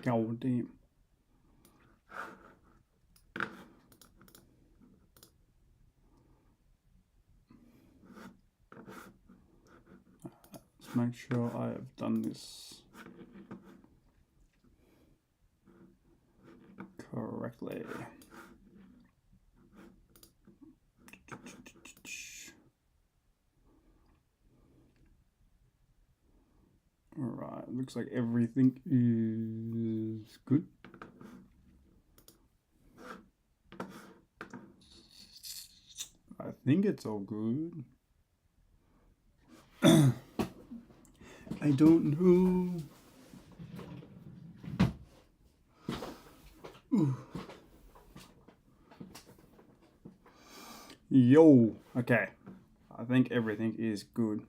God damn. Let's make sure I have done this correctly. Alright, looks like everything is good. I think it's all good. I don't know. Ooh. Yo, okay. I think everything is good.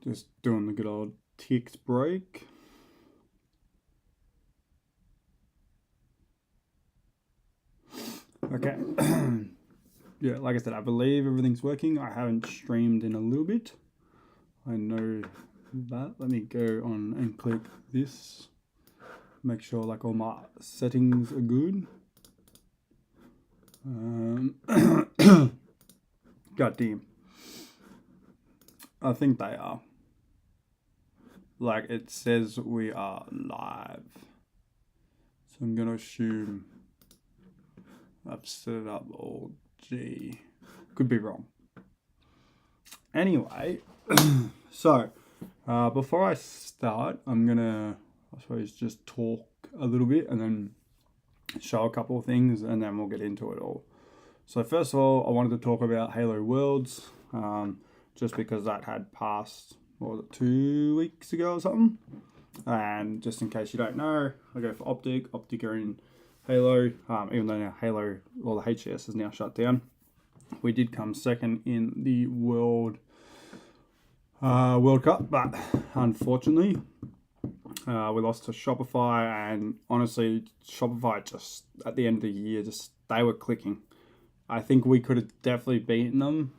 Just doing the good old ticks break. Okay. Yeah, like I said, I believe everything's working. I haven't streamed in a little bit. I know that. Let me go on and click this. Make sure like all my settings are good. God damn. I think they are. Like it says we are live. So I'm gonna assume I've set it up all G. Could be wrong. Anyway, so before I start, I'm gonna, I suppose, just talk a little bit and then show a couple of things and then we'll get into it all. So first of all, I wanted to talk about Halo Worlds, just because that had passed, what was it, 2 weeks ago or something? And just in case you don't know, I go for Optic. Optic are in Halo, even though now Halo, or the HCS is now shut down. We did come second in the World Cup, but unfortunately, we lost to Shopify, and honestly, Shopify just, at the end of the year, just, they were clicking. I think we could have definitely beaten them,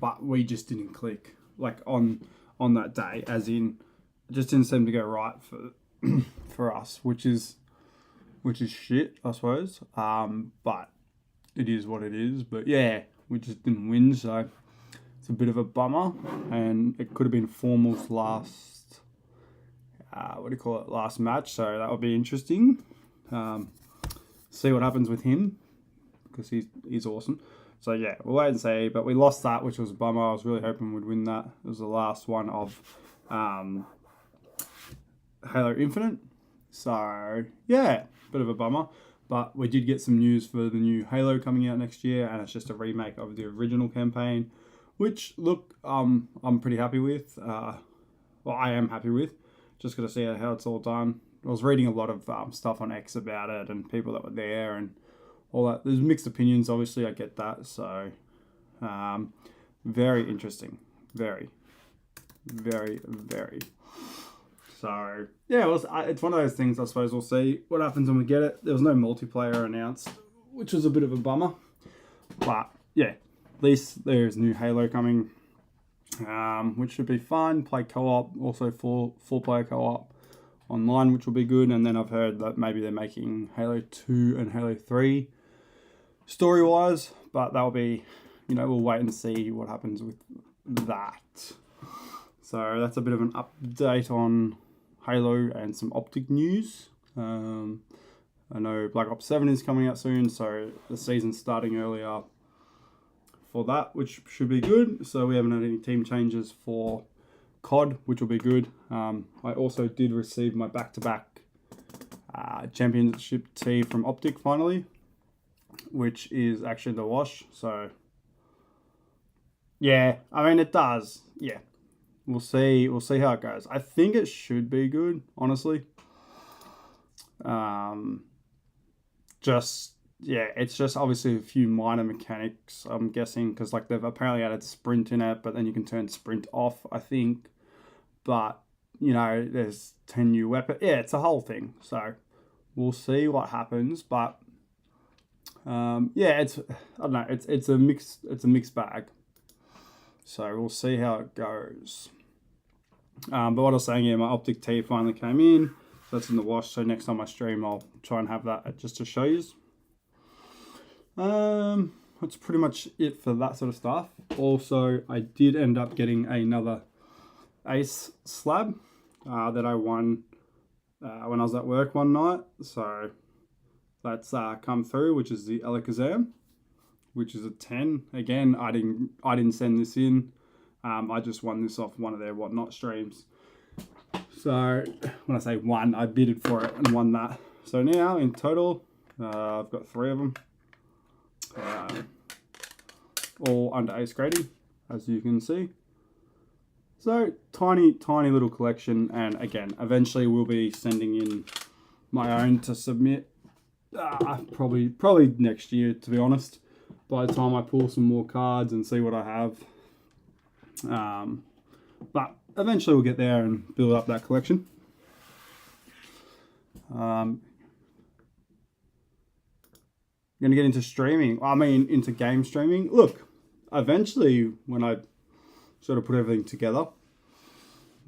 but we just didn't click, like on that day, as in, it just didn't seem to go right for us, which is shit, I suppose. But it is what it is. But yeah, we just didn't win, so it's a bit of a bummer. And it could have been Formal's last, last match. So that would be interesting. See what happens with him, because he's awesome. So yeah, we'll wait and see. But we lost that, which was a bummer. I was really hoping we'd win that. It was the last one of Halo Infinite. So yeah, bit of a bummer. But we did get some news for the new Halo coming out next year, and it's just a remake of the original campaign, which, look, I'm pretty happy with. Well, I am happy with. Just got to see how it's all done. I was reading a lot of stuff on X about it and people that were there and all that. There's mixed opinions, obviously, I get that. So, very interesting. Very, very, very. So, yeah, it's one of those things, I suppose. We'll see what happens when we get it. There was no multiplayer announced, which was a bit of a bummer. But, yeah, at least there's new Halo coming, which should be fun. Play co-op, also four-player co-op online, which will be good. And then I've heard that maybe they're making Halo 2 and Halo 3 story-wise. But that'll be, we'll wait and see what happens with that. So that's a bit of an update on Halo and some Optic news. I know Black Ops 7 is coming out soon, so the season's starting earlier for that, which should be good. So we haven't had any team changes for COD, which will be good. I also did receive my back-to-back championship tee from Optic finally, which is actually the wash. So yeah, I mean, it does. Yeah. We'll see how it goes. I think it should be good, honestly. It's just obviously a few minor mechanics, I'm guessing, because like they've apparently added sprint in it, but then you can turn sprint off, I think. But there's 10 new weapons. Yeah, it's a whole thing. So we'll see what happens. But it's I don't know. It's a mixed bag. So we'll see how it goes. But what I was saying, yeah, my Optic T finally came in. So that's in the wash. So next time I stream, I'll try and have that just to show you. That's pretty much it for that sort of stuff. Also, I did end up getting another Ace slab that I won when I was at work one night. So that's come through, which is the Alakazam, which is a 10. Again, I didn't send this in. I just won this off one of their whatnot streams. So when I say won, I bidded for it and won that. So now in total, I've got 3 of them, all under Ace grading, as you can see. So tiny little collection, and again, eventually we'll be sending in my own to submit. Probably next year, to be honest. By the time I pull some more cards and see what I have. But eventually we'll get there and build up that collection. I'm going to get into streaming. I mean, into game streaming. Look, eventually when I sort of put everything together,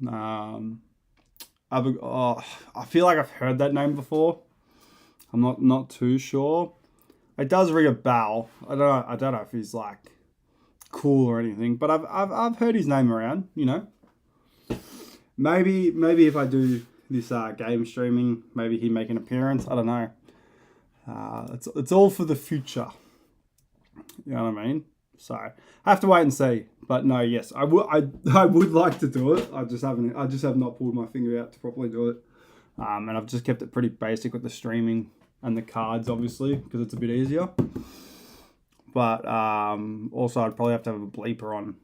I feel like I've heard that name before. I'm not too sure. It does ring a bell. I don't know if he's like cool or anything, but I've heard his name around, you know. Maybe if I do this game streaming, maybe he'd make an appearance. I don't know. It's all for the future. You know what I mean? So I have to wait and see. But no, yes, I would like to do it. I just have not pulled my finger out to properly do it. And I've just kept it pretty basic with the streaming and the cards, obviously, because it's a bit easier. But also, I'd probably have to have a bleeper on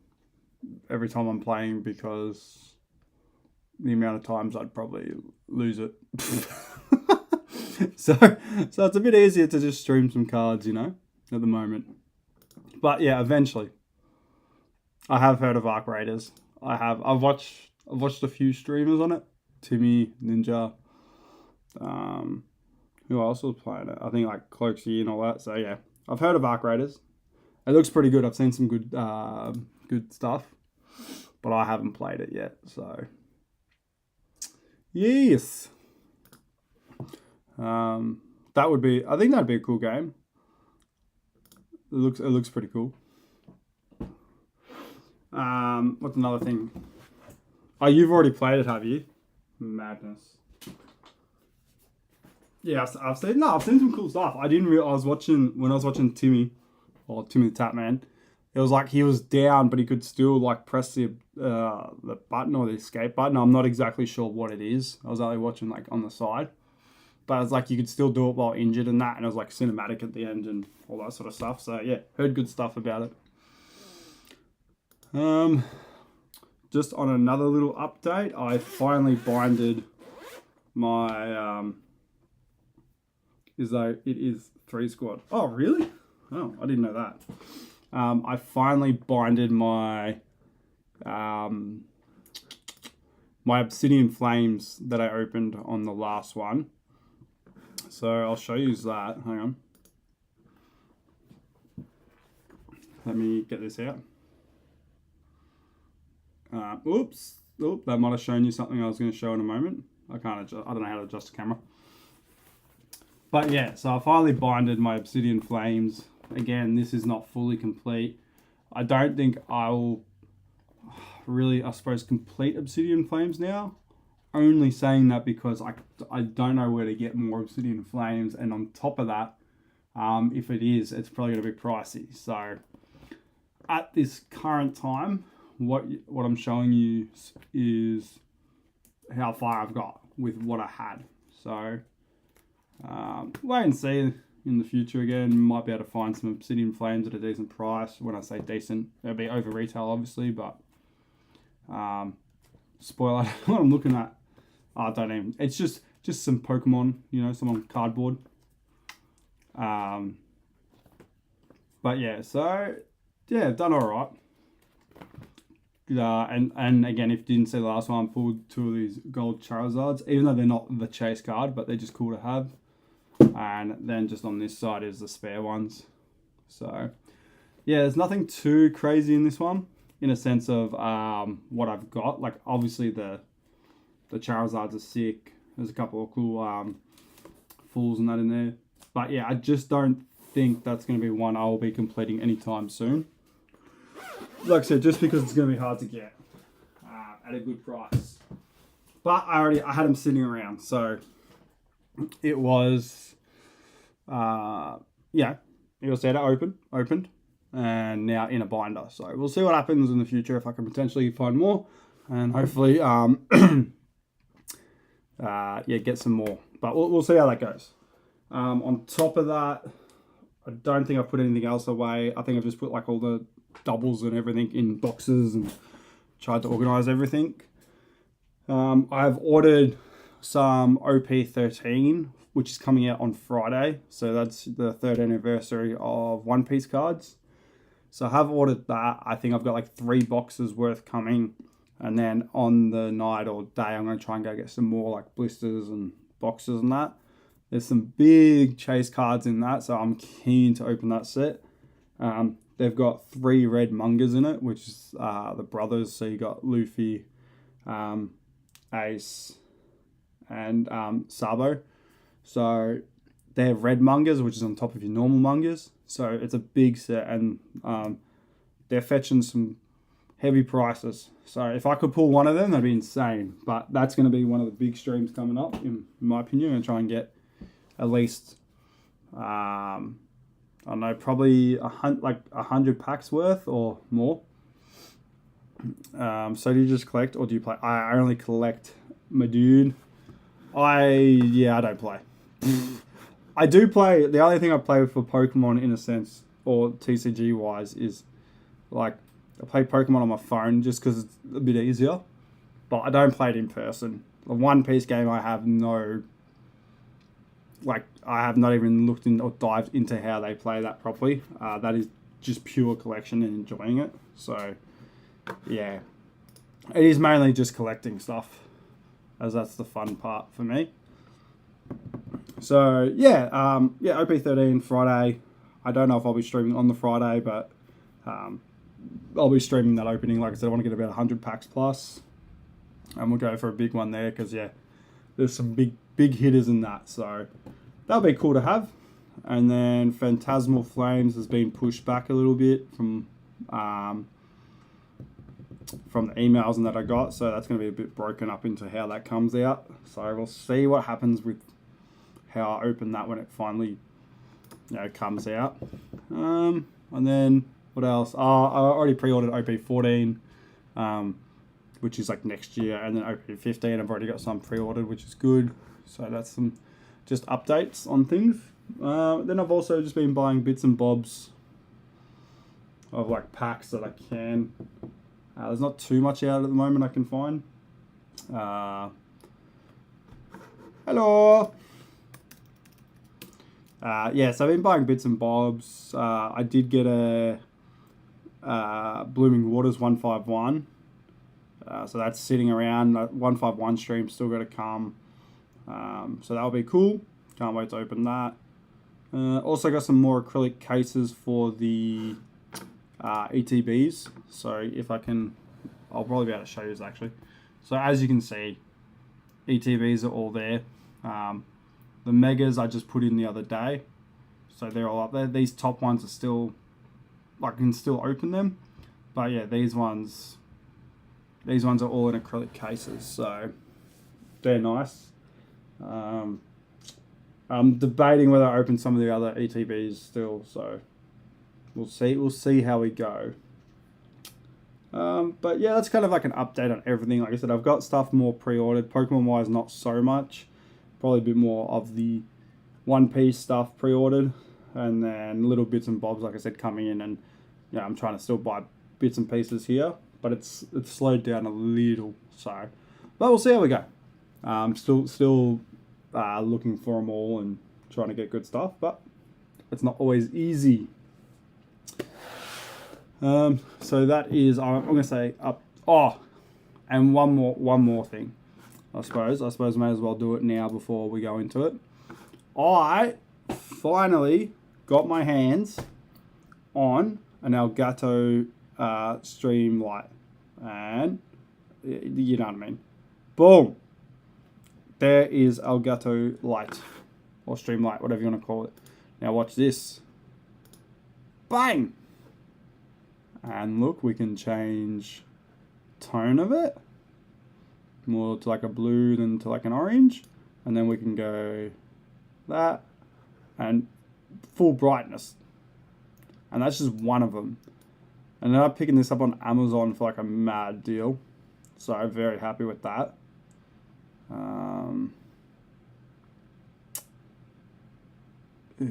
every time I'm playing, because the amount of times I'd probably lose it. so it's a bit easier to just stream some cards, you know, at the moment. But yeah, eventually. I have heard of Arc Raiders. I've watched a few streamers on it. Timmy, Ninja. Who else was playing it? I think like Cloaksy and all that. So yeah, I've heard of Arc Raiders. It looks pretty good. I've seen some good stuff, but I haven't played it yet. So yes, that would be. I think that'd be a cool game. It looks pretty cool. What's another thing? Oh, you've already played it, have you? Madness. Yeah, I've seen some cool stuff. I didn't realize when I was watching Timmy the Tap Man, it was like he was down, but he could still like press the button or the escape button. I'm not exactly sure what it is. I was only watching like on the side, but it's like you could still do it while injured and that, and it was like cinematic at the end and all that sort of stuff. So yeah, heard good stuff about it. Just on another little update, I finally binded my it is 3 squad. Oh really? Oh, I didn't know that. I finally binded my my Obsidian Flames that I opened on the last one. So I'll show you that. Hang on. Let me get this out. Oops, that might have shown you something I was going to show in a moment. I don't know how to adjust the camera. But yeah, so I finally binded my Obsidian Flames. Again, this is not fully complete. I don't think I will really, I suppose, complete Obsidian Flames now. Only saying that because I don't know where to get more Obsidian Flames, and on top of that, if it is, it's probably going to be pricey. So at this current time, what I'm showing you is how far I've got with what I had. So wait and see in the future. Again, might be able to find some Obsidian Flames at a decent price. When I say decent, it'll be over retail obviously, but spoiler, what I'm looking at, I don't even, it's just some Pokemon, you know, some on cardboard. But yeah, so yeah, done alright. And again, if you didn't see the last one, I pulled 2 of these gold Charizards, even though they're not the chase card, but they're just cool to have. And then just on this side is the spare ones. So yeah, there's nothing too crazy in this one. in a sense of what I've got. Like obviously the Charizards are sick. There's a couple of cool fulls and that in there. But yeah, I just don't think that's going to be one I'll be completing anytime soon. Like I said, just because it's going to be hard to get at a good price. But I had them sitting around, so it was it was there to opened, and now in a binder. So we'll see what happens in the future if I can potentially find more, and hopefully get some more. But we'll see how that goes. On top of that, I don't think I've put anything else away. I think I've just put like all the doubles and everything in boxes and tried to organize everything. I've ordered some OP13, which is coming out on Friday. So that's the 3rd anniversary of One Piece cards. So I have ordered that. I think I've got like 3 boxes worth coming. And then on the night or day, I'm going to try and go get some more like blisters and boxes and that. There's some big chase cards in that, so I'm keen to open that set. They've got 3 red mangas in it, which is the brothers. So you got Luffy, Ace, and Sabo. So they have red mangas, which is on top of your normal mangas. So it's a big set, and they're fetching some heavy prices. So if I could pull one of them, that'd be insane. But that's going to be one of the big streams coming up, in my opinion. I'm going to try and get at least, I don't know, probably 100 packs worth or more. So do you just collect, or do you play? I only collect, my dude. I don't play. I do play. The only thing I play for Pokemon, in a sense, or TCG wise, is like I play Pokemon on my phone just because it's a bit easier. But I don't play it in person. The One Piece game, I have not even looked in or dived into how they play that properly. That is just pure collection and enjoying it. So yeah, it is mainly just collecting stuff, as that's the fun part for me. So yeah, OP13 Friday. I don't know if I'll be streaming on the Friday, but I'll be streaming that opening. Like I said, I want to get about 100 packs plus, and we'll go for a big one there because there's some big hitters in that. So that'll be cool to have. And then Phantasmal Flames has been pushed back a little bit from the emails and that I got, so that's going to be a bit broken up into how that comes out. So we'll see what happens with how I open that when it finally comes out. And then what else? I already pre-ordered OP14, which is like next year, and then OP15 I've already got some pre-ordered, which is good. So that's some just updates on things. Then I've also just been buying bits and bobs of like packs that I can. There's not too much out at the moment I can find. Hello. So I've been buying bits and bobs. I did get a Blooming Waters 151. So that's sitting around. 151 stream still got to come. So that'll be cool. Can't wait to open that. Also got some more acrylic cases for the ETBs. So if I can, I'll probably be able to show you this actually. So as you can see, ETBs are all there. The megas I just put in the other day, so they're all up there. These top ones are still, I can still open them, but yeah, these ones are all in acrylic cases, so they're nice. I'm debating whether I open some of the other ETBs still, so we'll see how we go. But yeah, that's kind of like an update on everything. Like I said, I've got stuff more pre-ordered. Pokemon wise, not so much. Probably a bit more of the One Piece stuff pre-ordered, and then little bits and bobs, like I said, coming in. And I'm trying to still buy bits and pieces here, but it's slowed down a little. So, but we'll see how we go. Still looking for them all and trying to get good stuff, but it's not always easy. So that is, I'm going to say up. Oh, and one more thing. I suppose I may as well do it now before we go into it. I finally got my hands on an Elgato stream light, and you know what I mean. Boom. There is Elgato light, or stream light, whatever you want to call it. Now watch this. Bang! And look, we can change tone of it, more to like a blue than to like an orange, and then we can go that and full brightness, and that's just one of them. And then I'm picking this up on Amazon for like a mad deal, so very happy with that.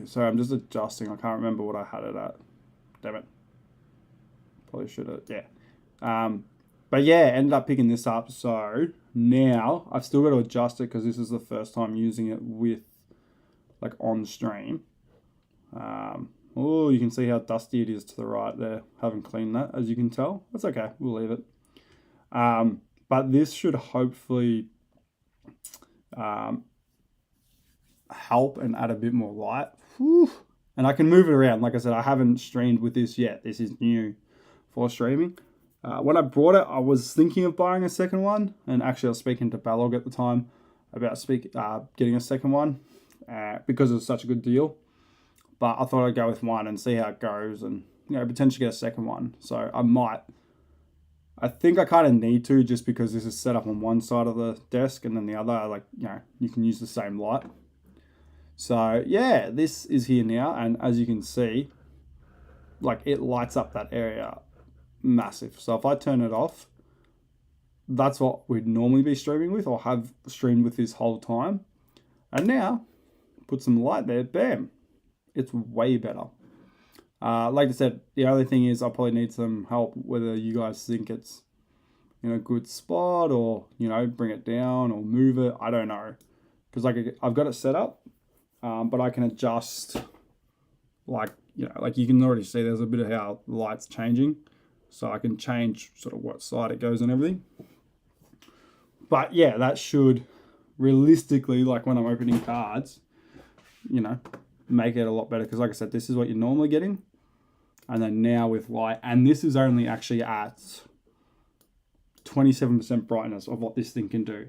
So I'm just adjusting. I can't remember what I had it at. Damn it. Probably should have. Yeah. But yeah, ended up picking this up. So now I've still got to adjust it because this is the first time using it with like on stream. Oh, you can see how dusty it is to the right there. Haven't cleaned that, as you can tell. That's okay. We'll leave it. But this should hopefully help and add a bit more light. Whew. And I can move it around. Like I said, I haven't streamed with this yet. This is new for streaming. When I brought it, I was thinking of buying a second one. And actually, I was speaking to Balog at the time about getting a second one because it was such a good deal. But I thought I'd go with one and see how it goes and, potentially get a second one. So I might. I think I kind of need to, just because this is set up on one side of the desk and then the other, you can use the same light. So yeah, this is here now, and as you can see, it lights up that area massive. So if I turn it off, that's what we'd normally be streaming with, or have streamed with this whole time. And now, put some light there, bam, it's way better. Like I said, the only thing is I probably need some help whether you guys think it's in a good spot, or bring it down or move it. I don't know, because I've got it set up, but I can adjust. You can already see there's a bit of how the light's changing, so I can change sort of what side it goes and everything. But yeah, that should realistically, when I'm opening cards, make it a lot better, because like I said, this is what you're normally getting. And then now with light, and this is only actually at 27% brightness of what this thing can do.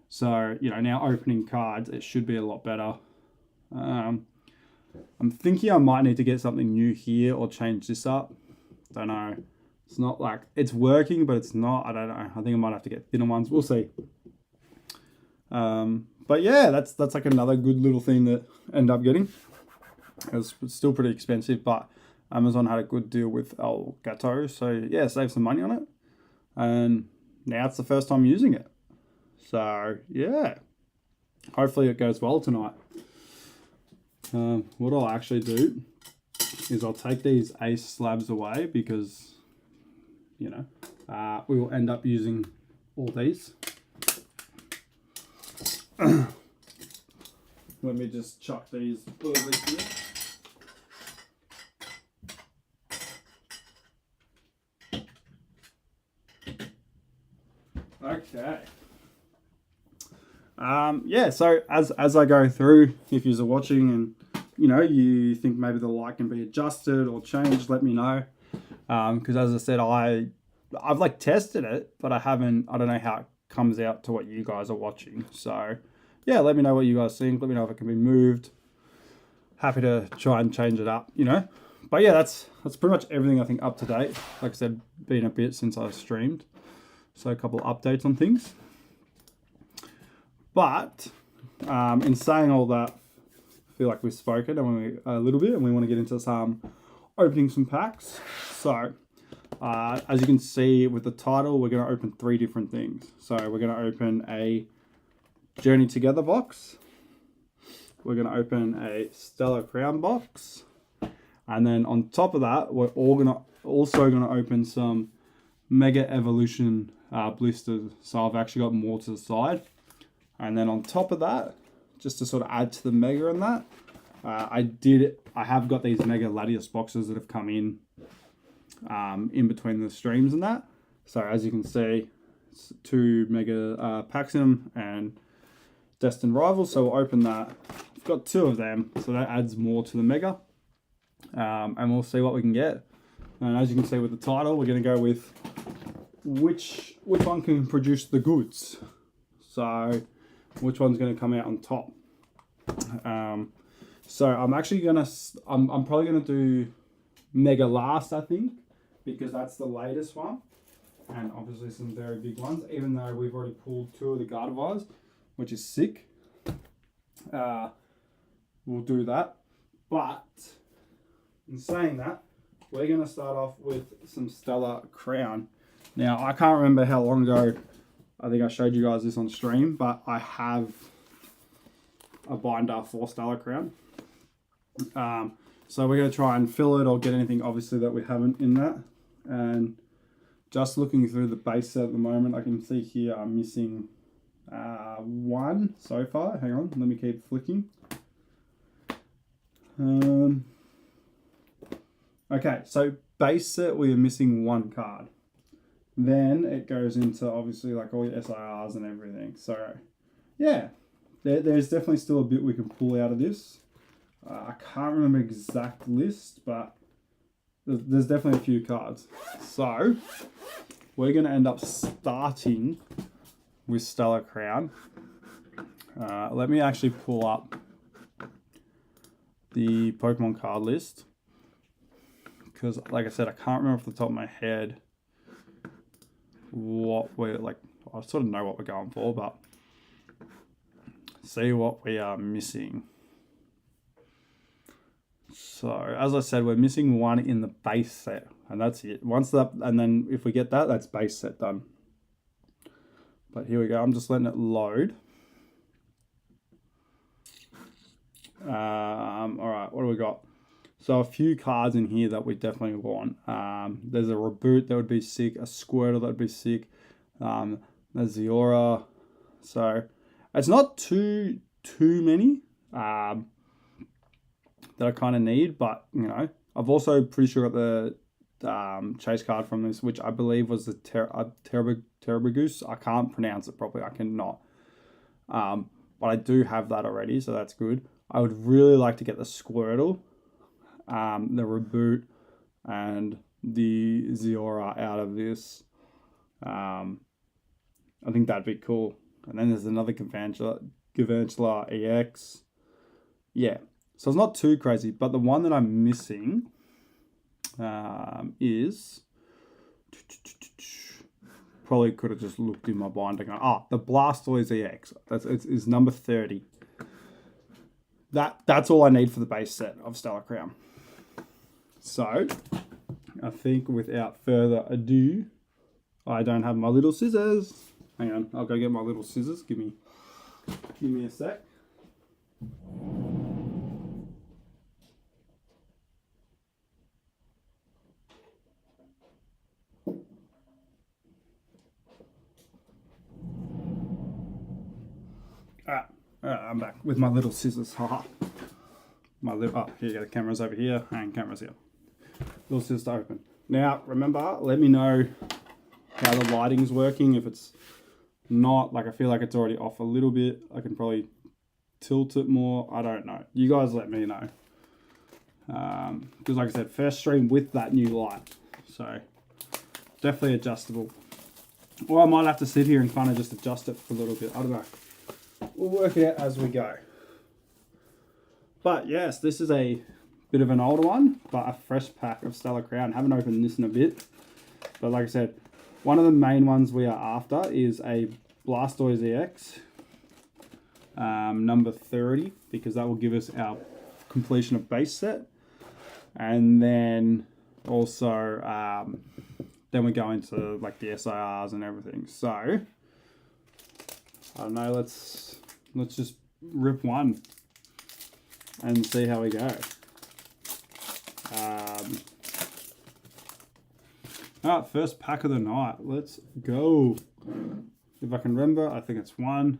So, now opening cards, it should be a lot better. I'm thinking I might need to get something new here or change this up. Don't know. It's not it's working, but it's not. I don't know. I think I might have to get thinner ones. We'll see. But yeah, that's another good little thing that I ended up getting. It's still pretty expensive, but Amazon had a good deal with Elgato, so yeah, save some money on it. And now it's the first time using it. So yeah, hopefully it goes well tonight. What I'll actually do is I'll take these ace slabs away, because we will end up using all these. Let me just chuck these over here. Okay. Yeah, so as I go through, if you're watching and you think maybe the light can be adjusted or changed, let me know. Because as I said, I've tested it, but I don't know how it comes out to what you guys are watching. So yeah, let me know what you guys think. Let me know if it can be moved. Happy to try and change it up, But yeah, that's pretty much everything I think up to date. Like I said, been a bit since I streamed, so a couple of updates on things. But in saying all that, I feel like we've spoken a little bit, and we want to get into some opening some packs. So as you can see with the title, we're going to open 3 different things. So we're going to open a Journey Together box. We're going to open a Stellar Crown box. And then on top of that, we're also going to open some Mega Evolution blisters. So I've actually got more to the side. And then on top of that, just to sort of add to the Mega and that, I have got these Mega Latios boxes that have come in between the streams and that. So as you can see, it's 2 Mega Paxim and Destined Rivals. So we'll open that. I've got 2 of them, so that adds more to the Mega. And we'll see what we can get. And as you can see with the title, we're going to go with which one can produce the goods. So which one's going to come out on top. So I'm actually going to, I'm probably going to do Mega last, I think, because that's the latest one. And obviously some very big ones, even though we've already pulled 2 of the Gardevoirs, which is sick. We'll do that. But in saying that, we're going to start off with some Stellar Crown. Now, I can't remember how long ago I think I showed you guys this on stream, but I have a binder for Stellar Crown. So we're going to try and fill it or get anything, obviously, that we haven't in that. And just looking through the base set at the moment, I can see here I'm missing 1 so far. Hang on, let me keep flicking. Okay, so base set, we are missing 1 card. Then it goes into obviously like all your SIRs and everything. So yeah, there's definitely still a bit we can pull out of this. I can't remember exact list, but there's definitely a few cards. So we're going to end up starting with Stellar Crown. Let me actually pull up the Pokemon card list, because like I said, I can't remember off the top of my head what we're like. I sort of know what we're going for, but see what we are missing. So as I said, we're missing 1 in the base set, and that's it. Once that, and then if we get that, that's base set done. But here we go. I'm just letting it load. All right, what do we got? So a few cards in here that we definitely want. There's a Reboot that would be sick, a Squirtle that would be sick. There's the Aura. So it's not too many that I kind of need, but you know, I've also pretty sure got the chase card from this, which I believe was the Terragoose. I can't pronounce it properly. I cannot. But I do have that already, so that's good. I would really like to get the Squirtle, the Reboot, and the Ziora out of this. I think that'd be cool. And then there's another Gavantula EX. Yeah, so it's not too crazy, but the one that I'm missing is... Probably could have just looked in my binder and gone, the Blastoise EX. It's number 30. That's all I need for the base set of Stellar Crown. So, I think without further ado, I don't have my little scissors. Hang on, I'll go get my little scissors. Give me a sec. I'm back with my little scissors. Haha. Here you go. The camera's over here and camera's here. Little scissors to open. Now, remember, let me know how the lighting's working. If it's not, like I feel like it's already off a little bit, I can probably tilt it more. I don't know. You guys let me know. Because like I said, first stream with that new light. So, definitely adjustable. Or I might have to sit here and kind of just adjust it for a little bit. I don't know. We'll work it out as we go. But yes, this is a bit of an older one, but a fresh pack of Stellar Crown. Haven't opened this in a bit. But like I said, one of the main ones we are after is a Blastoise EX, number 30, because that will give us our completion of base set. And then also, then we go into like the SIRs and everything. So, I don't know, let's just rip one and see how we go. Alright, first pack of the night. Let's go. If I can remember, I think it's 1.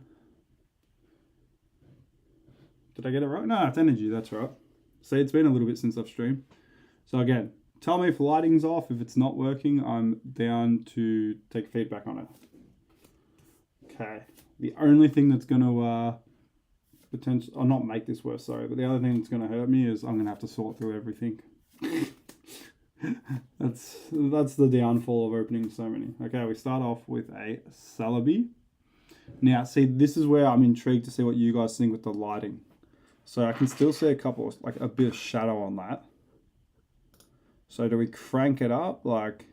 Did I get it right? No, it's energy, that's right. See, it's been a little bit since I've streamed. So again, tell me if lighting's off. If it's not working, I'm down to take feedback on it. Okay. The only thing that's going to potentially, or not make this worse, sorry, but the other thing that's going to hurt me is I'm going to have to sort through everything. That's the downfall of opening so many. Okay, we start off with a Celebi. Now, see, this is where I'm intrigued to see what you guys think with the lighting. So I can still see a couple, like a bit of shadow on that. So do we crank it up? Like,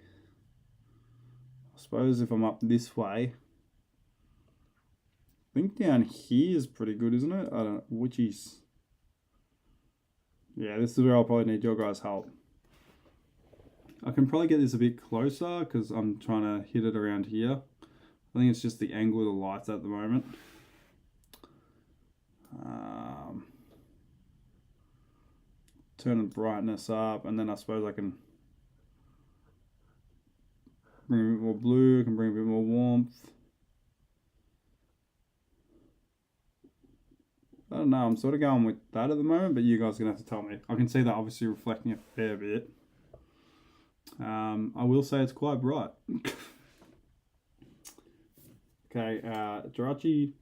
I suppose if I'm up this way, I think down here is pretty good, isn't it? I don't know, which is... Yeah, this is where I'll probably need your guys' help. I can probably get this a bit closer because I'm trying to hit it around here. I think it's just the angle of the lights at the moment. Turn the brightness up, and then I suppose I can bring a bit more blue, I can bring a bit more warmth. I don't know, I'm sort of going with that at the moment, but you guys are going to have to tell me. I can see that obviously reflecting a fair bit. I will say it's quite bright. Okay, Jirachi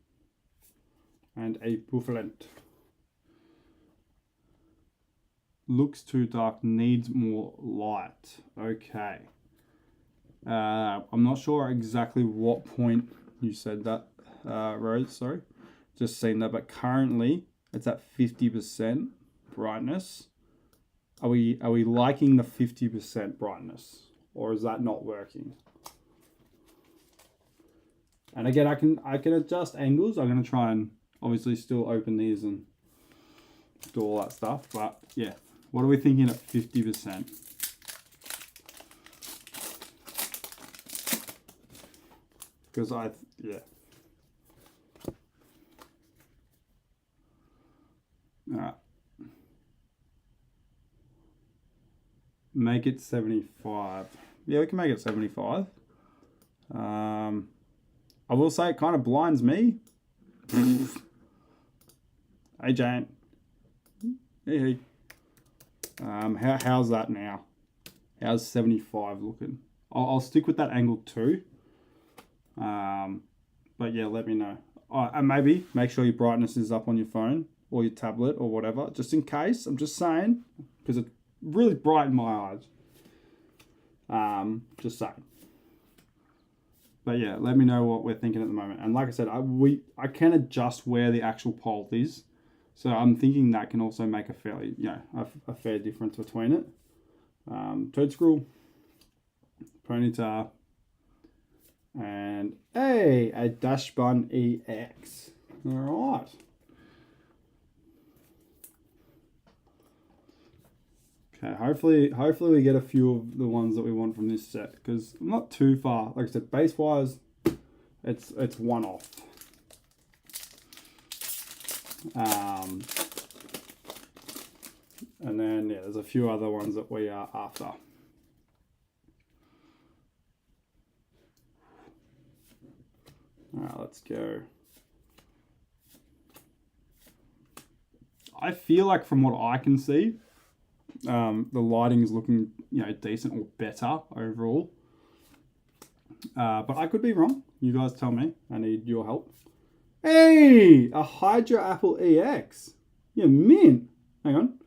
and a Buffalent. Looks too dark, needs more light. Okay. I'm not sure exactly what point you said that, Rose, sorry. Just seen that, but currently it's at 50% brightness. Are we liking the 50% brightness, or is that not working? And again, I can adjust angles. I'm gonna try and obviously still open these and do all that stuff. But yeah, what are we thinking at 50%? Because yeah. Alright. Make it 75. Yeah, we can make it 75. I will say it kind of blinds me. Hey, Jane. Hey. How's that now? How's 75 looking? I'll stick with that angle too. But yeah, let me know. And maybe make sure your brightness is up on your phone or your tablet or whatever, just in case. I'm just saying, because it's really bright in my eyes. Just saying. But yeah, let me know what we're thinking at the moment. And like I said, I can adjust where the actual pole is. So I'm thinking that can also make a fairly, a fair difference between it. Toadskrull, Ponyta, and a Dashbun EX. All right. Okay, hopefully we get a few of the ones that we want from this set, because I'm not too far. Like I said, base wise, it's one off. And then yeah, there's a few other ones that we are after. Alright, let's go. I feel like from what I can see, the lighting is looking, decent or better overall. But I could be wrong. You guys tell me. I need your help. Hey! A Hydra Apple EX. Yeah, mint. Hang on.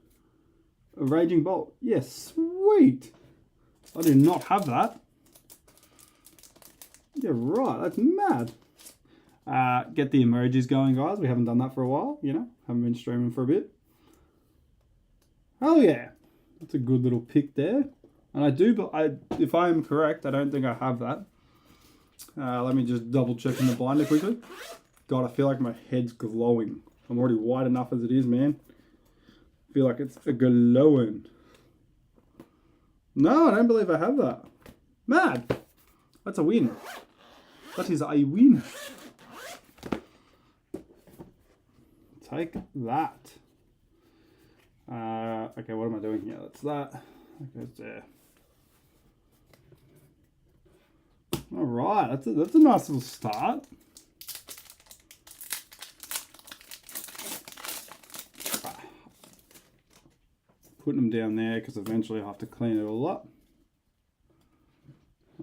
A Raging Bolt. Yes, sweet. I do not have that. Yeah, right. That's mad. Get the emojis going, guys. We haven't done that for a while, Haven't been streaming for a bit. Hell yeah. That's a good little pick there. And if I am correct, I don't think I have that. Let me just double check in the binder quickly. God, I feel like my head's glowing. I'm already white enough as it is, man. I feel like it's glowing. No, I don't believe I have that. Mad. That's a win. That is a win. Take that. Okay, what am I doing here? That's that. That goes there. All right, that's a nice little start. Putting them down there because eventually I'll have to clean it all up.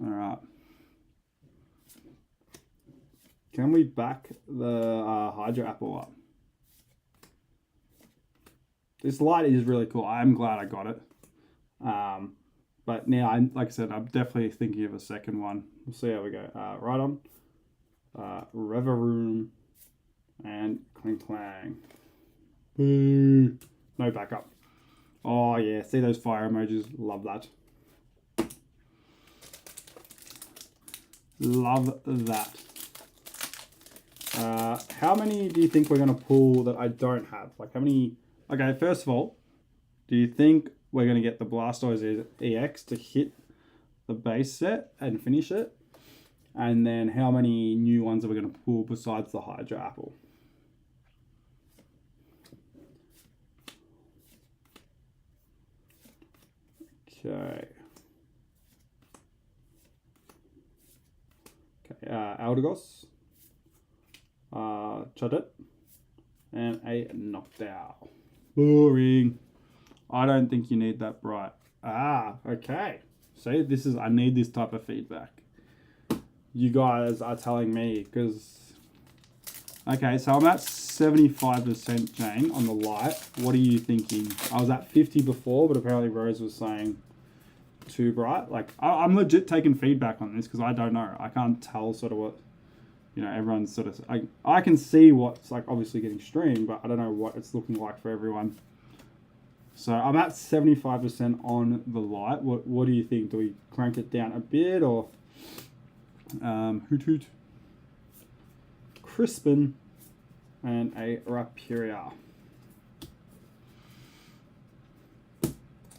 All right. Can we back the Hydra Apple up? This light is really cool. I'm glad I got it. But now, like I said, I'm definitely thinking of a second one. We'll see how we go. Right on. Reveroom and Cling Clang. Boo. No backup. Oh, yeah. See those fire emojis? Love that. Love that. How many do you think we're going to pull that I don't have? Like, how many... Okay, first of all, do you think we're going to get the Blastoise EX to hit the base set and finish it? And then how many new ones are we going to pull besides the Hydro Apple? Okay. Eldegoss, Chodet, and a Noctowl. Boring. I don't think you need that bright. Okay. See, this is, I need this type of feedback. You guys are telling me, because, okay, so I'm at 75%, Jane, on the light. What are you thinking? I was at 50 before, but apparently Rose was saying too bright. Like, I'm legit taking feedback on this because I don't know. I can't tell sort of what, you know, everyone's sort of, I can see what's like obviously getting streamed, but I don't know what it's looking like for everyone. So I'm at 75% on the light. What do you think? Do we crank it down a bit or hoot hoot? Crispin and a Rapiria.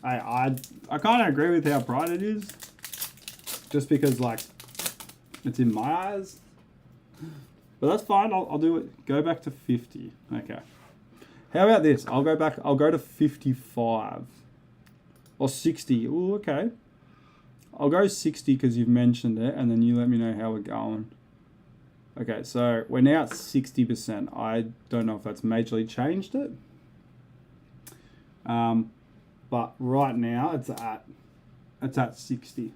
I kind of agree with how bright it is, just because like it's in my eyes. But that's fine. I'll do it. Go back to 50. Okay. How about this? I'll go back. I'll go to 55 or 60. Oh, okay. I'll go 60 because you've mentioned it, and then you let me know how we're going. Okay, so we're now at 60%. I don't know if that's majorly changed it. But right now it's at 60.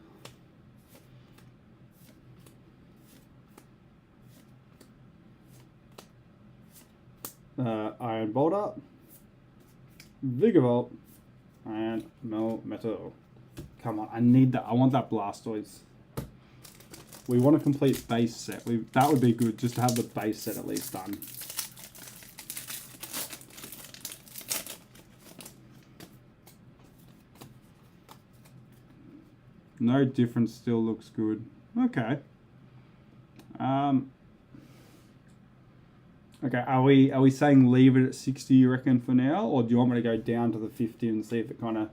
Iron Boulder, Vigavolt, and Melmetal. Come on, I need that. I want that Blastoise. We want a complete base set. That would be good, just to have the base set at least done. No difference, still looks good. Okay. Okay, are we saying leave it at 60, you reckon, for now? Or do you want me to go down to the 50 and see if it kind of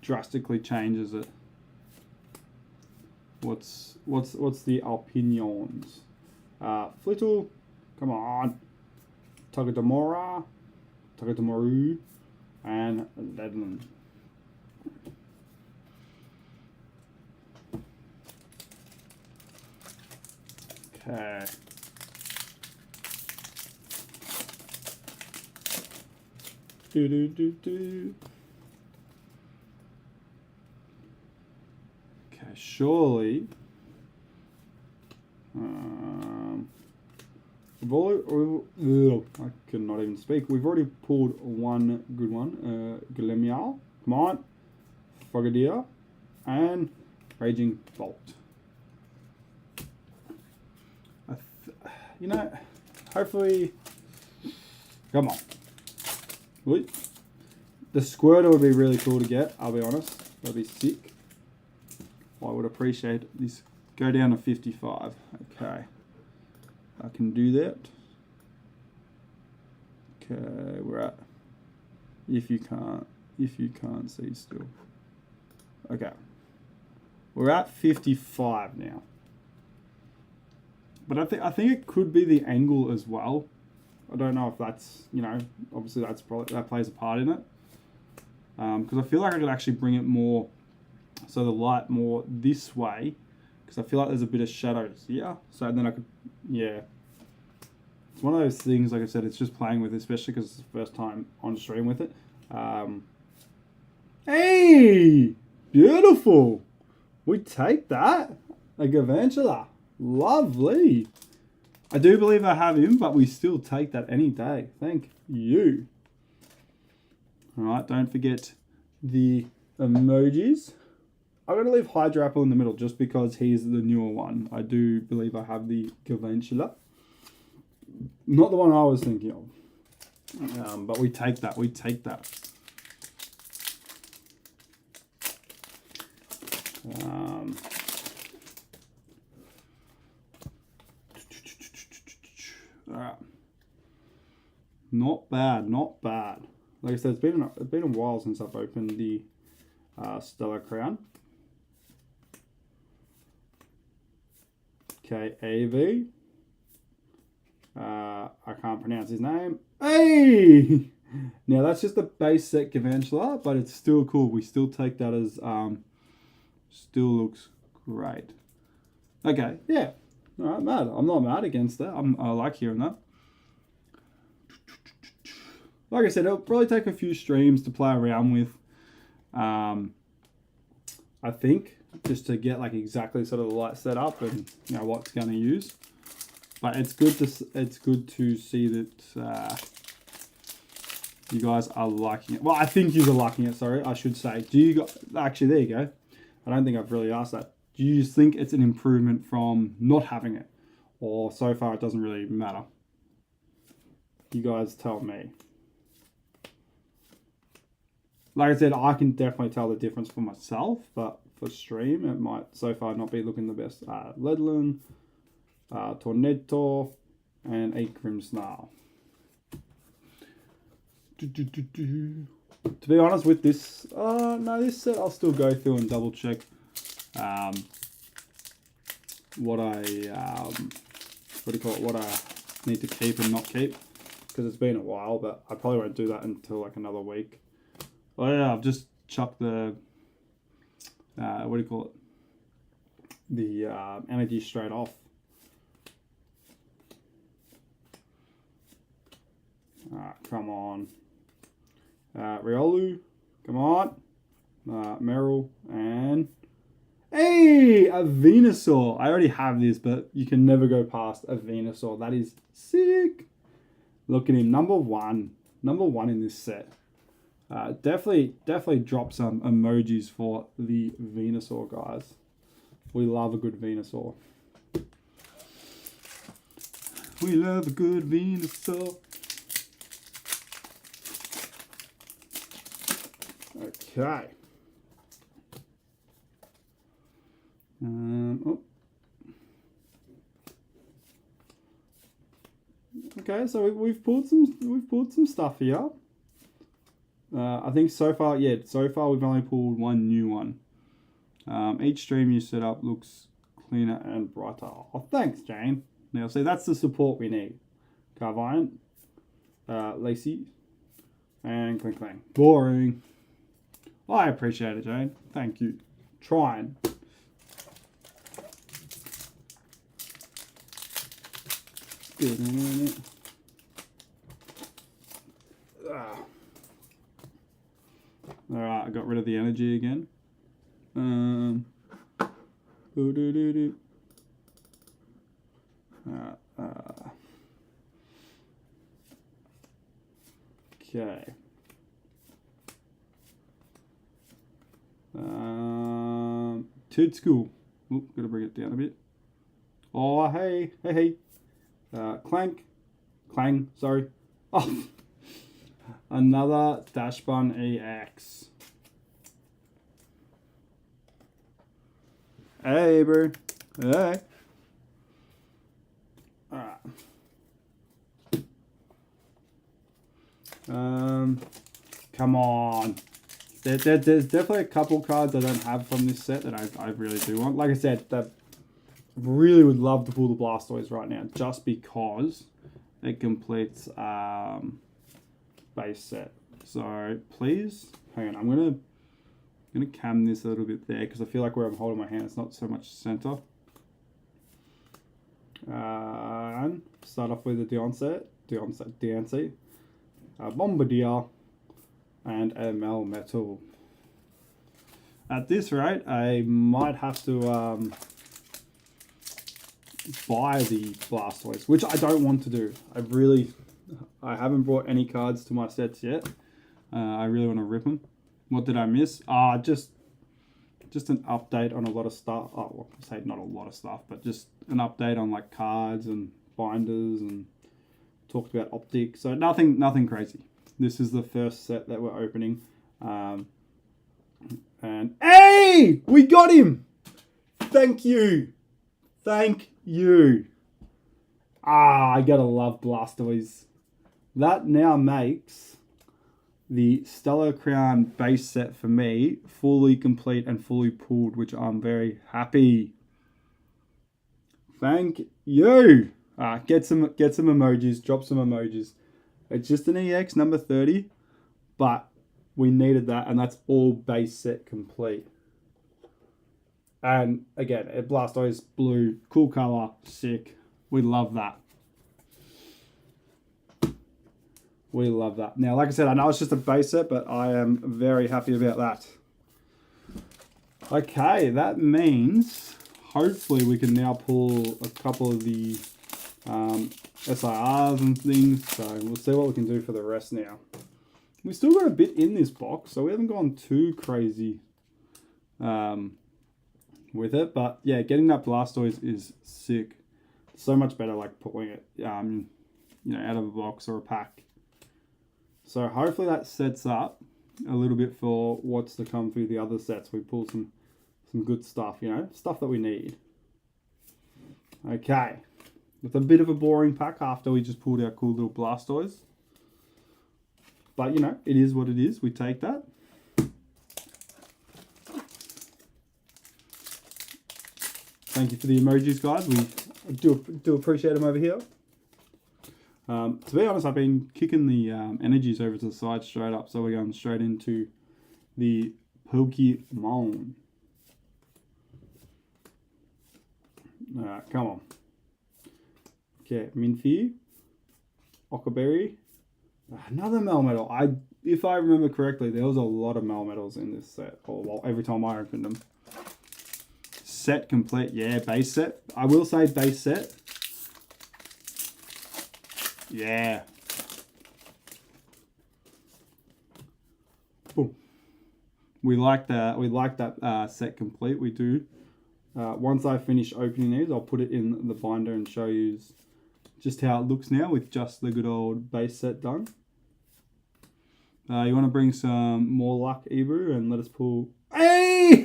drastically changes it? What's the opinions? Flittle, come on. Togedemaru, and Ledlin. Okay. Okay, surely. I cannot even speak. We've already pulled one good one. Glemial, come on. Frogadier, and Raging Bolt. You know, hopefully. Come on. Wait. The Squirtle would be really cool to get, I'll be honest. That'd be sick. I would appreciate this. Go down to 55. Okay. I can do that. Okay, we're at. If you can't see still. Okay. We're at 55 now. But I think it could be the angle as well. I don't know if that's, you know, obviously that plays a part in it. Because I feel like I could actually bring it more, so the light more this way, because I feel like there's a bit of shadows here. So then I could, yeah. It's one of those things, like I said, it's just playing with it, especially because it's the first time on stream with it. Hey! Beautiful! We take that. A Gavantula. Lovely. I do believe I have him, but we still take that any day. Thank you. All right, don't forget the emojis. I'm going to leave Hydra Apple in the middle just because he's the newer one. I do believe I have the Gavantula. Not the one I was thinking of. But we take that. We take that. Alright. Not bad, not bad. Like I said, it's been a while since I've opened the Stellar Crown. Okay, AV. I can't pronounce his name. Hey! Now that's just a base set Gavantula, but it's still cool. We still take that as still looks great. Okay, yeah. Alright, mad. I'm not mad against that. I like hearing that. Like I said, it'll probably take a few streams to play around with. I think just to get like exactly sort of the light set up and you know what's going to use. But it's good to see that you guys are liking it. Well, I think you are liking it. Sorry, I should say. Do you guys, actually? There you go. I don't think I've really asked that. Do you think it's an improvement from not having it, or so far it doesn't really matter? You guys tell me. Like I said, I can definitely tell the difference for myself, but for stream, it might so far not be looking the best. Ledlin, Tornado, and a Grimmsnarl. To be honest with this, no, this set I'll still go through and double check what I what I need to keep and not keep, because it's been a while, but I probably won't do that until like another week. Oh yeah, I've just chucked the the energy straight off. Come on. Riolu, come on. Meryl, and hey, a Venusaur. I already have this, but you can never go past a Venusaur. That is sick. Look at him, number one in this set. Definitely drop some emojis for the Venusaur, guys. We love a good Venusaur. We love a good Venusaur. Okay. Oh. Okay, so we've pulled some stuff here. I think so far we've only pulled one new one. Each stream you set up looks cleaner and brighter. Oh, thanks, Jane. Now, see, that's the support we need. Carvine, Lacey, and Clink Clang. Boring. I appreciate it, Jane. Thank you. Trying. Alright, I got rid of the energy again. Okay. Toad School. Oop, gotta bring it down a bit. Oh, hey. Clang, sorry. Oh, another Dash Bun EX. Hey, bro. Hey. Alright. Come on. There's definitely a couple cards I don't have from this set that I really do want. Like I said, I really would love to pull the Blastoise right now, just because it completes base set. So please, hang on. I'm gonna cam this a little bit there because I feel like where I'm holding my hand, it's not so much center. And start off with the Deontay, Bombardier, and a Melmetal. At this rate, I might have to buy the Blastoise, which I don't want to do. I haven't brought any cards to my sets yet. I really want to rip them. What did I miss? Just an update on a lot of stuff. Oh, well, I say not a lot of stuff, but just an update on like cards and binders, and talked about optics. So nothing crazy. This is the first set that we're opening. And hey, we got him! Thank you. I gotta love Blastoise. That now makes the Stellar Crown base set for me fully complete and fully pulled, which I'm very happy. Thank you. Get some emojis, drop some emojis. It's just an EX number 30, but we needed that, and that's all base set complete. And again, Blastoise blue, cool color, sick. We love that. We love that. Now, like I said, I know it's just a base set, but I am very happy about that. Okay, that means hopefully we can now pull a couple of the SIRs and things. So we'll see what we can do for the rest now. We still got a bit in this box, so we haven't gone too crazy with it. But yeah, getting that Blastoise is sick. So much better like pulling it out of a box or a pack. So hopefully that sets up a little bit for what's to come through the other sets. We pull some good stuff, stuff that we need. Okay, with a bit of a boring pack after we just pulled our cool little Blastoise. But it is what it is. We take that. Thank you for the emojis, guys. We do appreciate them over here. To be honest, I've been kicking the energies over to the side straight up, so we're going straight into the Pokemon. Come on. Okay, Minfie, Okaberry, another Melmetal. If I remember correctly, there was a lot of Melmetals in this set, or every time I opened them. Set complete, yeah, base set. I will say base set. Yeah. Boom. We like that set complete. We do. Once I finish opening these, I'll put it in the binder and show you just how it looks now with just the good old base set done. You want to bring some more luck, Ebu, and let us pull. Hey!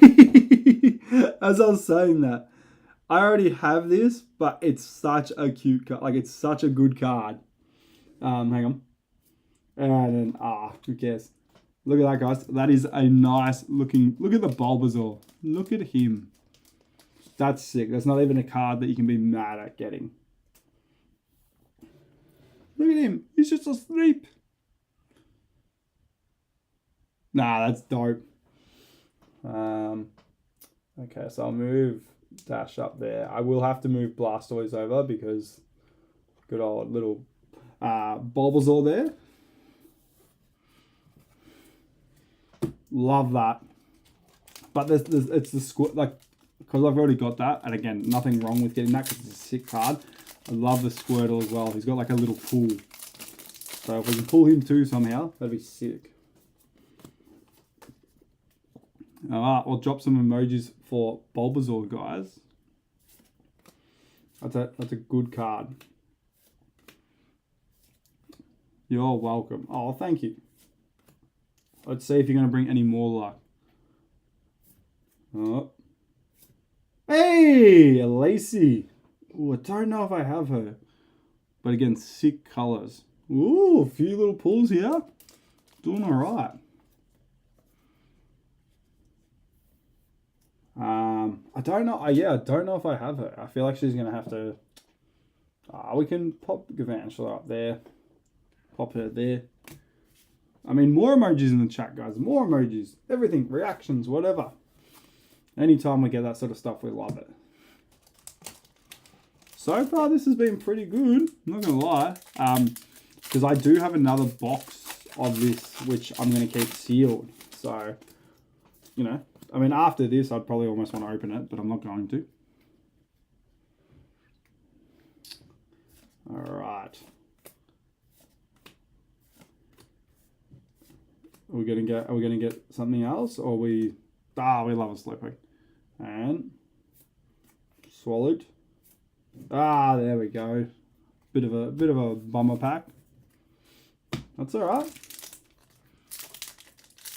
As I was saying that, I already have this, but it's such a cute card. Like, it's such a good card. Hang on. And then, who cares? Look at that, guys. That is a nice looking... Look at the Bulbasaur. Look at him. That's sick. That's not even a card that you can be mad at getting. Look at him. He's just asleep. Nah, that's dope. Okay, so I'll move Dash up there. I will have to move Blastoise over because good old little Bulbasaur there. Love that. But it's the squid, like, because I've already got that, and again, nothing wrong with getting that because it's a sick card. I love the Squirtle as well. He's got like a little pool. So if we can pull him too somehow, that'd be sick. Alright, we'll drop some emojis for Bulbasaur, guys. That's a good card. You're welcome. Oh, thank you. Let's see if you're going to bring any more luck. Oh. Hey, Lacey. Ooh, I don't know if I have her. But again, sick colours. Ooh, a few little pulls here. Doing alright. I don't know. I don't know if I have her. I feel like she's going to have to... we can pop Gavantula up there. Pop her there. I mean, more emojis in the chat, guys. More emojis. Everything. Reactions. Whatever. Anytime we get that sort of stuff, we love it. So far, this has been pretty good. I'm not going to lie. Because I do have another box of this, which I'm going to keep sealed. So, I mean, after this, I'd probably almost want to open it, but I'm not going to. All right. Are we gonna get something else, or we love a sleeping. And swallowed. There we go. Bit of a bummer pack. That's alright.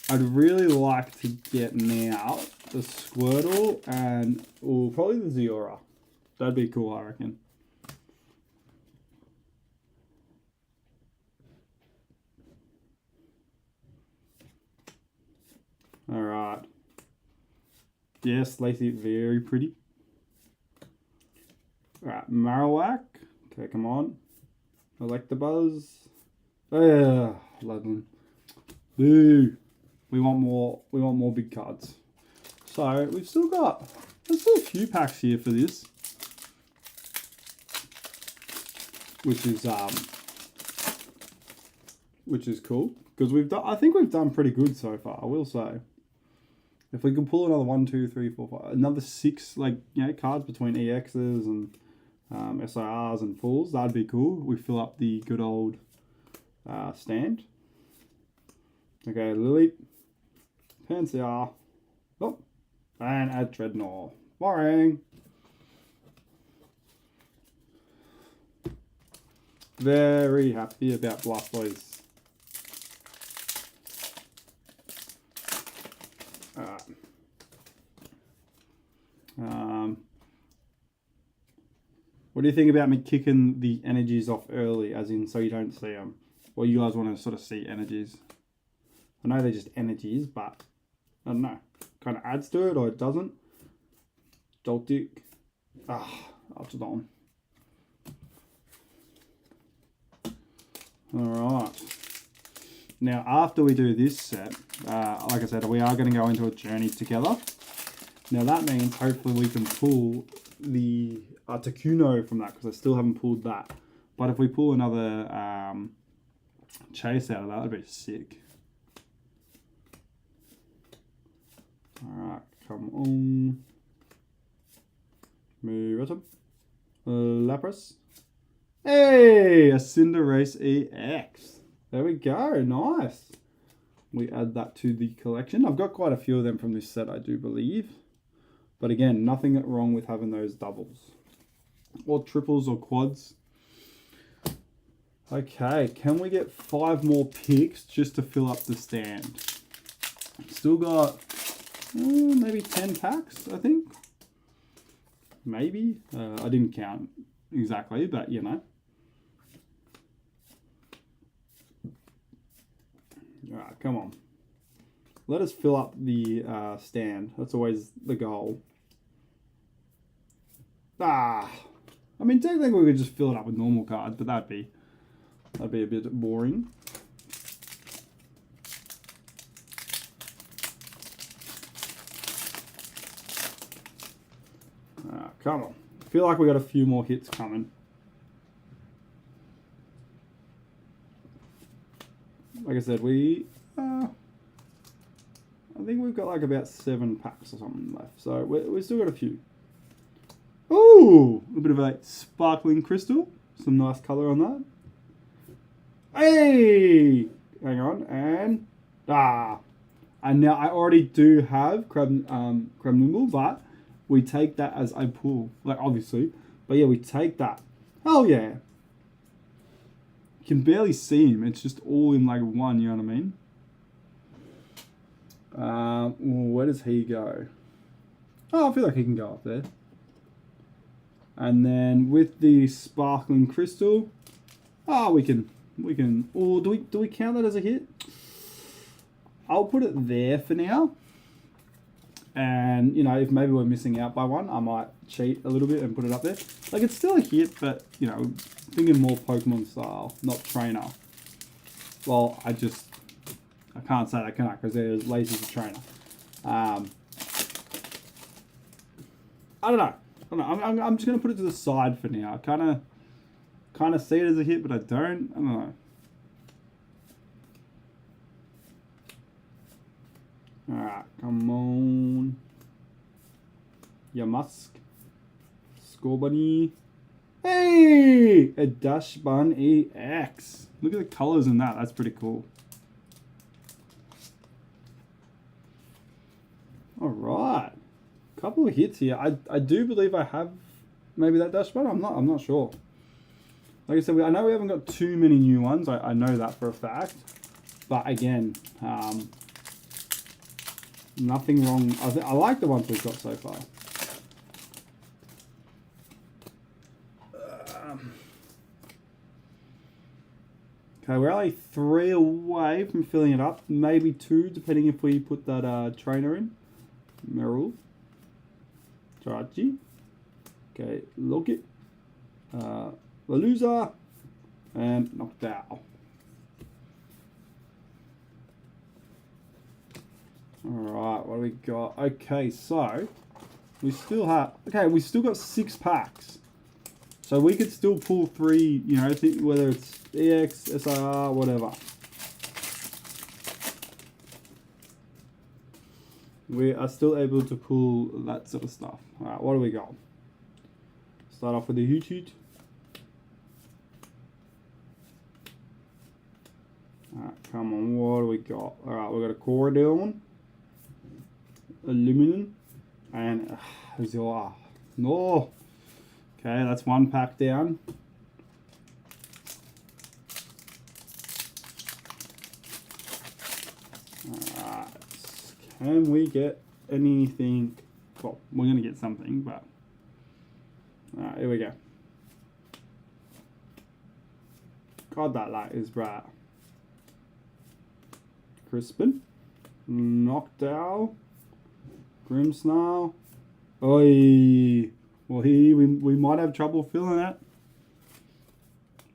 I'd really like to get now the Squirtle and probably the Ziora. That'd be cool, I reckon. Alright. Yes, Lacey, very pretty. Alright, Marowak. Okay, come on. Electabuzz. Love them. Boo. We want more big cards. So there's still a few packs here for this. Which is cool. Because I think we've done pretty good so far, I will say. If we can pull another 1, 2, 3, 4, 5, another 6, cards between EXs and SIRs and fulls, that'd be cool. We fill up the good old stand. Okay, Lily, Pansear, and a Dreadnought. Boring. Very happy about Blastoise. What do you think about me kicking the energies off early, as in so you don't see them? Or you guys want to sort of see energies? I know they're just energies, but I don't know. Kind of adds to it or it doesn't. Joltik. Archidon. Alright. Now, after we do this set, like I said, we are going to go into a journey together. Now, that means hopefully we can pull the Articuno from that, because I still haven't pulled that. But if we pull another chase out of that, that'd be sick. Alright, come on. Miratum. Lapras. Hey! A Cinderace EX. There we go. Nice. We add that to the collection. I've got quite a few of them from this set, I do believe. But again, nothing wrong with having those doubles. Or triples or quads. Okay, can we get 5 more picks just to fill up the stand? Still got maybe 10 packs, I think. Maybe. I didn't count exactly, but you know. Alright, come on. Let us fill up the stand. That's always the goal. I mean, technically we could just fill it up with normal cards, but that'd be a bit boring. Come on. I feel like we got a few more hits coming. Like I said, I think we've got like about 7 packs or something left. So we've still got a few. Ooh, a bit of a sparkling crystal. Some nice colour on that. Hey! Hang on. And now I already do have Crabnimble, but we take that as a pull. Like, obviously. But yeah, we take that. Hell yeah. You can barely see him. It's just all in like one, you know what I mean? Where does he go? Oh, I feel like he can go up there. And then with the sparkling crystal, we can. Or do we count that as a hit? I'll put it there for now. And you know, if maybe we're missing out by one, I might cheat a little bit and put it up there. Like, it's still a hit, but you know, thinking more Pokemon style, not trainer. Well, I can't say that, can I? Because there's Lacey's a trainer. I don't know. I'm just gonna put it to the side for now. I kind of see it as a hit, but I don't. I don't know. Alright, come on. Yamask. Scorbunny. Hey! A Dashbun EX. Look at the colours in that. That's pretty cool. All right. Couple of hits here. I do believe I have maybe that dash spot. I'm not sure. Like I said, I know we haven't got too many new ones. I know that for a fact. But again, nothing wrong. I like the ones we've got so far. Okay, we're only 3 away from filling it up. Maybe 2, depending if we put that trainer in. Merrill. Tarachi. Okay, Loki. Laluza. And Noctowl. Alright, what do we got? Okay, so we still have... Okay, we still got 6 packs. So we could still pull 3, you know, whether it's EX, SIR, whatever. We are still able to pull that sort of stuff. Alright, what do we got? Start off with the Hoot. Alright, come on, what do we got? Alright, we got a Corridon, Aluminum, and Azure. No! Okay, that's 1 pack down. Alright, can we get anything? Well, we're going to get something, but... Alright, here we go. God, that light is bright. Crispin, Noctowl, Grimmsnarl. Oi! Well, we might have trouble filling it.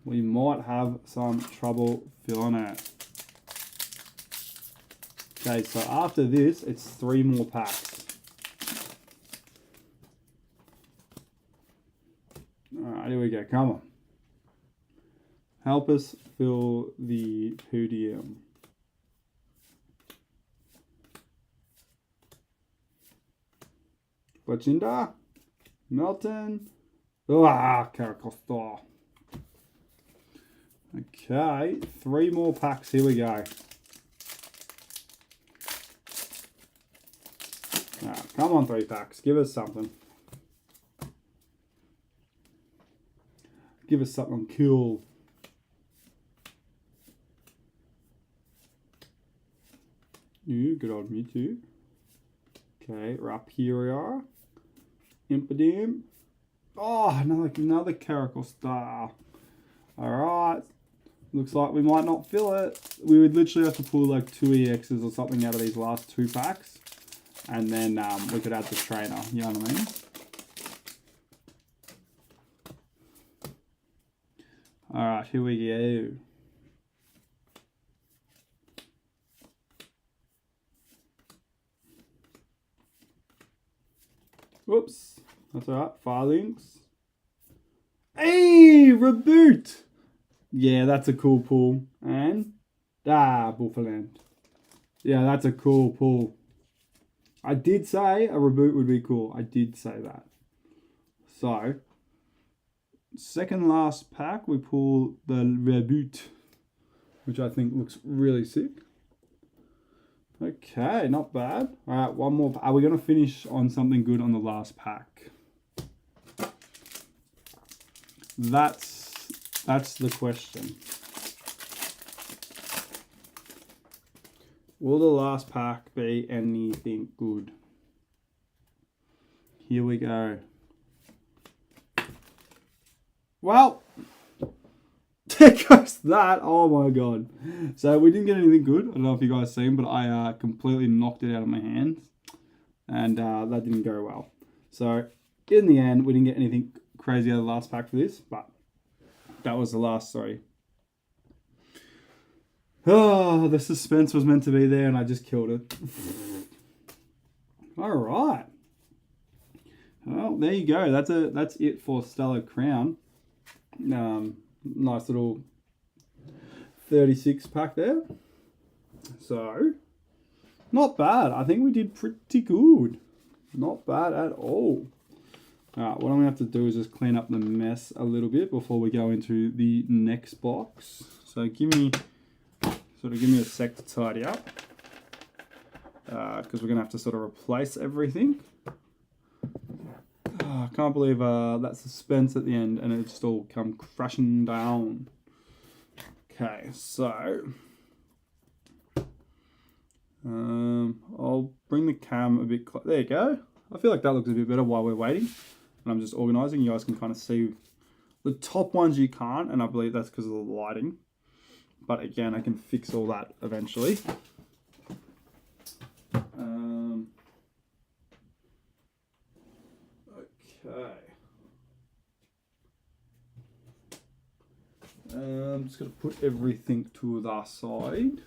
We might have some trouble filling it. Okay, so after this, it's 3 more packs. Alright, here we go. Come on. Help us fill the podium. Bachinda. Melton. Caracosta. Okay, 3 more packs. Here we go. Come on, 3 packs. Give us something. Give us something cool. Good old Mewtwo. Okay, Rapiria. Impidimp. Oh, another Caracosta. Alright. Looks like we might not fill it. We would literally have to pull like 2 EXs or something out of these last 2 packs. And then we could add the trainer. You know what I mean? Alright, here we go. Whoops. That's alright. Firelings. Hey! Reboot! Yeah, that's a cool pull. And... Buffalo. Yeah, that's a cool pull. I did say a reboot would be cool. I did say that. So... Second last pack, we pull the reboot. Which I think looks really sick. Okay, not bad. Alright, one more. Are we going to finish on something good on the last pack? That's the question. Will the last pack be anything good? Here we go. Well, there goes that. Oh my god. So we didn't get anything good. I don't know if you guys seen, but I completely knocked it out of my hands. And that didn't go well. So in the end, we didn't get anything crazy out of the last pack for this. But that was the last, sorry. Oh, the suspense was meant to be there and I just killed it. Alright. Well, there you go. That's it for Stellar Crown. Nice little 36 pack there. So, not bad. I think we did pretty good. Not bad at all. Alright, what I'm going to have to do is just clean up the mess a little bit before we go into the next box. So give me a sec to tidy up. because we're going to have to sort of replace everything. I can't believe that suspense at the end and it just all come crashing down. Okay, so I'll bring the cam a bit close. There you go. I feel like that looks a bit better while we're waiting. And I'm just organising. You guys can kind of see the top ones you can't, and I believe that's because of the lighting. But again, I can fix all that eventually. Okay. I'm just going to put everything to the side.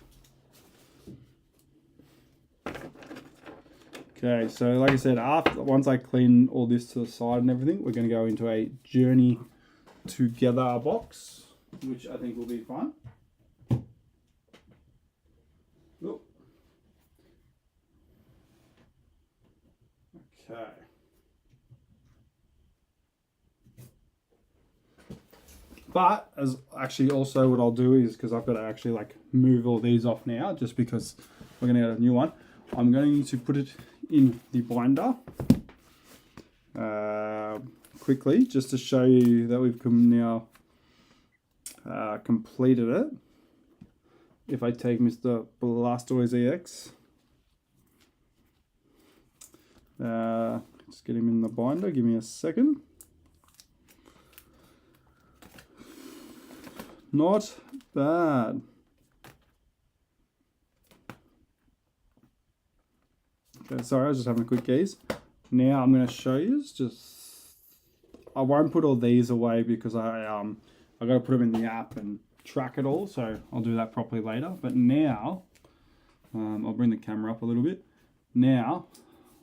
Okay, so like I said, once I clean all this to the side and everything, we're going to go into a journey together box, which I think will be fun. Oh. Okay. But as actually also what I'll do is, because I've got to actually like move all these off now, just because we're going to get a new one, I'm going to put it in the binder quickly, just to show you that we've now completed it. If I take Mr. Blastoise EX, just get him in the binder, give me a second. Not bad. Okay, sorry, I was just having a quick gaze. Now I'm going to show you. I won't put all these away because I got to put them in the app and track it all. So I'll do that properly later. But now I'll bring the camera up a little bit. Now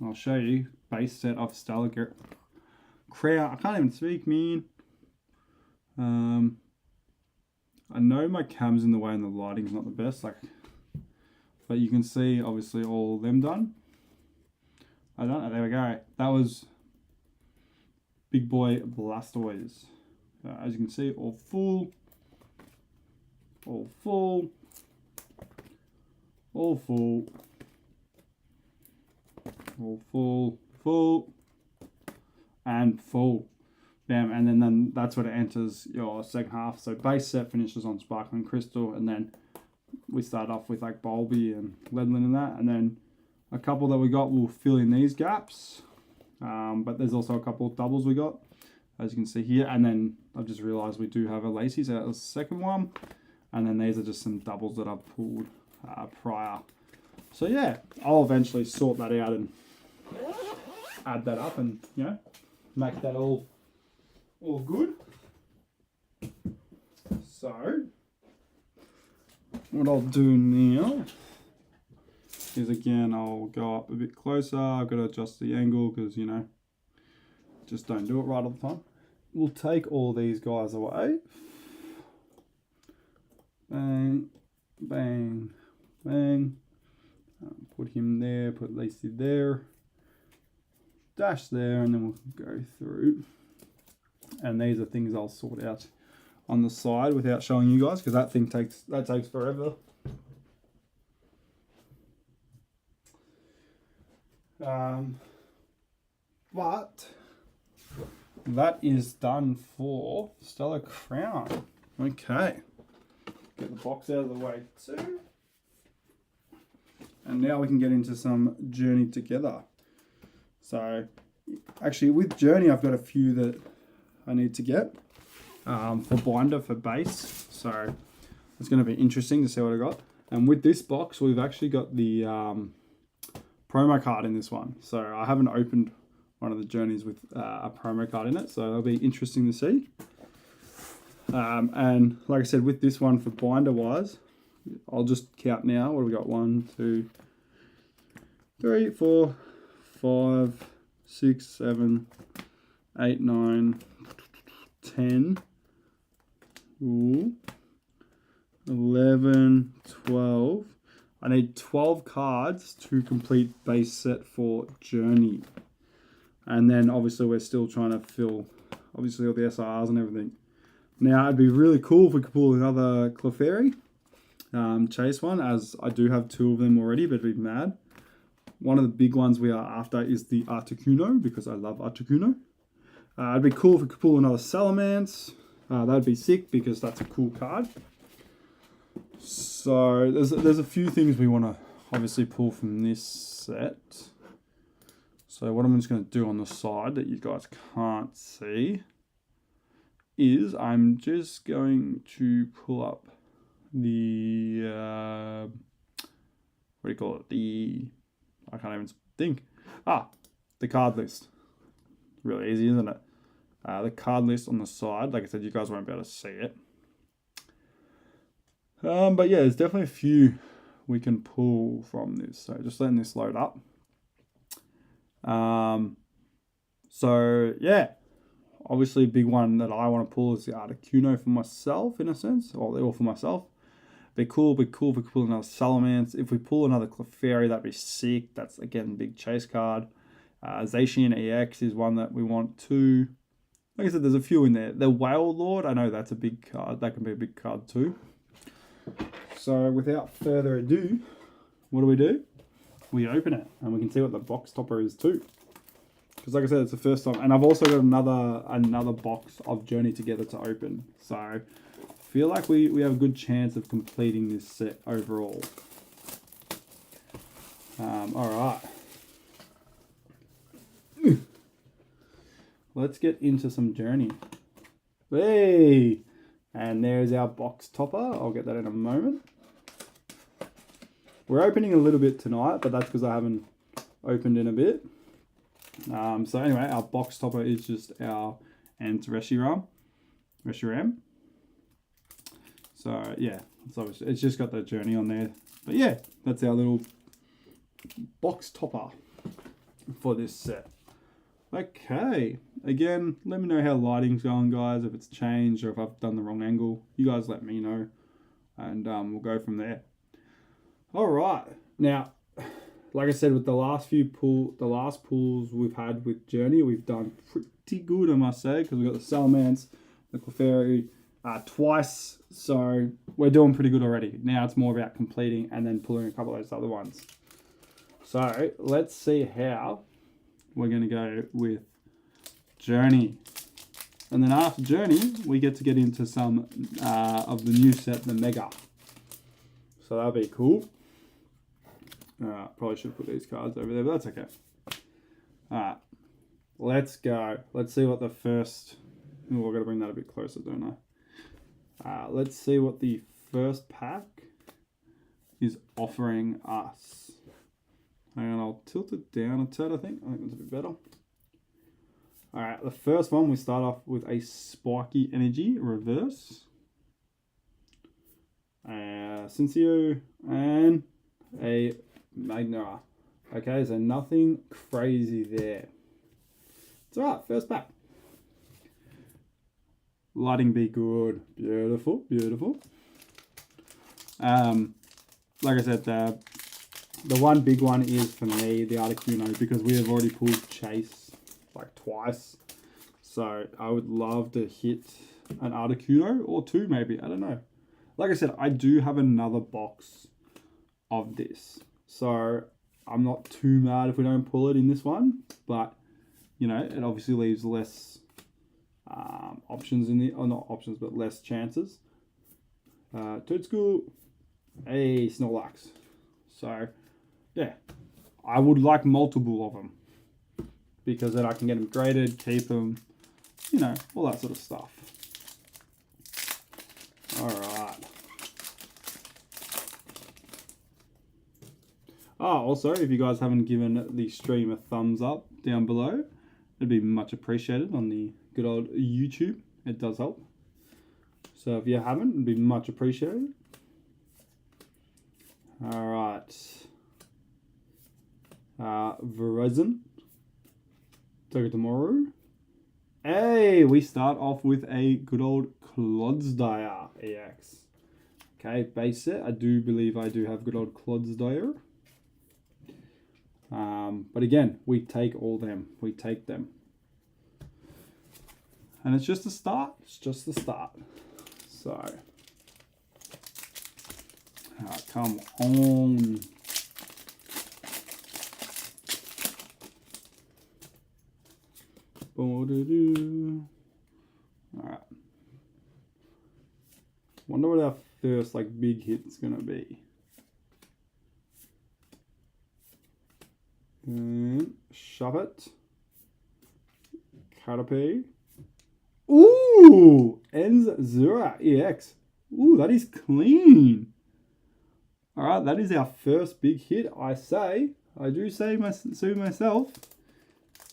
I'll show you base set of Stellar Crown. I can't even speak, man. I know my cam's in the way and the lighting's not the best, but you can see obviously all of them done. I don't know, there we go. That was Big Boy Blastoise. As you can see, all full, all full, all full, all full, full, and full. Bam, and then that's what it enters your second half. So base set finishes on Sparkling Crystal, and then we start off with like Bulby and Ledlin and that, and then a couple that we got will fill in these gaps. But there's also a couple of doubles we got, as you can see here, and then I've just realised we do have a Lacey, so that was the second one, and then these are just some doubles that I've pulled prior. So yeah, I'll eventually sort that out and add that up and, you know, make that all good. So what I'll do now is, again, I'll go up a bit closer. I've got to adjust the angle because, you know, just don't do it right all the time. We'll take all these guys away. Bang, bang, bang. Put him there, put Lacey there, dash there, and then we'll go through. And these are things I'll sort out on the side without showing you guys, because that takes forever. But that is done for Stellar Crown. Okay, get the box out of the way too. And now we can get into some Journey Together. So actually with Journey, I've got a few that I need to get for binder for base. So it's going to be interesting to see what I got. And with this box, we've actually got the promo card in this one. So I haven't opened one of the journeys with a promo card in it. So it'll be interesting to see. And like I said, with this one for binder wise, I'll just count now. What have we got? 1, 2, 3, 4, 5, 6, 7, 8, 9, 10, 11, 12. I need 12 cards to complete base set for Journey. And then obviously we're still trying to fill obviously all the SRs and everything. Now it'd be really cool if we could pull another Clefairy chase one, as I do have 2 of them already, but it'd be mad. one of the big ones we are after is the Articuno, because I love Articuno. It'd be cool if we could pull another Salamence. That'd be sick, because that's a cool card. So there's a few things we want to obviously pull from this set. So what I'm just going to do on the side that you guys can't see is I'm just going to pull up the what do you call it? I can't even think. The card list. Really easy, isn't it? The card list on the side. Like I said, you guys won't be able to see it. But yeah, there's definitely a few we can pull from this. So just letting this load up. So yeah, obviously a big one that I want to pull is the Articuno for myself, in a sense, or for myself. Be cool if we pull another Salamence. If we pull another Clefairy, that'd be sick. That's again big chase card. Zacian EX is one that we want too. Like I said, there's a few in there. The Whale Lord, I know that's a big card. That can be a big card too. So without further ado, what do? We open it, and we can see what the box topper is too. Because like I said, it's the first time, and I've also got another box of Journey Together to open. So I feel like we have a good chance of completing this set overall. All right. Let's get into some Journey. Hey! And there's our box topper. I'll get that in a moment. We're opening a little bit tonight, but that's because I haven't opened in a bit. So anyway, our box topper is just our Reshiram. So yeah, it's just got the Journey on there. But yeah, that's our little box topper for this set. Okay, again, let me know how lighting's going, guys, if it's changed or if I've done the wrong angle. You guys let me know, and we'll go from there. All right, now, like I said, with the last pulls we've had with Journey, we've done pretty good, I must say, because we've got the Salamence, the Clefairy, twice, so we're doing pretty good already. Now it's more about completing and then pulling a couple of those other ones. So let's see how we're going to go with Journey. And then after Journey, we get to get into some of the new set, the Mega. So that'll be cool. Probably should put these cards over there, but that's okay. Alright, let's go. Let's see what the first... Oh, I've got to bring that a bit closer, don't I? Let's see what the first pack is offering us. Hang on, I'll tilt it down a tad, I think. I think that's a bit better. Alright, the first one, we start off with a Spiky Energy reverse. Cincio and a Magnerar. Okay, so nothing crazy there. It's alright, first pack. Lighting be good. Beautiful, beautiful. Like I said, the one big one is for me the Articuno, because we have already pulled Chase like twice. So I would love to hit an Articuno or two maybe. I don't know. Like I said, I do have another box of this. So I'm not too mad if we don't pull it in this one. But, you know, it obviously leaves less options in the... Or not options, but less chances. Toadstool. Hey, Snorlax. So, yeah. I would like multiple of them. Because then I can get them graded, keep them, you know, all that sort of stuff. Alright. Also, if you guys haven't given the stream a thumbs up down below, it'd be much appreciated on the good old YouTube. It does help. So if you haven't, it'd be much appreciated. Alright. Verizon. Tomorrow. Hey, we start off with a good old Clodsire EX. Okay, base set. I do believe I do have good old Clodsire. But again, we take all them. We take them. And it's just a start. It's just the start. So. Come on. Alright. Wonder what our first like big hit's gonna be. And shove it. Caterpie. Ooh! Enzura EX. Ooh, that is clean. Alright, that is our first big hit. I do say so myself.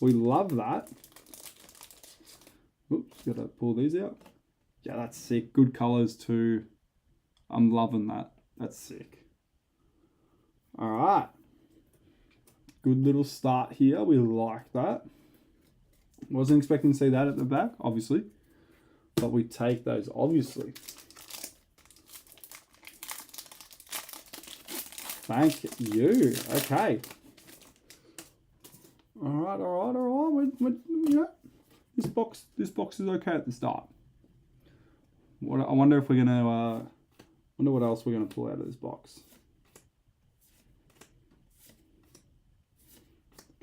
We love that. Oops, gotta pull these out. Yeah, that's sick. Good colours too. I'm loving that. That's sick. Alright. Good little start here. We like that. Wasn't expecting to see that at the back, obviously. But we take those, obviously. Thank you. Okay. Alright. This box is okay at the start. I wonder if we're gonna wonder what else we're gonna pull out of this box.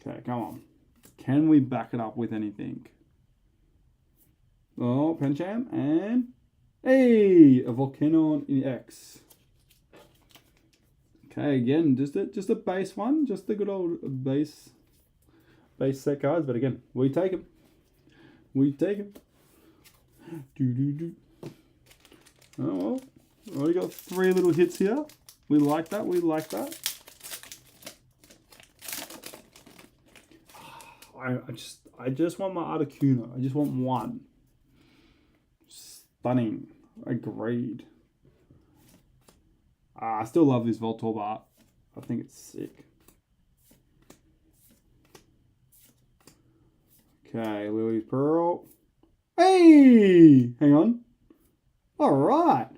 Okay, come on. Can we back it up with anything? Oh, Pencham and hey, a Volcanon EX. Okay, again, just a base one, just the good old base set cards. But again, we take them. We take them. Oh well, already got 3 little hits here. We like that. We like that. I just want my Articuno. I just want one. Stunning. Agreed. I still love this Voltorb art. I think it's sick. Okay, Lily's Pearl. Hey! Hang on. Alright.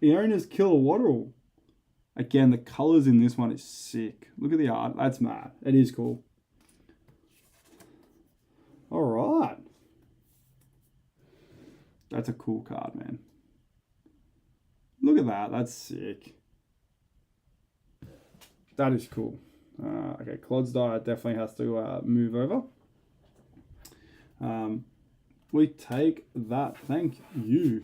The owner's Killer Waddle. Again, the colours in this one is sick. Look at the art. That's mad. It is cool. Alright. That's a cool card, man. Look at that. That's sick. That is cool. Okay, Clodsdire definitely has to move over. We take that. Thank you.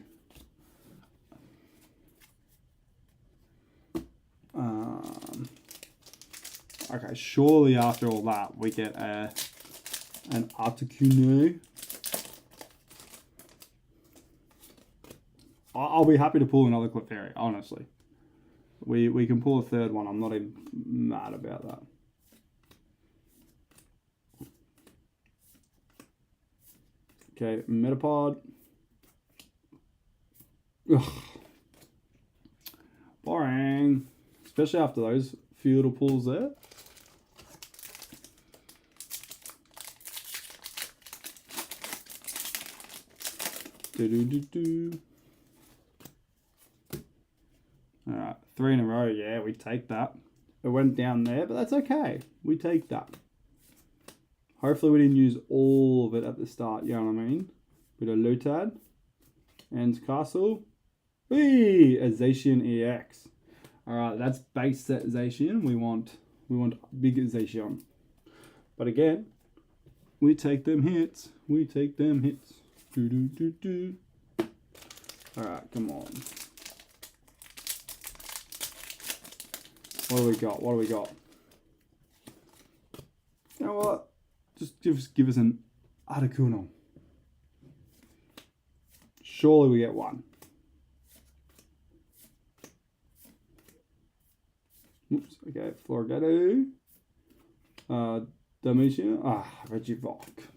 Okay, surely after all that, we get an Articuno. I'll be happy to pull another Clefairy, honestly. We can pull a third one. I'm not even mad about that. Okay, Metapod. Ugh. Boring. Especially after those few little pulls there. Alright, 3 in a row. Yeah, we take that. It went down there, but that's okay. We take that. Hopefully we didn't use all of it at the start, you know what I mean? Bit of Lotad. And Castle. Whee! A Zacian EX. Alright, that's base set Zacian. We want big Zacian. But again, we take them hits. We take them hits. Alright, come on. What do we got? What do we got? You know what? Just give us an Articuno. Surely we get one. Oops, okay, Florgetto. Dalmatian. Regivolk.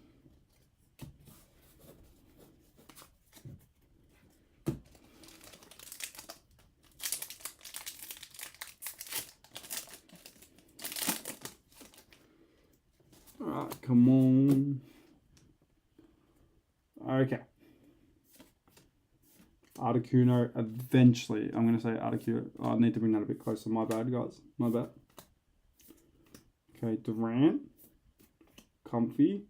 Alright, come on. Okay. Articuno, eventually. I'm going to say Articuno. I need to bring that a bit closer. My bad, guys. My bad. Okay, Durant. Comfy.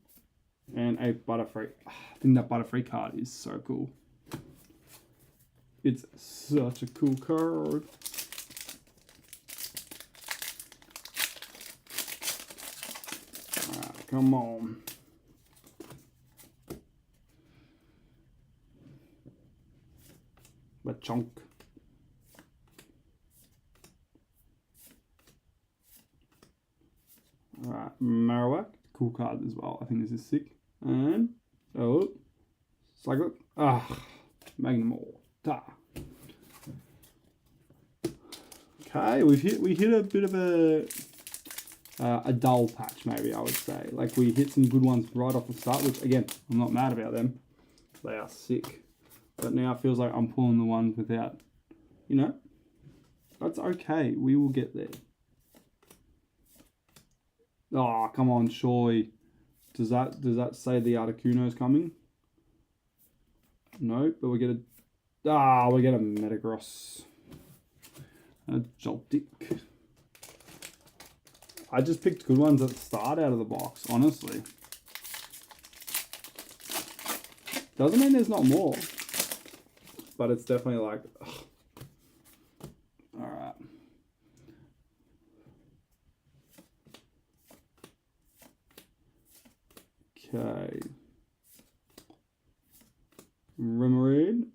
And a Butterfree. I think that Butterfree card is so cool. It's such a cool card. Alright, come on. Lechonk. Alright, Marowak. Cool card as well. I think this is sick. And, oh, Cyclope. Magnemore. Okay, we hit a bit of a dull patch, maybe I would say. Like, we hit some good ones right off the start, which again, I'm not mad about them. They are sick. But now it feels like I'm pulling the ones without, you know, that's okay. We will get there. Oh, come on, surely. Does that say the Articuno is coming? No, but we get a Metagross. A Joltik. I just picked good ones at the start out of the box, honestly. Doesn't mean there's not more. But it's definitely like, ugh. Alright. Okay. Remoraid.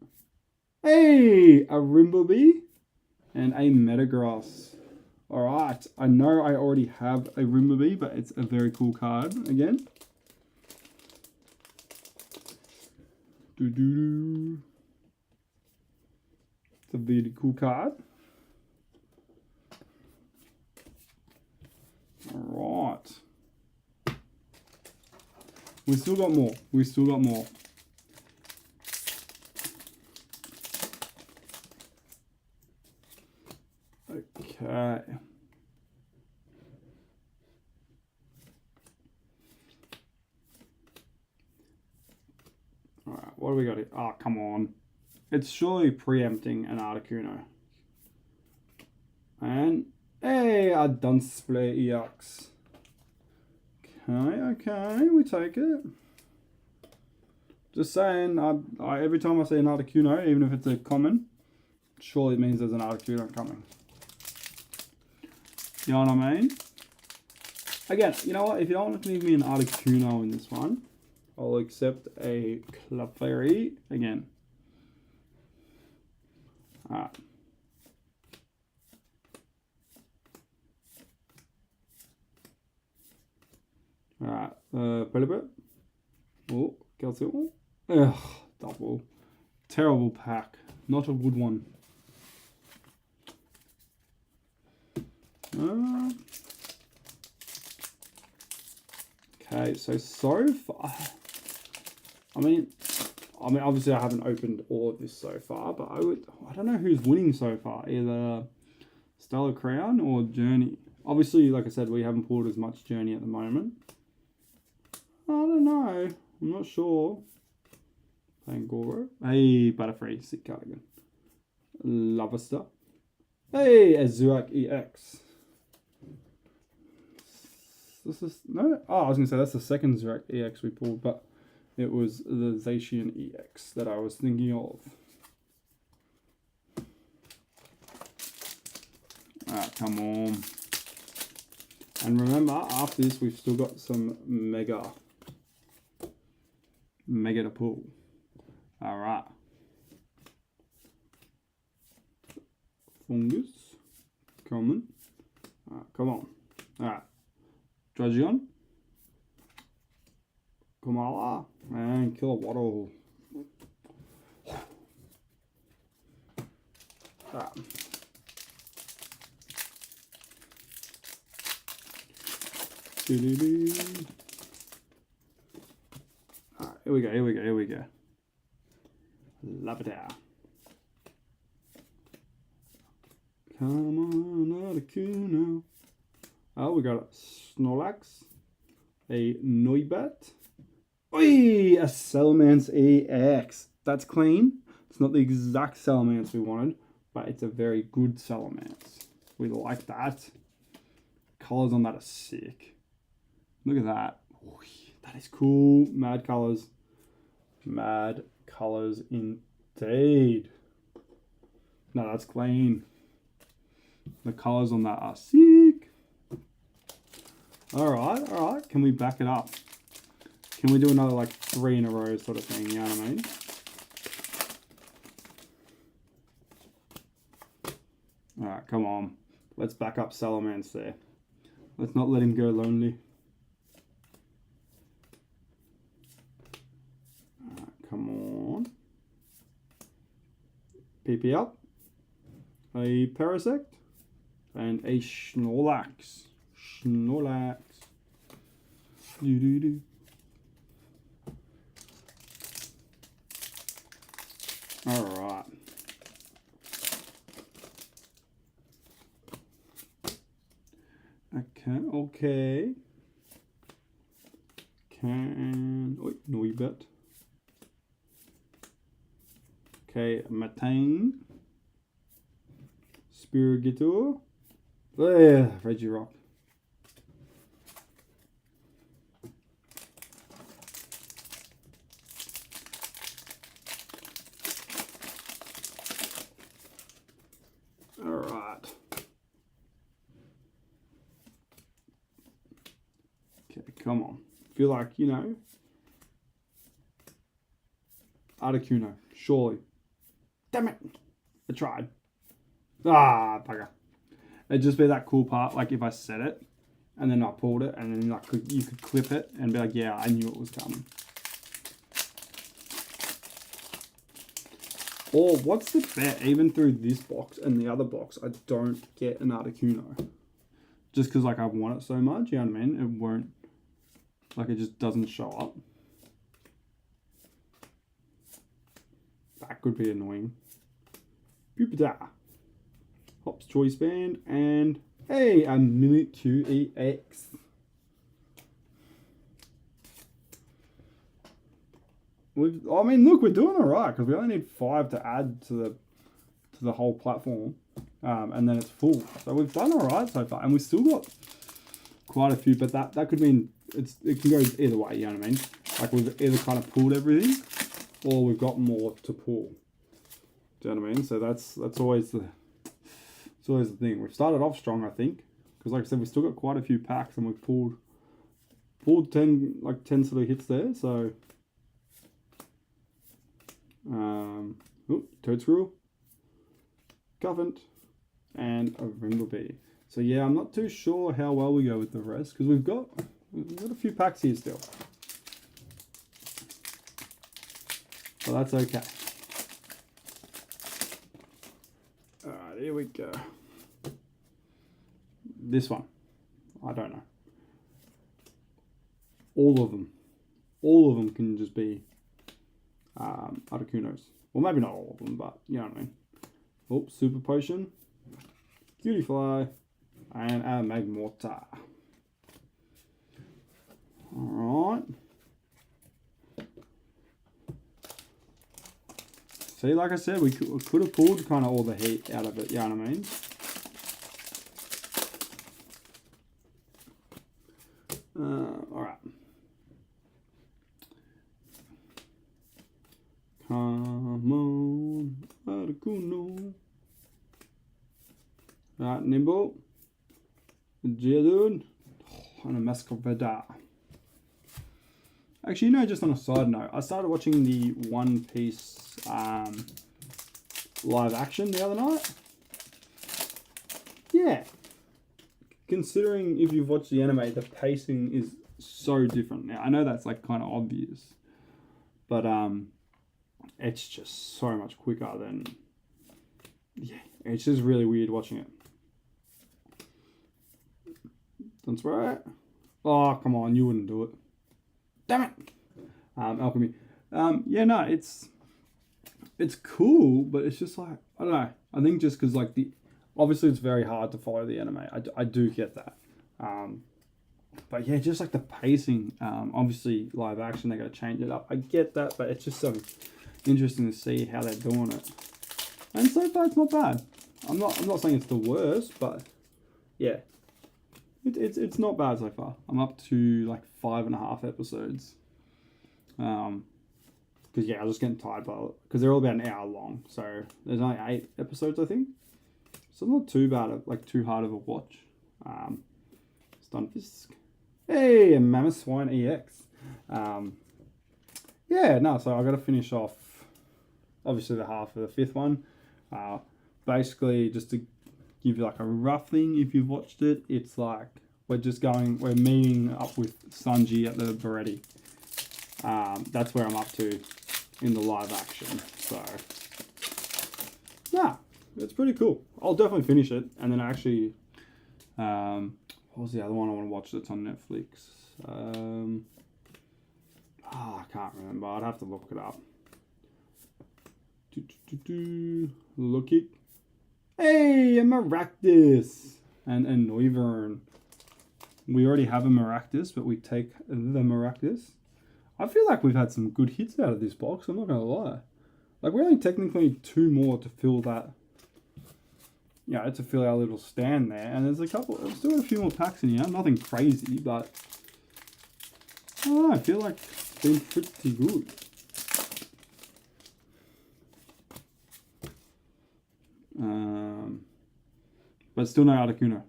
Hey! A Rimbleby and a Metagross. Alright. I know I already have a Rimbleby, but it's a very cool card again. Doo-doo-doo. It's a really cool card. Alright. We still got more. Okay. Alright, what do we got here? Oh, come on. It's surely preempting an Articuno. And, hey, a Dunsplay EX. Okay, we take it. Just saying, I every time I see an Articuno, even if it's a common, surely it means there's an Articuno coming. You know what I mean? Again, you know what? If you don't want to leave me an Articuno in this one, I'll accept a Clefairy again. Alright. Alright, Pelipper. Oh, Calcium. Ugh, double. Terrible pack. Not a good one. Okay, so far, I mean, obviously I haven't opened all of this so far, but I don't know who's winning so far, either Stellar Crown or Journey. Obviously, like I said, we haven't pulled as much Journey at the moment. I don't know, I'm not sure. Pangoro. Hey, Butterfree, sick cardigan. Loverster. Hey, a Zuak EX. This is, no, oh, I was going to say that's the second Zuak EX we pulled, but it was the Zacian EX that I was thinking of. Alright, come on. And remember, after this, we've still got some Mega to pull. Alright. Fungus. Common. Alright, come on. Alright. Dragion. Kumala. And Kilowattle. Alright. Alright, here we go. Lavadar. Come on, Articuno. Oh, we got a Snorlax, a Noibat, oi, a Salamence EX. That's clean. It's not the exact Salamence we wanted, but it's a very good Salamence. We like that. Colors on that are sick. Look at that. That is cool. Mad colors. Mad colors indeed. No, that's clean. The colors on that are sick. Alright. Can we back it up? Can we do another like 3 in a row sort of thing? You know what I mean? Alright, come on. Let's back up Salamence there. Let's not let him go lonely. Alright, come on. PP up. A Parasect. And a Snorlax. Snorlax. Doo-doo-doo. Alright. Okay. Noibet. Okay, Matane. Spirigitor. Regirock. Alright. Okay, come on. Feel like, you know, Articuno, surely. Damn it. I tried. Ah, bugger. It'd just be that cool part, like if I said it, and then I pulled it, and then like you could clip it, and be like, yeah, I knew it was coming. Or what's the bet, even through this box and the other box, I don't get an Articuno. Just because like I want it so much, you know what I mean? It won't, like it just doesn't show up. That could be annoying. Pupitar. Hops Choice Band, and hey, a Mimikyu EX. I mean, look, we're doing all right because we only need 5 to add to the whole platform, and then it's full. So we've done all right so far, and we've still got quite a few. But that could mean it can go either way. You know what I mean? Like we've either kind of pulled everything, or we've got more to pull. Do you know what I mean? So that's always the thing. We've started off strong, I think, because like I said, we still got quite a few packs, and we've pulled 10 sort of hits there. So. Toadscrew, Cuffant, and a Rimblebee. So yeah, I'm not too sure how well we go with the rest because we've got a few packs here still. But that's okay. Alright, here we go. This one, I don't know. All of them can just be Articunos. Well, maybe not all of them, but you know what I mean. Oh, Super Potion, Cutie Fly, and a Magmortar. Alright. See, like I said, we could have pulled kind of all the heat out of it, you know what I mean? Alright. Come on, Articuno. Right, Nimble, Geodude, and a Masquerade. Actually, no, just on a side note, I started watching the One Piece live action the other night. Yeah. Considering if you've watched the anime, the pacing is so different. Now, I know that's like kind of obvious, but it's just so much quicker than, yeah, it's just really weird watching it. That's right. Oh, come on, you wouldn't do it. Damn it. Alchemy. Yeah, no, it's cool, but it's just like, I don't know. I think just because like obviously it's very hard to follow the anime. I do get that. But yeah, just like the pacing, obviously live action, they got to change it up. I get that, but it's just so interesting to see how they're doing it. And so far, it's not bad. I'm not saying it's the worst, but yeah, it's not bad so far. I'm up to like 5.5 episodes. Because yeah, I was just getting tired because they're all about an hour long. So there's only 8 episodes, I think. So not too bad, like too hard of a watch. Stunfisk. Hey, a Mammoth Swine EX. Yeah, no, so I got to finish off, obviously, the half of the 5th one. Basically, just to give you like a rough thing. If you've watched it, it's like we're meeting up with Sanji at the Beretti. That's where I'm up to in the live action. So, yeah, it's pretty cool. I'll definitely finish it. And then actually, what was the other one I want to watch that's on Netflix? I can't remember. I'd have to look it up. Look it. Hey, a Maractus and a Noivern. We already have a Maractus, but we take the Maractus. I feel like we've had some good hits out of this box, I'm not going to lie. Like, we're only technically 2 more to fill that, to fill our little stand there. And there's still a few more packs in here. Nothing crazy, but I don't know, I feel like it's been pretty good. But still no Articuno.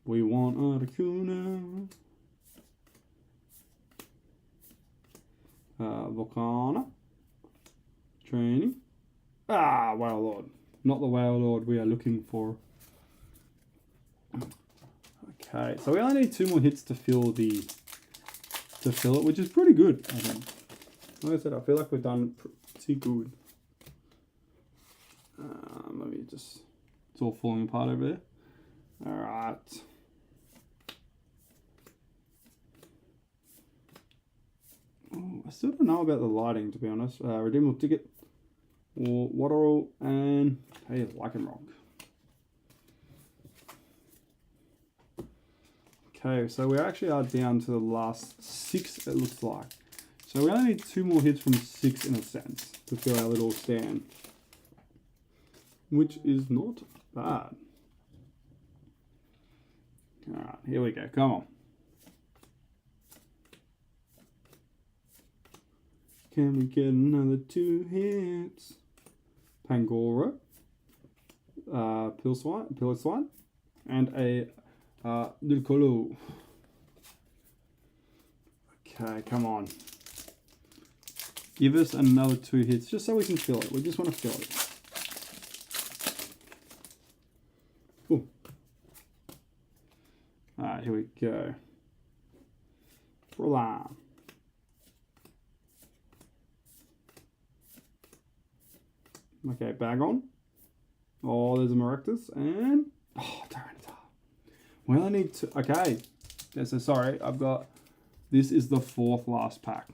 We want Articuno. Volcana. Training. Whale Lord. Not the Whale Lord we are looking for. Okay, so we only need 2 more hits to fill it, which is pretty good, I think. Like I said, I feel like we've done pretty good. Let me just... It's all falling apart over there. Alright. I still don't know about the lighting, to be honest. Redeemable ticket. Or Waterall and... Hey, Lycanroc. Okay, so we actually are down to the last 6, it looks like. So we only need 2 more hits from 6 in a sense to fill our little stand. Which is not bad. Alright, here we go. Come on. Can we get another 2 hits? Pangoro. Piloswine. And a Dulcolo. Okay, come on. Give us another 2 hits just so we can fill it. We just want to fill it. Cool. Alright, here we go. Voila. Okay, bag on. Oh, there's a Maractus and... Oh, Tyranitar. Well, I need to... Okay. Yeah, so sorry, I've got... This is the 4th last pack.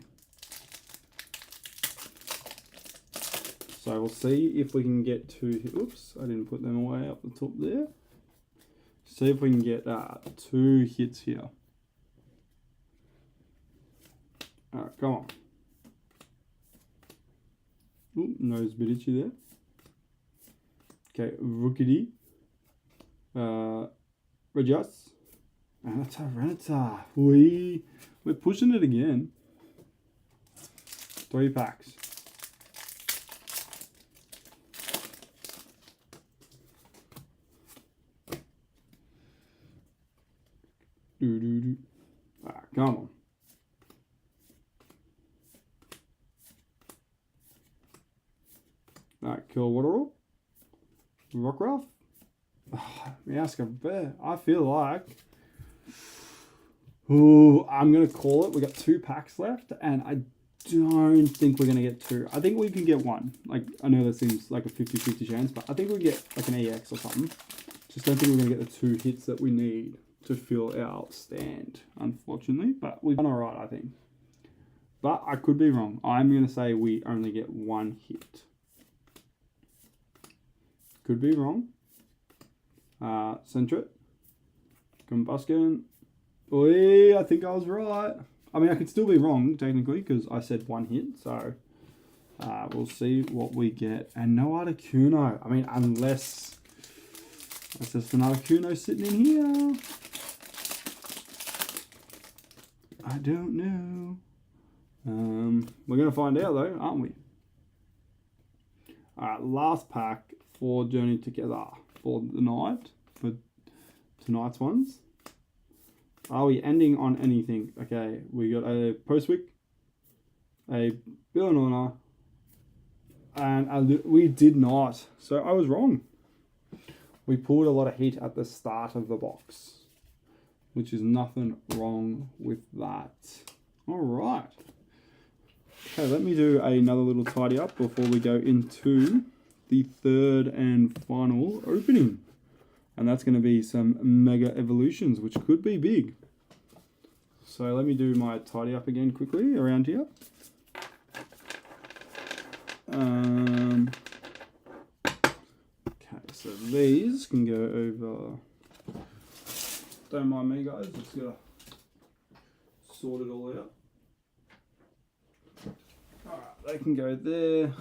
So we'll see if we can get 2... Oops, I didn't put them away up the top there. See if we can get 2 hits here. Alright, come on. Ooh, nose bit itchy there. Okay, Rookity. Regias. And a Tyranitar. We're pushing it again. 3 packs. Come on. Alright, Kill Waterall. Rockruff. Meowscarada. I feel like... Ooh, I'm going to call it. We got 2 packs left, and I don't think we're going to get 2. I think we can get 1. Like, I know that seems like a 50-50 chance, but I think we get like an EX or something. Just don't think we're going to get the 2 hits that we need to fill our stand, unfortunately. But we've done alright, I think. But I could be wrong. I'm going to say we only get 1 hit. Could be wrong. Centret. Combustion. Oi, I think I was right. I mean, I could still be wrong, technically, because I said 1 hit. So, we'll see what we get. And no Articuno. I mean, unless there's just an Articuno sitting in here. I don't know. We're going to find out, though, aren't we? Alright, last pack for Journey Together for the night, for tonight's ones. Are we ending on anything? Okay, we got a Postwick, a Villanona, and we did not. So I was wrong. we pulled a lot of heat at the start of the box, which is nothing wrong with that. All right. Okay, let me do another little tidy up before we go into the third and final opening. And that's going to be some Mega Evolutions, which could be big. So let me do my tidy up again quickly around here. Okay, so these can go over. Don't mind me, guys. Just gotta sort it all out. Alright, they can go there.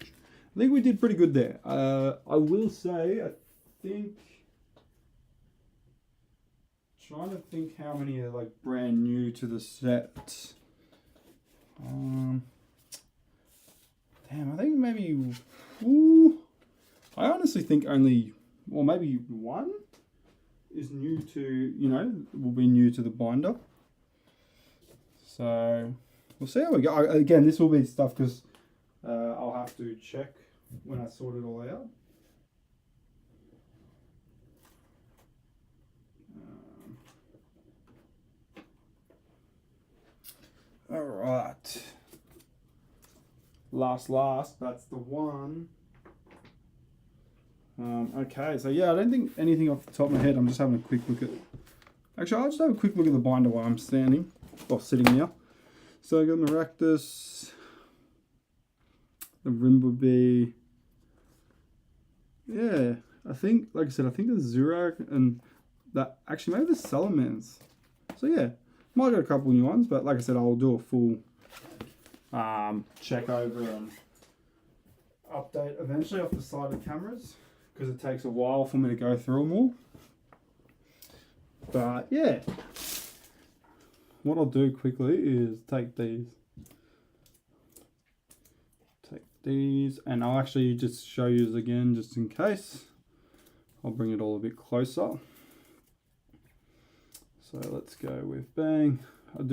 I think we did pretty good there. I will say, I think. Trying to think how many are like brand new to the set. Damn, I think maybe. Ooh, I honestly think only, or maybe one is new to, you know, will be new to the binder. So we'll see how we go. Again, this will be stuff because I'll have to check when I sort it all out. All right. Last, that's the one. Okay, so yeah, I don't think anything off the top of my head. I'm just having a quick look at. Actually, I'll just have a quick look at the binder while I'm standing or sitting here. So I got Maractus, the Rimbleby. Yeah, I think, like I said, I think the Zurak and that. Actually, maybe the Salamence. So yeah, might get a couple new ones, but like I said, I'll do a full check over and update eventually off the side of cameras, because it takes a while for me to go through them all. But yeah, what I'll do quickly is take these and I'll actually just show you again just in case. I'll bring it all a bit closer. So let's go with Bang. I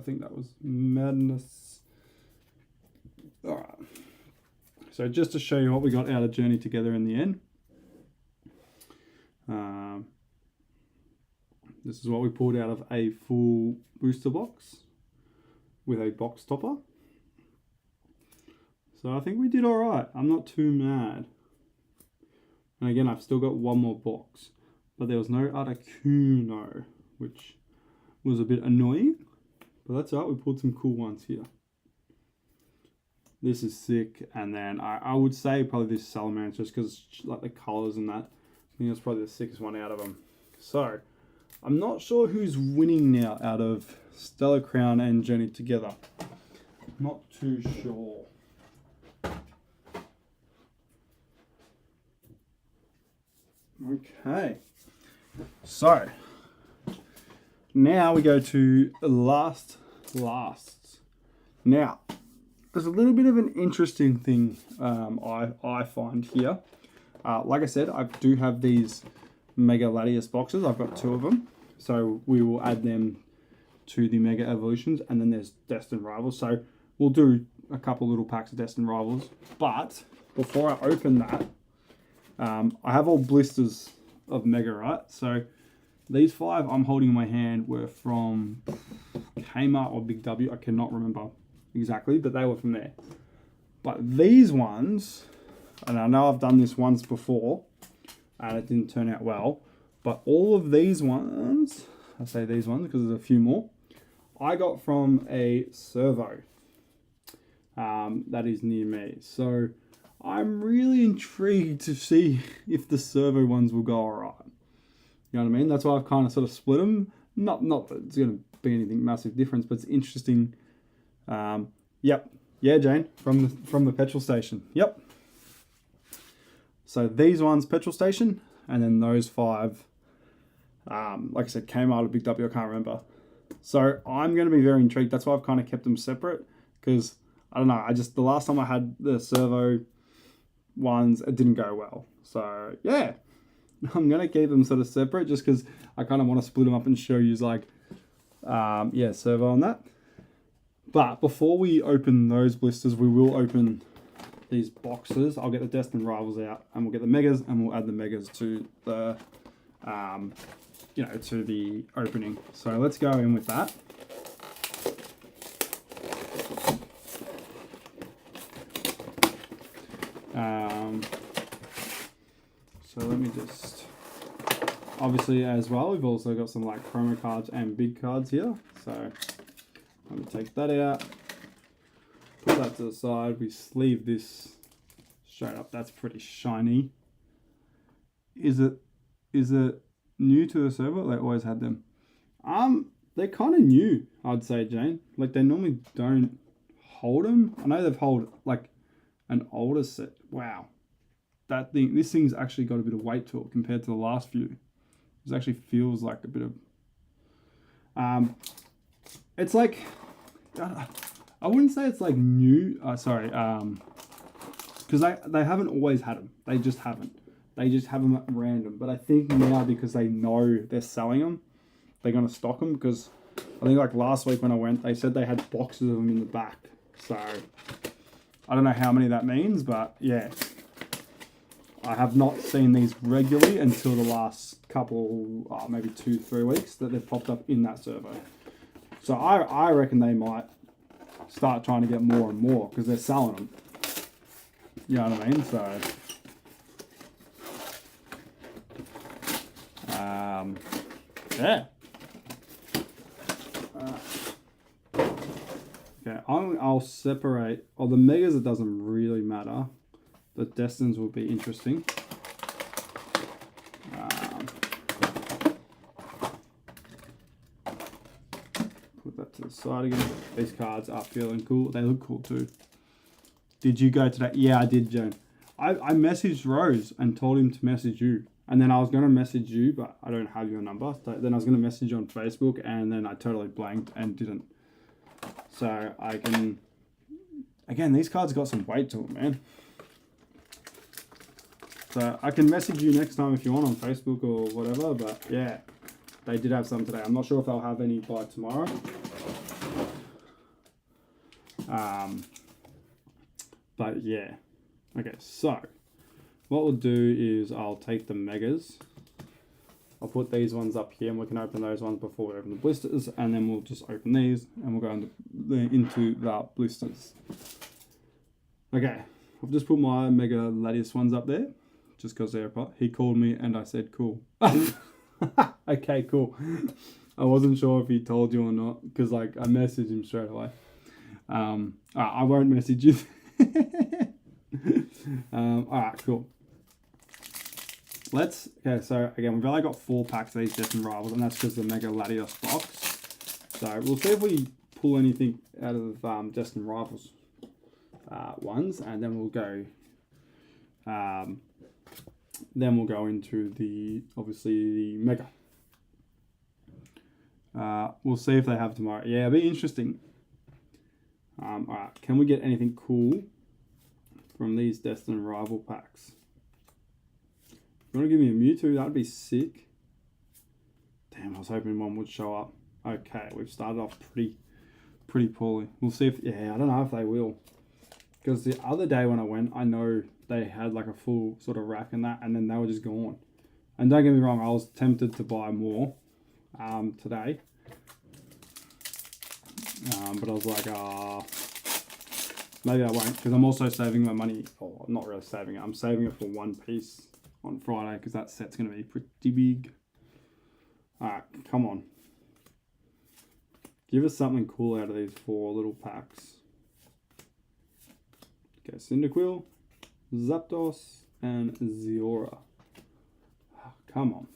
think that was Madness. All right. So just to show you what we got out of Journey Together in the end. This is what we pulled out of a full booster box with a box topper. So I think we did all right. I'm not too mad. And again, I've still got one more box, but there was no Articuno, which was a bit annoying, but that's all right. We pulled some cool ones here. This is sick, and then I would say probably this Salamence, just because like the colors and that. I think that's probably the sickest one out of them. So I'm not sure who's winning now out of Stellar Crown and Journey Together. Not too sure. Okay, so now we go to lasts. Now, there's a little bit of an interesting thing I find here. Like I said, I do have these Mega Latias boxes. I've got 2 of them. So we will add them to the Mega Evolutions. And then there's Destined Rivals. So we'll do a couple little packs of Destined Rivals. But before I open that, I have all blisters of Mega, right? So these 5 I'm holding in my hand were from Kmart or Big W. I cannot remember exactly, but they were from there. But these ones, and I know I've done this once before and it didn't turn out well, but all of these ones, I say these ones because there's a few more, I got from a servo that is near me. So I'm really intrigued to see if the servo ones will go alright. You know what I mean? That's why I've kind of sort of split them. Not that it's going to be anything massive difference, but it's interesting. Yep. Yeah, Jane, from the petrol station. Yep. So these ones, petrol station, and then those 5, like I said, Kmart or Big W, I can't remember. So I'm going to be very intrigued. That's why I've kind of kept them separate, because I don't know. The last time I had the servo ones, it didn't go well. So yeah, I'm going to keep them sort of separate just because I kind of want to split them up and show you like, yeah, servo on that. But before we open those blisters, we will open these boxes. I'll get the Destined Rivals out, and we'll get the megas, and we'll add the megas to the, to the opening. So let's go in with that. So let me just, obviously as well, we've also got some like promo cards and big cards here. So let me take that out, put that to the side. We sleeve this straight up. That's pretty shiny. Is it new to the server? They always had them. They're kind of new, I'd say, Jane. Like they normally don't hold them. I know they've held like an older set. Wow. This thing's actually got a bit of weight to it compared to the last few. This actually feels like a bit of, it's like, I wouldn't say it's like new, because they haven't always had them. They just haven't. They just have them at random. But I think now because they know they're selling them, they're going to stock them, because I think like last week when I went, they said they had boxes of them in the back. So I don't know how many that means, but yeah. I have not seen these regularly until the last couple, maybe 2-3 weeks that they've popped up in that server. So I reckon they might start trying to get more and more because they're selling them. You know what I mean? So, yeah. Okay, I'll separate. Oh, the megas, it doesn't really matter. The Destins will be interesting. Put that to the side again. These cards are feeling cool. They look cool too. Did you go today? Yeah, I did, Joan. I messaged Rose and told him to message you. And then I was going to message you, but I don't have your number. So then I was going to message you on Facebook, and then I totally blanked and didn't. So I can... Again, these cards got some weight to them, man. So I can message you next time if you want on Facebook or whatever, but yeah, they did have some today. I'm not sure if they'll have any by tomorrow. But yeah. Okay, so what we'll do is I'll take the megas. I'll put these ones up here and we can open those ones before we open the blisters, and then we'll just open these and we'll go into the blisters. Okay, I've just put my Mega Latias ones up there. Just because they're apart. He called me and I said, cool. Okay, cool. I wasn't sure if he told you or not, because like I messaged him straight away. I won't message you. Alright, cool. Okay, so again, we've only got 4 packs of these Destined Rivals, and that's just the Mega Latias box. So we'll see if we pull anything out of Destined Rivals ones, and then we'll go into the, obviously, the Mega. We'll see if they have tomorrow. Yeah, it'll be interesting. Alright, can we get anything cool from these Destined Rival packs? If you want to give me a Mewtwo, that'd be sick. Damn, I was hoping one would show up. Okay, we've started off pretty poorly. We'll see if, yeah, I don't know if they will. Because the other day when I went, I know they had like a full sort of rack and that, and then they were just gone. And don't get me wrong, I was tempted to buy more today. But I was like, maybe I won't, because I'm also saving my money. Oh, I'm not really saving it. I'm saving it for One Piece on Friday, because that set's going to be pretty big. Alright, come on. Give us something cool out of these 4 little packs. Okay, Cyndaquil, Zapdos, and Ziora. Oh, come on.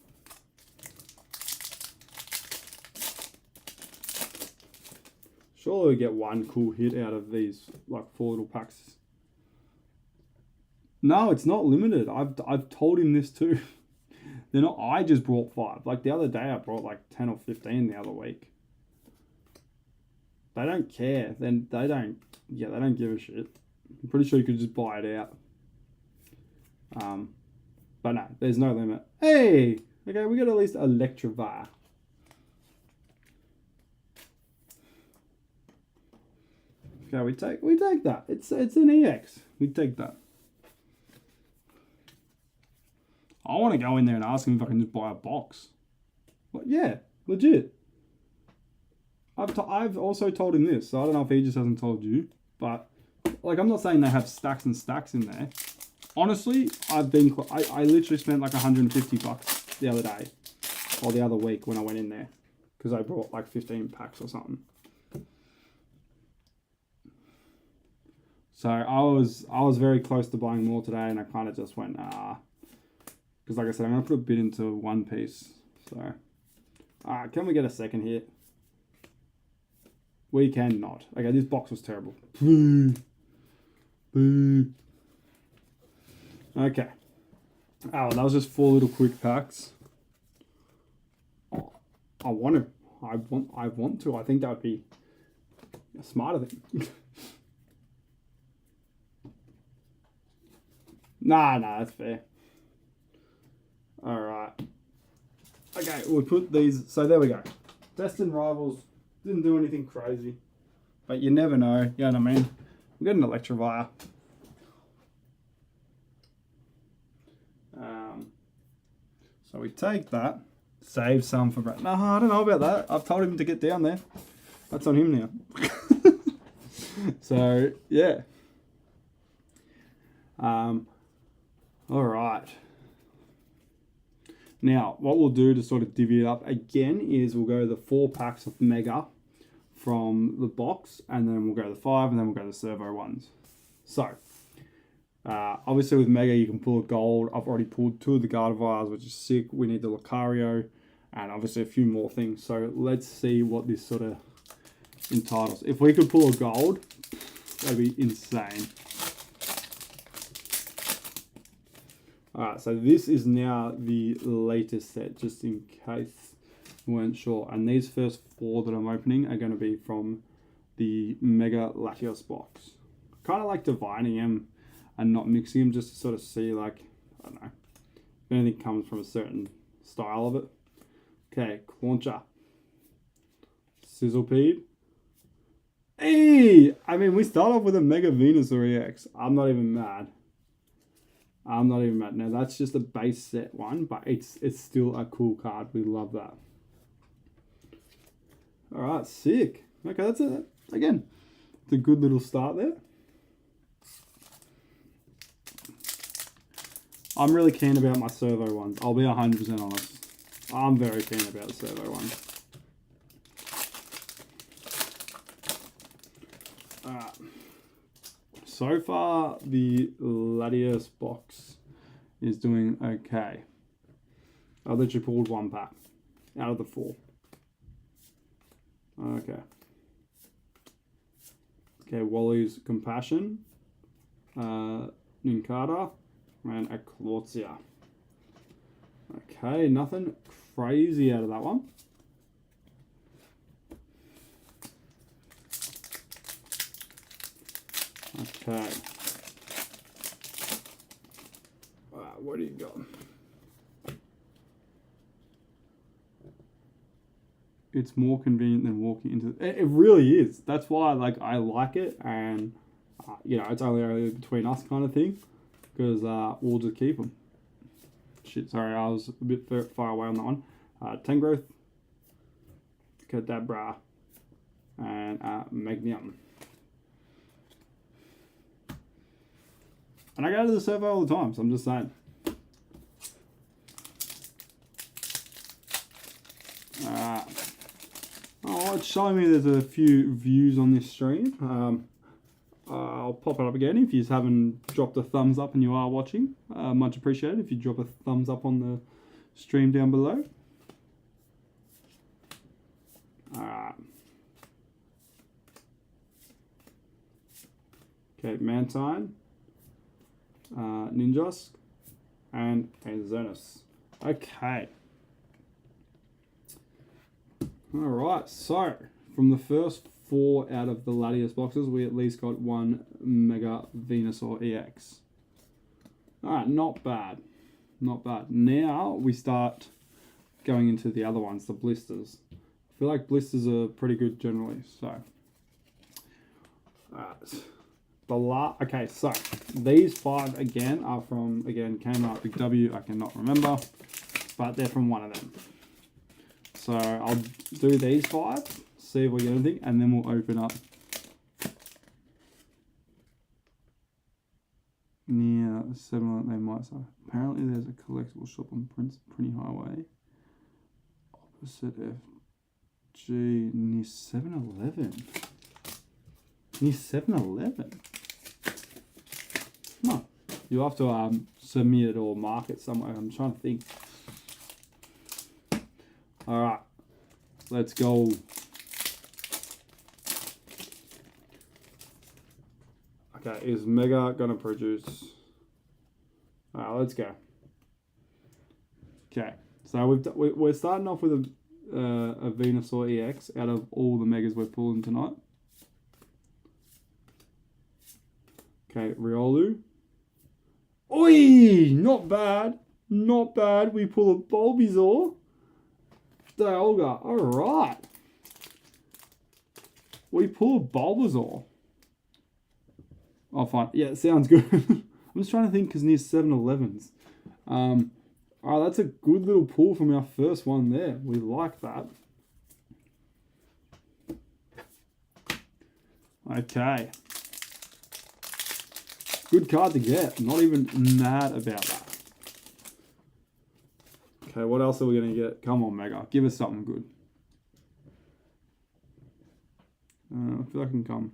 Surely we get one cool hit out of these, like 4 little packs. No, it's not limited. I've told him this too. They're not. I just brought 5. Like the other day, I brought like 10 or 15 the other week. They don't care. Then they don't. Yeah, they don't give a shit. I'm pretty sure you could just buy it out. But no, there's no limit. Hey, okay, we got at least Electrovire. Okay, we take that. It's an EX. We take that. I want to go in there and ask him if I can just buy a box. But yeah, legit. I've also told him this, so I don't know if he just hasn't told you, but like I'm not saying they have stacks and stacks in there. Honestly, I literally spent like $150 the other day, or the other week when I went in there, because I brought like 15 packs or something. So I was very close to buying more today, and I kind of just went because like I said, I'm gonna put a bit into one piece. So, can we get a second hit? We cannot. Okay, this box was terrible. Boo. Boo. Okay. Oh, that was just 4 little quick packs. Oh, I want to. I think that would be a smarter thing. Nah, that's fair. Alright. Okay, we'll put these. So there we go. Destined Rivals. Didn't do anything crazy. But you never know. You know what I mean? We'll get an Electivire. So we take that. Save some for Brett. No, I don't know about that. I've told him to get down there. That's on him now. So, yeah. Alright. Now, what we'll do to sort of divvy it up again is we'll go the 4 packs of Mega from the box, and then we'll go the 5, and then we'll go the servo ones. So, obviously with Mega you can pull a gold. I've already pulled 2 of the Gardevoirs, which is sick. We need the Lucario, and obviously a few more things. So let's see what this sort of entitles. If we could pull a gold, that'd be insane. Alright, so this is now the latest set, just in case you weren't sure. And these first 4 that I'm opening are going to be from the Mega Latios box. Kind of like dividing them and not mixing them, just to sort of see, like, I don't know, if anything comes from a certain style of it. Okay, Clauncher. Sizzlepede. Hey! I mean, we start off with a Mega Venusaur EX. I'm not even mad. Now, that's just a base set one, but it's still a cool card. We love that. Alright, sick. Okay, that's it. Again, it's a good little start there. I'm really keen about my servo ones. I'll be 100% honest. I'm very keen about the servo ones. Alright. So far, the Latios box is doing okay. I literally pulled 1 pack out of the 4. Okay. Okay, Wally's Compassion, Nincada, and a Claudia. Okay, nothing crazy out of that one. Okay. What do you got? It's more convenient than walking into it really is. That's why I like it, and you know, it's only between us kind of thing, because we'll just keep them. Shit, sorry, I was a bit far away on that one. Tangrowth, Kadabra, and Magnum. And I go to the servo all the time, so I'm just saying. Oh, it's showing me there's a few views on this stream. I'll pop it up again if you haven't dropped a thumbs up and you are watching. Much appreciated if you drop a thumbs up on the stream down below. Okay, Mantine, Ninjask, and a Xerneas. Okay. Alright, so from the first 4 out of the Latios boxes, we at least got 1 Mega Venusaur EX. Alright, not bad. Not bad. Now we start going into the other ones, the blisters. I feel like blisters are pretty good generally, so. Okay, so these 5 again are from, Kmart Big W. I cannot remember, but they're from one of them. So I'll do these 5, see if we get anything, and then we'll open up near 7 they might say. Apparently there's a collectible shop on Prinny Highway opposite FG near 7-Eleven. Near 7-Eleven. No, you'll have to submit it or mark it somewhere. I'm trying to think. All right, let's go. Okay, is Mega gonna produce? All right, let's go. Okay, so we're starting off with a Venusaur EX out of all the Megas we're pulling tonight. Okay, Riolu. Oi! Not bad. Not bad. We pull a Bulbasaur. Dialga. Alright. We pull a Bulbasaur. Oh, fine. Yeah, it sounds good. I'm just trying to think because near 7-Elevens. Alright, that's a good little pull from our first one there. We like that. Okay. Good card to get. Not even mad about that. Okay, what else are we going to get? Come on, Mega. Give us something good. I feel like I can come.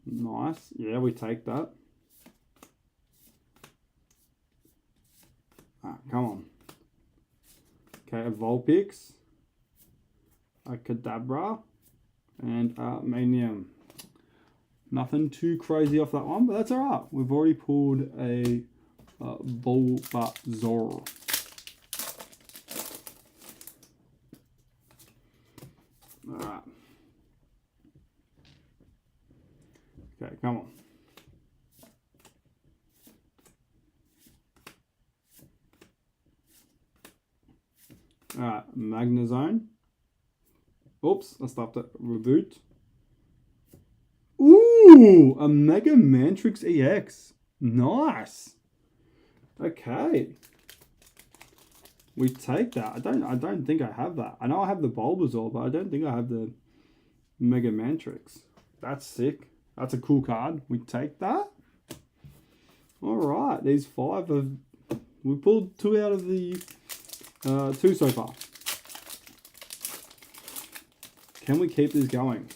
Nice. Yeah, we take that. Come on. Okay, a Vulpix. A Kadabra. And a Manium. Nothing too crazy off that one, but that's alright. We've already pulled a Bulbasaur. Alright. Okay, come on. Alright, Magnezone. Oops, I stopped it. Reboot. Ooh, a Mega Mantrix EX. Nice. Okay. We take that. I don't think I have that. I know I have the Bulbasaur, but I don't think I have the Mega Mantrix. That's sick. That's a cool card. We take that. Alright, these 5 have... We pulled 2 out of the 2 so far. Can we keep this going?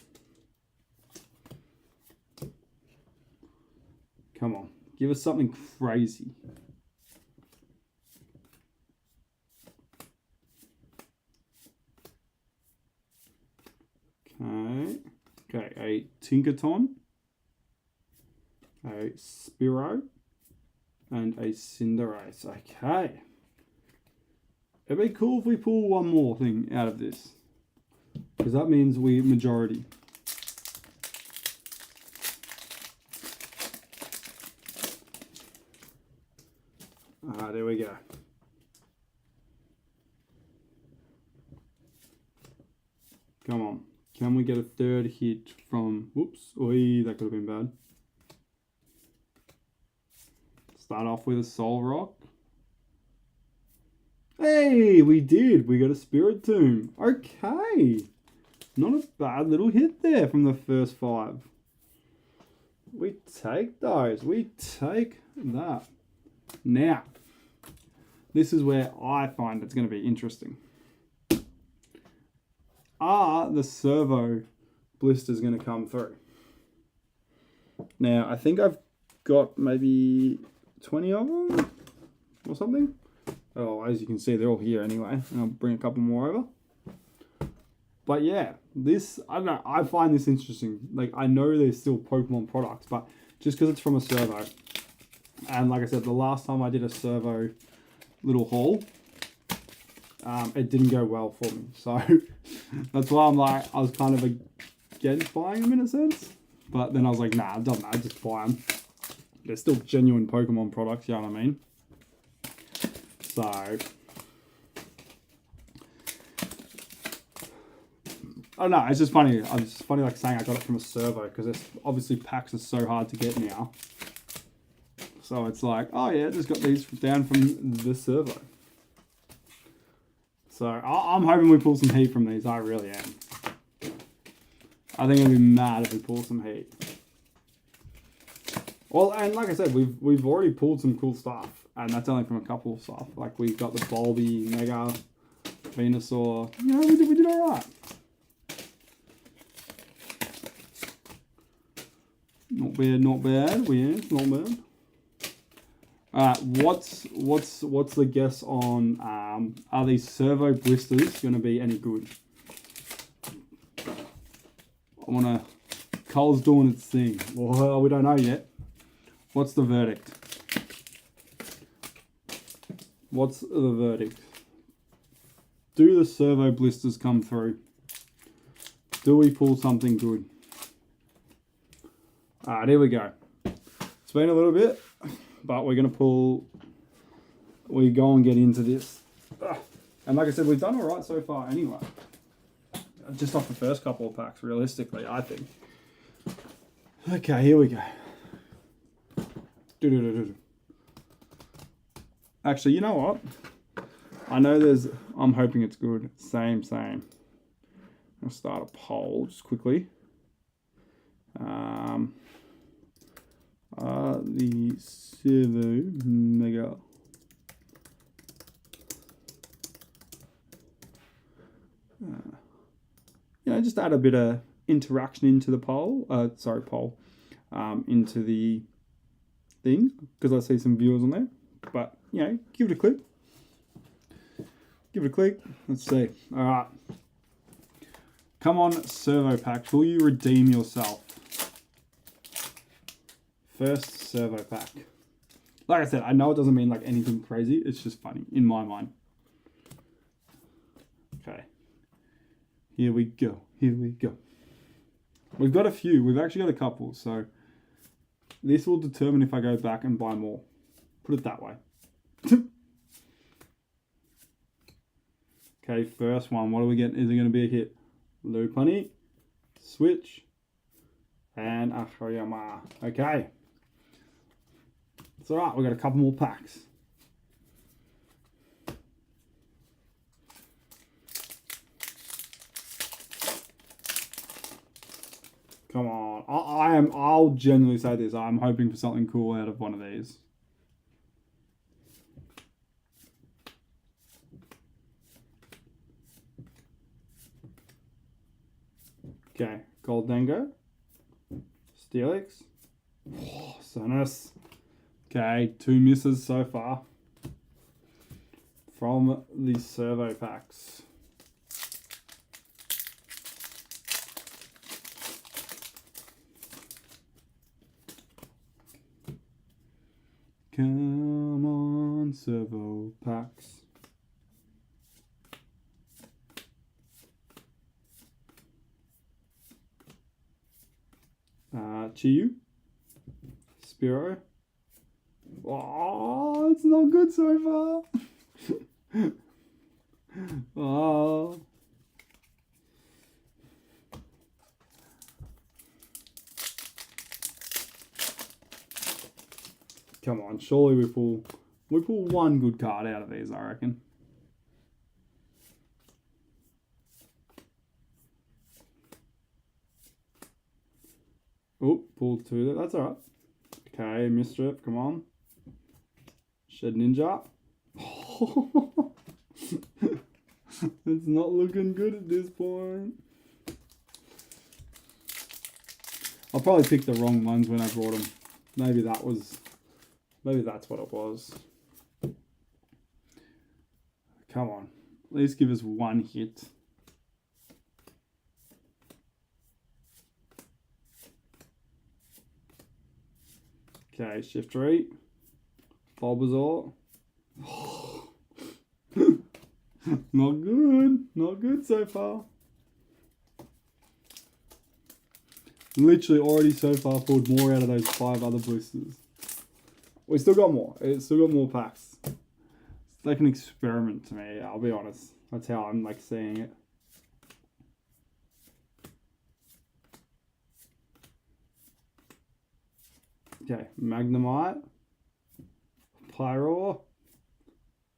Come on, give us something crazy. Okay, a Tinkaton, a Spiro, and a Cinderace. Okay. It'd be cool if we pull one more thing out of this, because that means we majority. There we go. Come on. Can we get a 3rd hit from... Whoops. Oi, that could have been bad. Start off with a Soul Rock. Hey, we did. We got a Spirit Tomb. Okay. Not a bad little hit there from the first 5. We take those. We take that. Now, this is where I find it's going to be interesting. Are the servo blisters going to come through? Now, I think I've got maybe 20 of them or something. Oh, as you can see, they're all here anyway. And I'll bring a couple more over. But yeah, this, I don't know, I find this interesting. Like, I know there's still Pokemon products, but just because it's from a servo. And like I said, the last time I did a servo little haul, it didn't go well for me. So that's why I'm like, I was kind of against buying them in a sense. But then I was like, nah, it doesn't matter, just buy them. They're still genuine Pokemon products, you know what I mean? So, I don't know, it's just funny. It's just funny like saying I got it from a servo because it's obviously packs are so hard to get now. So it's like, oh yeah, just got these down from the servo. So I'm hoping we pull some heat from these. I really am. I think I'd be mad if we pull some heat. Well, and like I said, we've already pulled some cool stuff, and that's only from a couple of stuff. Like we got the Bulby, Mega, Venusaur. You know, we did all right. Not bad, not bad. Not bad. What's the guess on are these servo blisters going to be any good? I want to. Cole's doing its thing. Well, we don't know yet. What's the verdict? What's the verdict? Do the servo blisters come through? Do we pull something good? Alright, here we go. It's been a little bit, but we're going to pull... We go and get into this. And like I said, we've done alright so far anyway. Just off the first couple of packs, realistically, I think. Okay, here we go. Actually, you know what? I know I'm hoping it's good. Same. I'll start a poll just quickly. The Servo Mega. Just add a bit of interaction into the poll. Into the thing, because I see some viewers on there. But, give it a click. Let's see. All right. Come on, servo pack. Will you redeem yourself? First servo pack. Like I said, I know it doesn't mean like anything crazy. It's just funny in my mind. Okay. Here we go. We've got a few. We've actually got a couple. So this will determine if I go back and buy more. Put it that way. Okay, first one. What are we getting? Is it going to be a hit? Lopunny, Switch, and Akhoyama. Okay. It's alright. We've got a couple more packs. Come on. I'll genuinely say this. I'm hoping for something cool out of one of these. Okay. Goldengo. Steelix. Oh, Sinus. Okay. 2 misses so far. From the servo packs. Come on, servo packs. Chiyu. Spiro. Oh, it's not good so far. Oh. Come on, surely we pull one good card out of these, I reckon. Oh, pulled 2 there. That's alright. Okay, Mischief, come on. Shed Ninja. Oh. It's not looking good at this point. I probably picked the wrong ones when I brought them. Maybe that's what it was. Come on. At least give us one hit. Okay, Shift Rate. Bulbasaur. Not good. Not good so far. Literally already so far pulled more out of those 5 other boosters. We still got more. It's still got more packs. It's like an experiment to me, I'll be honest. That's how I'm like seeing it. Okay, Magnemite. Pyro.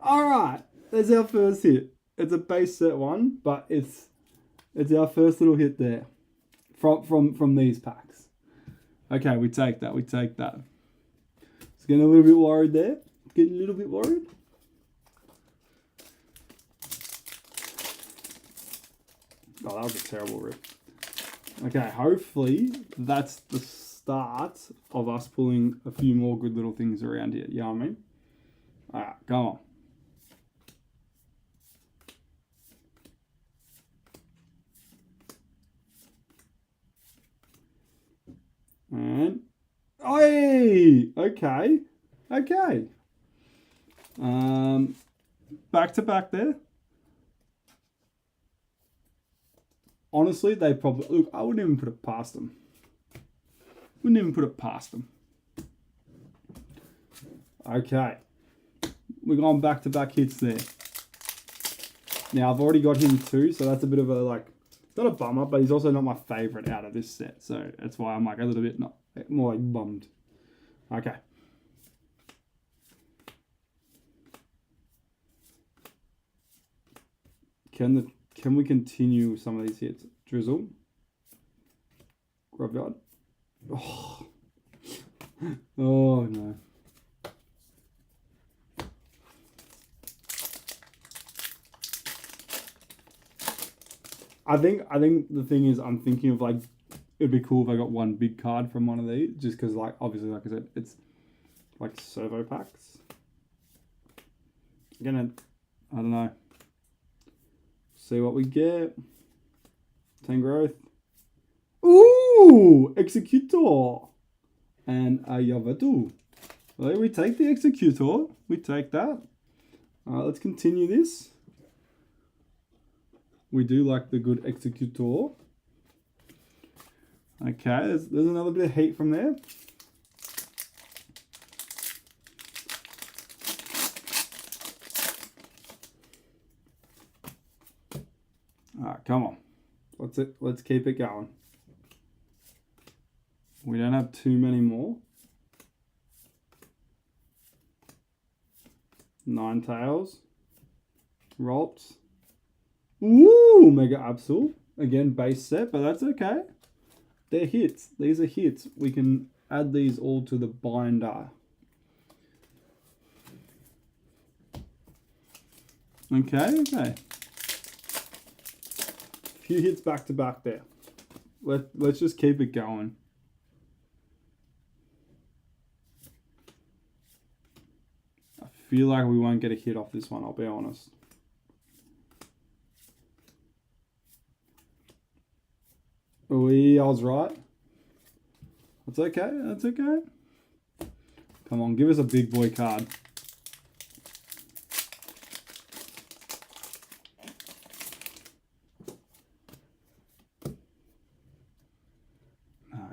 Alright, there's our first hit. It's a base set one, but it's our first little hit there. From these packs. Okay, we take that. It's getting a little bit worried there. Getting a little bit worried. Oh, that was a terrible rip. Okay, hopefully that's the start of us pulling a few more good little things around here. You know what I mean? Alright, come on. And hey, okay. Back to back there. Honestly, they probably look. I wouldn't even put it past them. Okay, we're going back to back hits there. Now I've already got him too, so that's a bit of a like. It's not a bummer, but he's also not my favorite out of this set, so that's why I'm like a little bit more like bummed. Okay. Can we continue some of these hits? Drizzle. Graveyard. Oh. Oh no. I think the thing is I'm thinking of like it'd be cool if I got one big card from one of these, just because like obviously like I said it's like servo packs. Again, I don't know. See what we get. 10 growth. Ooh, Executor and a Yavadu. Well, we take the Executor. We take that. Let's continue this. We do like the good Executor. Okay, there's another bit of heat from there. Alright, come on. Let's keep it going. We don't have too many more. 9 tails. Rolps. Ooh, Mega Absol. Again, base set, but that's okay. They're hits. These are hits. We can add these all to the binder. Okay. Few hits back to back there. Let's just keep it going. I feel like we won't get a hit off this one, I'll be honest. I was right. That's okay. Come on, give us a big boy card.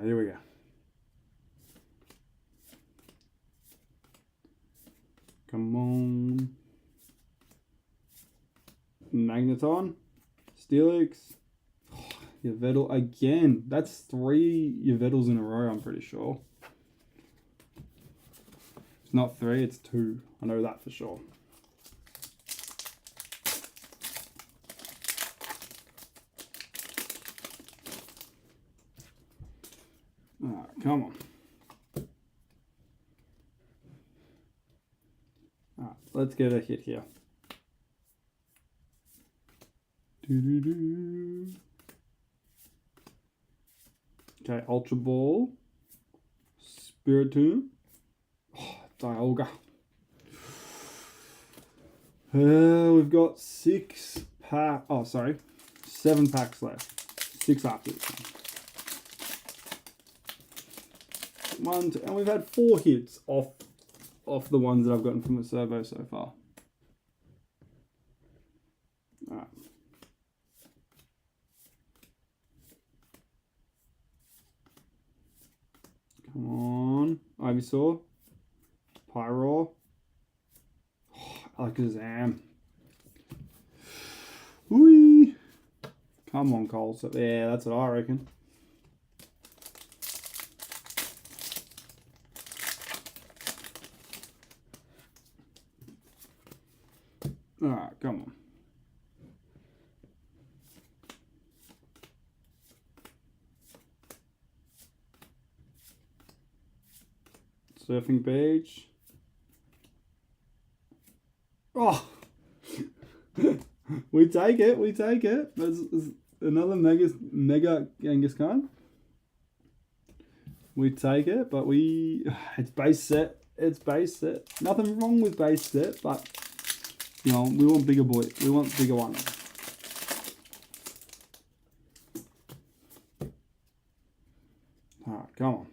Here we go. Come on. Magneton. Steelix. Oh, Yveltal again. That's 3 Yveltals in a row, I'm pretty sure. It's not 3, it's 2. I know that for sure. Alright, come on. Alright, let's get a hit here. Okay, Ultra Ball. Spiritomb. Oh, Dialga. We've got 7 packs left. 6 after this one. And we've had 4 hits off the ones that I've gotten from the servo so far. Alright. Come on. Ivysaur. Pyro. Oh, Alakazam. Whee! Come on, Cole. So, yeah, that's what I reckon. Alright, come on. Surfing beach. Oh! we take it. There's another mega Genghis-Khan. We take it, but it's base set. Nothing wrong with base set, but you know, we want bigger boy. We want bigger ones. Alright, come on.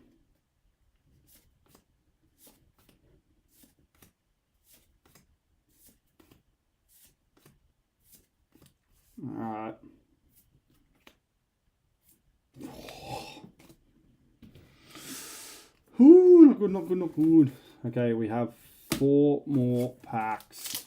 Alright. Ooh, not good. Okay, we have 4 more packs.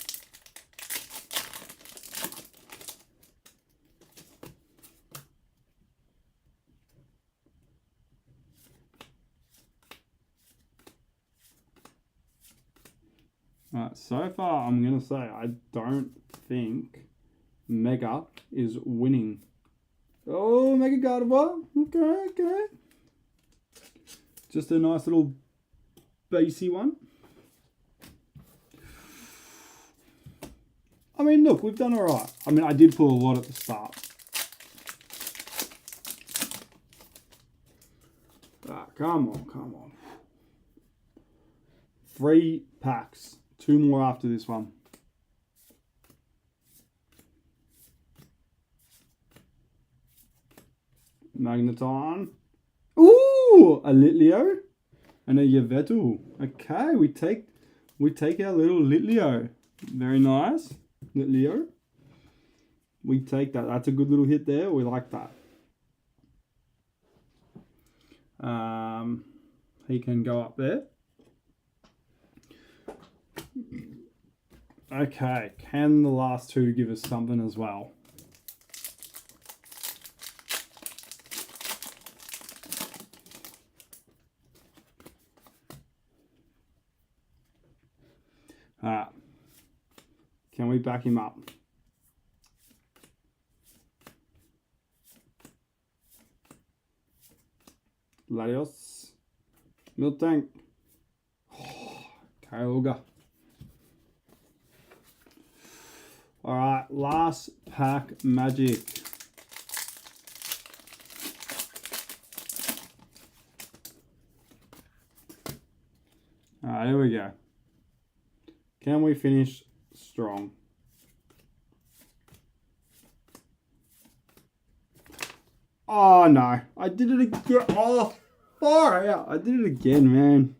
Alright, so far I'm going to say I don't think Mega is winning. Oh, Mega Gardevoir. Okay. Just a nice little basey one. I mean, look, we've done alright. I mean, I did pull a lot at the start. Come on. 3 packs. 2 more after this one. Magneton. Ooh, a Litleo and a Yvetal. Okay, we take our little Litleo. Very nice, Litleo. We take that. That's a good little hit there. We like that. He can go up there. Okay, can the last 2 give us something as well? Alright. Can we back him up? Latios. Miltank. Kyogre. Alright, last pack magic. Alright, here we go. Can we finish strong? Oh no, I did it again. Oh, far out. I did it again, man.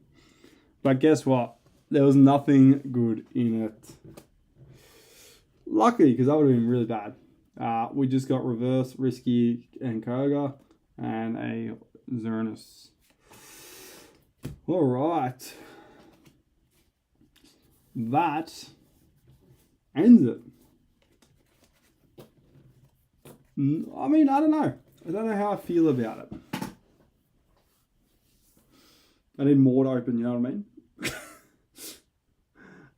But guess what? There was nothing good in it. Luckily, because that would have been really bad. We just got reverse, risky, and Koga, and a Xerneas. All right. That ends it. I mean, I don't know. I don't know how I feel about it. I need more to open, you know what I mean?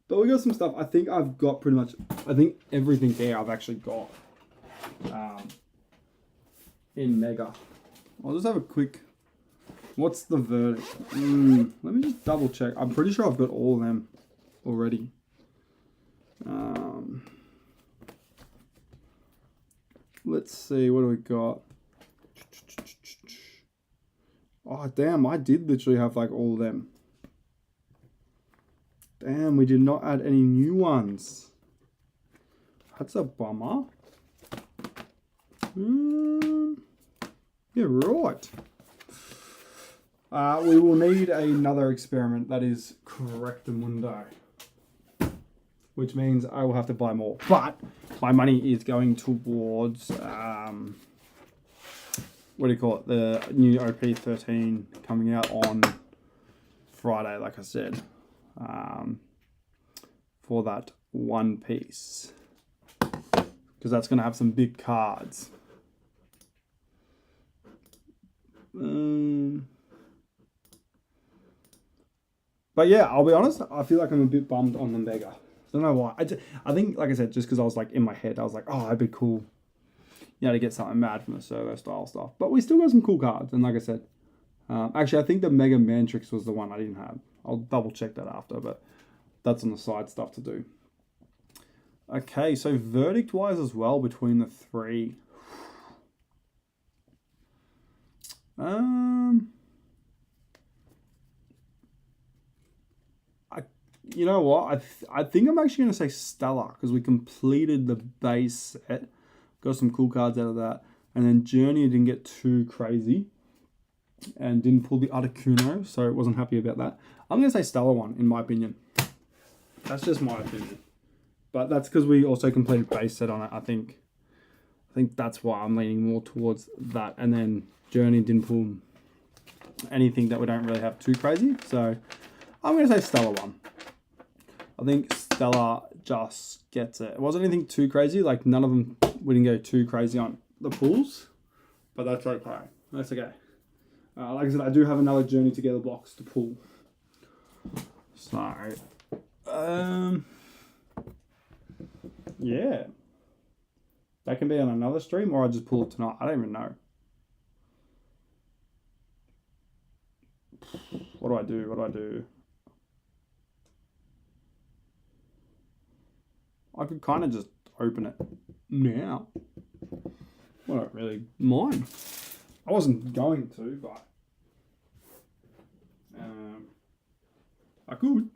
But we got some stuff. I think I've got pretty much, I think everything there I've actually got in Mega. I'll just have a quick, what's the verdict? Let me just double check. I'm pretty sure I've got all of them already. Let's see, what do we got? Oh damn, I did literally have like all of them. Damn, we did not add any new ones. That's a bummer. Yeah, right. We will need another experiment that is Correctamundo, which means I will have to buy more. But my money is going towards, what do you call it? The new OP13 coming out on Friday, like I said, for that one piece. Because that's going to have some big cards. But yeah, I'll be honest, I feel like I'm a bit bummed on the Mega. don't know why. I think, like I said, just because I was like in my head, I was like, oh, it'd be cool, you know, to get something mad from the servo style stuff. But we still got some cool cards. And like I said, actually, I think the Mega Mantrix was the one I didn't have. I'll double check that after, but that's on the side stuff to do. Okay, so verdict-wise as well between the three. You know what? I think I'm actually going to say Stellar because we completed the base set. Got some cool cards out of that. And then Journey didn't get too crazy. And didn't pull the Articuno, so I wasn't happy about that. I'm going to say Stellar one, in my opinion. That's just my opinion. But that's because we also completed base set on it, I think. I think that's why I'm leaning more towards that. And then Journey didn't pull anything that we don't really have too crazy. So I'm going to say Stellar one. I think Stellar just gets it. It wasn't anything too crazy. Like, none of them, we didn't go too crazy on the pulls. But that's okay. That's okay. Like I said, I do have another Journey Together box to pull. So, yeah. That can be on another stream, or I just pull it tonight. I don't even know. What do I do? What do I do? I could kind of just open it now. I don't really mind. I wasn't going to, but I could.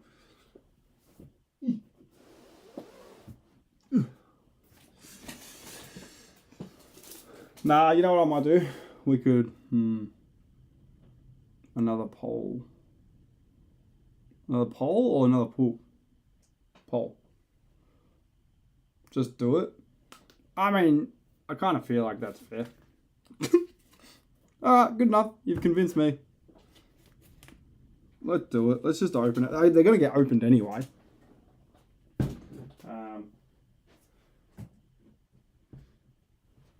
Nah, you know what I might do? We could another poll. Another poll or another pool? Poll. Just do it. I mean, I kind of feel like that's fair. Alright, good enough. You've convinced me. Let's do it. Let's just open it. They're going to get opened anyway.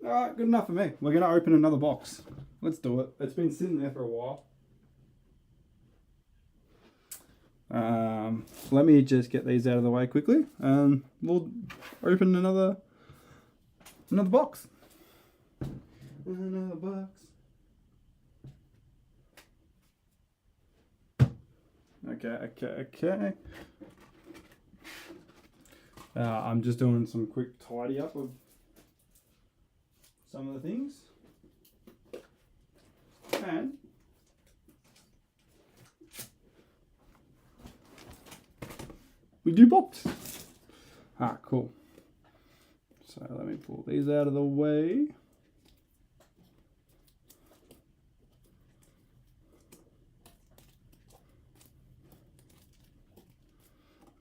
Alright, good enough for me. We're going to open another box. Let's do it. It's been sitting there for a while. Let me just get these out of the way quickly. We'll open another box. Another box. Okay. I'm just doing some quick tidy up of some of the things. And we do box. Cool. So let me pull these out of the way.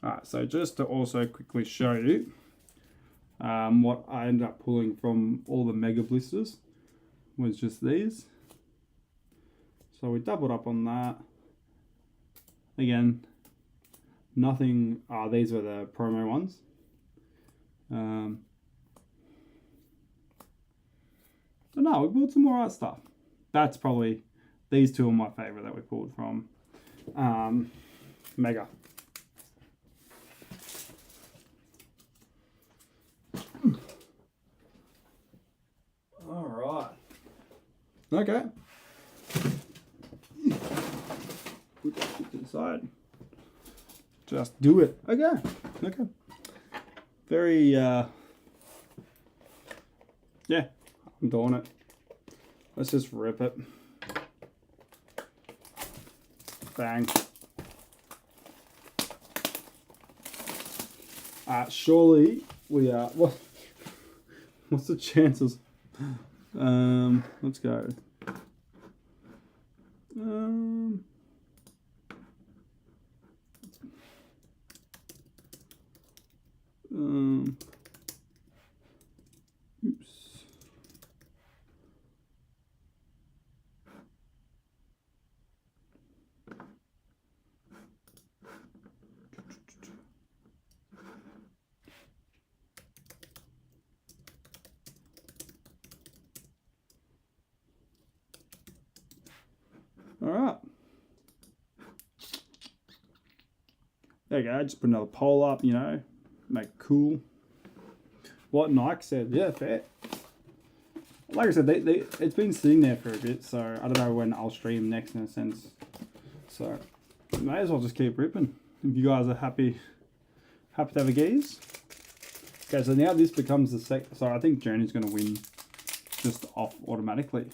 Alright, so just to also quickly show you what I ended up pulling from all the mega blisters was just these. So we doubled up on that. Again, nothing, these were the promo ones. So no, we pulled some more art stuff. That's probably, these two are my favorite that we pulled from Mega. All right. Okay. Put that shit to the side. Just do it. Okay. Very, yeah, I'm doing it. Let's just rip it. Bang. Surely we are, what's the chances? Let's go. Oops. All right. There you go. Just put another poll up, you know. Make cool. What Nike said, yeah, fair. Like I said, it's been sitting there for a bit, so I don't know when I'll stream next in a sense. So may as well just keep ripping. If you guys are happy to have a gaze. Okay, so now this becomes the so I think Journey's going to win just off automatically.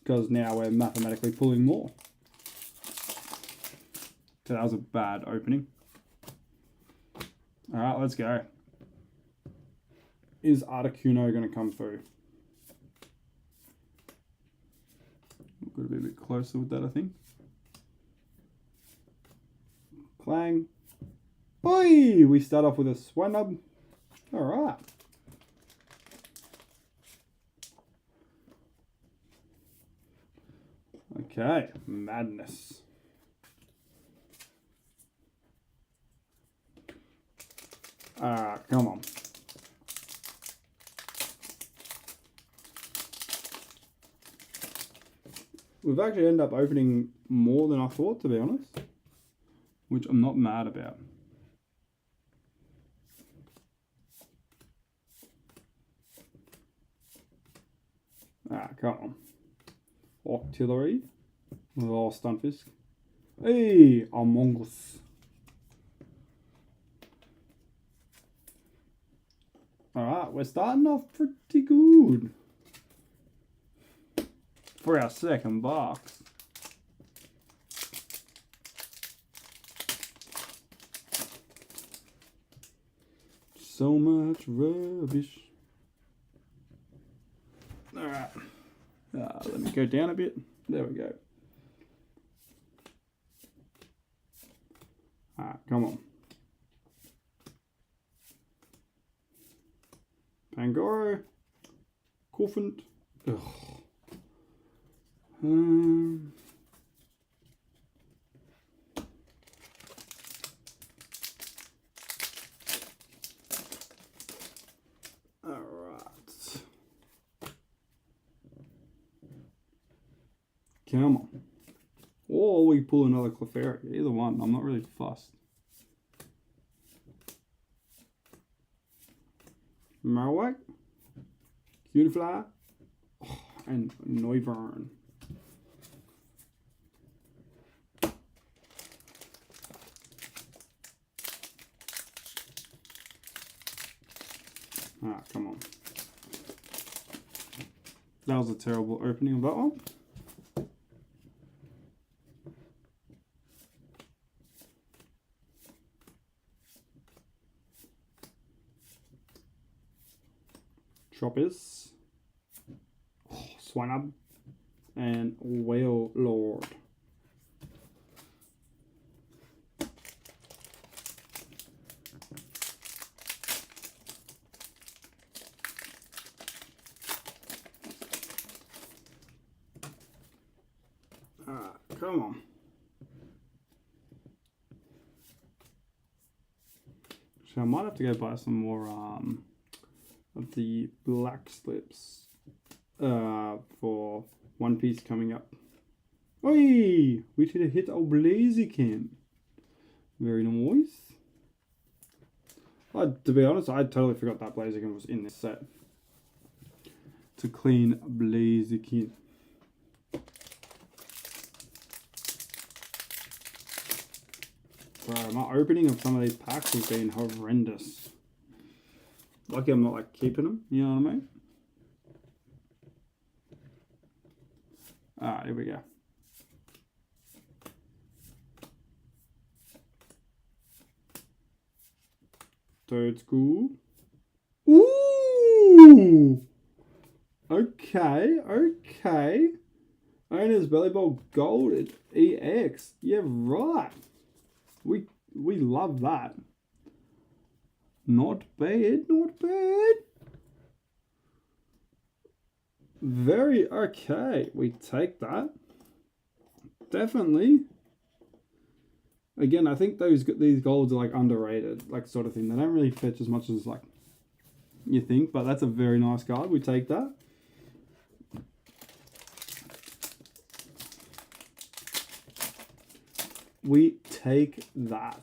Because now we're mathematically pulling more. So that was a bad opening. Alright, let's go. Is Articuno going to come through? We've got to be a bit closer with that, I think. Clang. Boy! We start off with a Swinub. Alright. Okay, madness. Come on. We've actually ended up opening more than I thought, to be honest. Which I'm not mad about. Come on. Octillery. Oh, Stunfisk. Hey, Among Us. Alright, we're starting off pretty good. For our second box. So much rubbish. Alright. Let me go down a bit. There we go. Alright, come on. Pangoro. Corfant. Ugh. Alright. Come on. Or we pull another Clefairy. Either one. I'm not really fussed. Marowak. Cutiefly. Oh, and Noivern. Ah, come on. That was a terrible opening of that one. Troppers. Oh, Swinub. And Whale Lord. Come on. So I might have to go buy some more of the black slips for One Piece coming up. Oi! We should have hit a Blaziken. Very nice. To be honest, I totally forgot that Blaziken was in this set. It's a clean Blaziken. Bro, my opening of some of these packs has been horrendous. Lucky I'm not like keeping them, you know what I mean? Alright, here we go. Third school. Ooh! Okay, okay. Owner's Belly Bowl Gold at EX. Yeah, right. We love that. Not bad, not bad. Very okay. We take that. Definitely. Again, I think these golds are like underrated, like sort of thing. They don't really fetch as much as like you think, but that's a very nice card. We take that. We take that.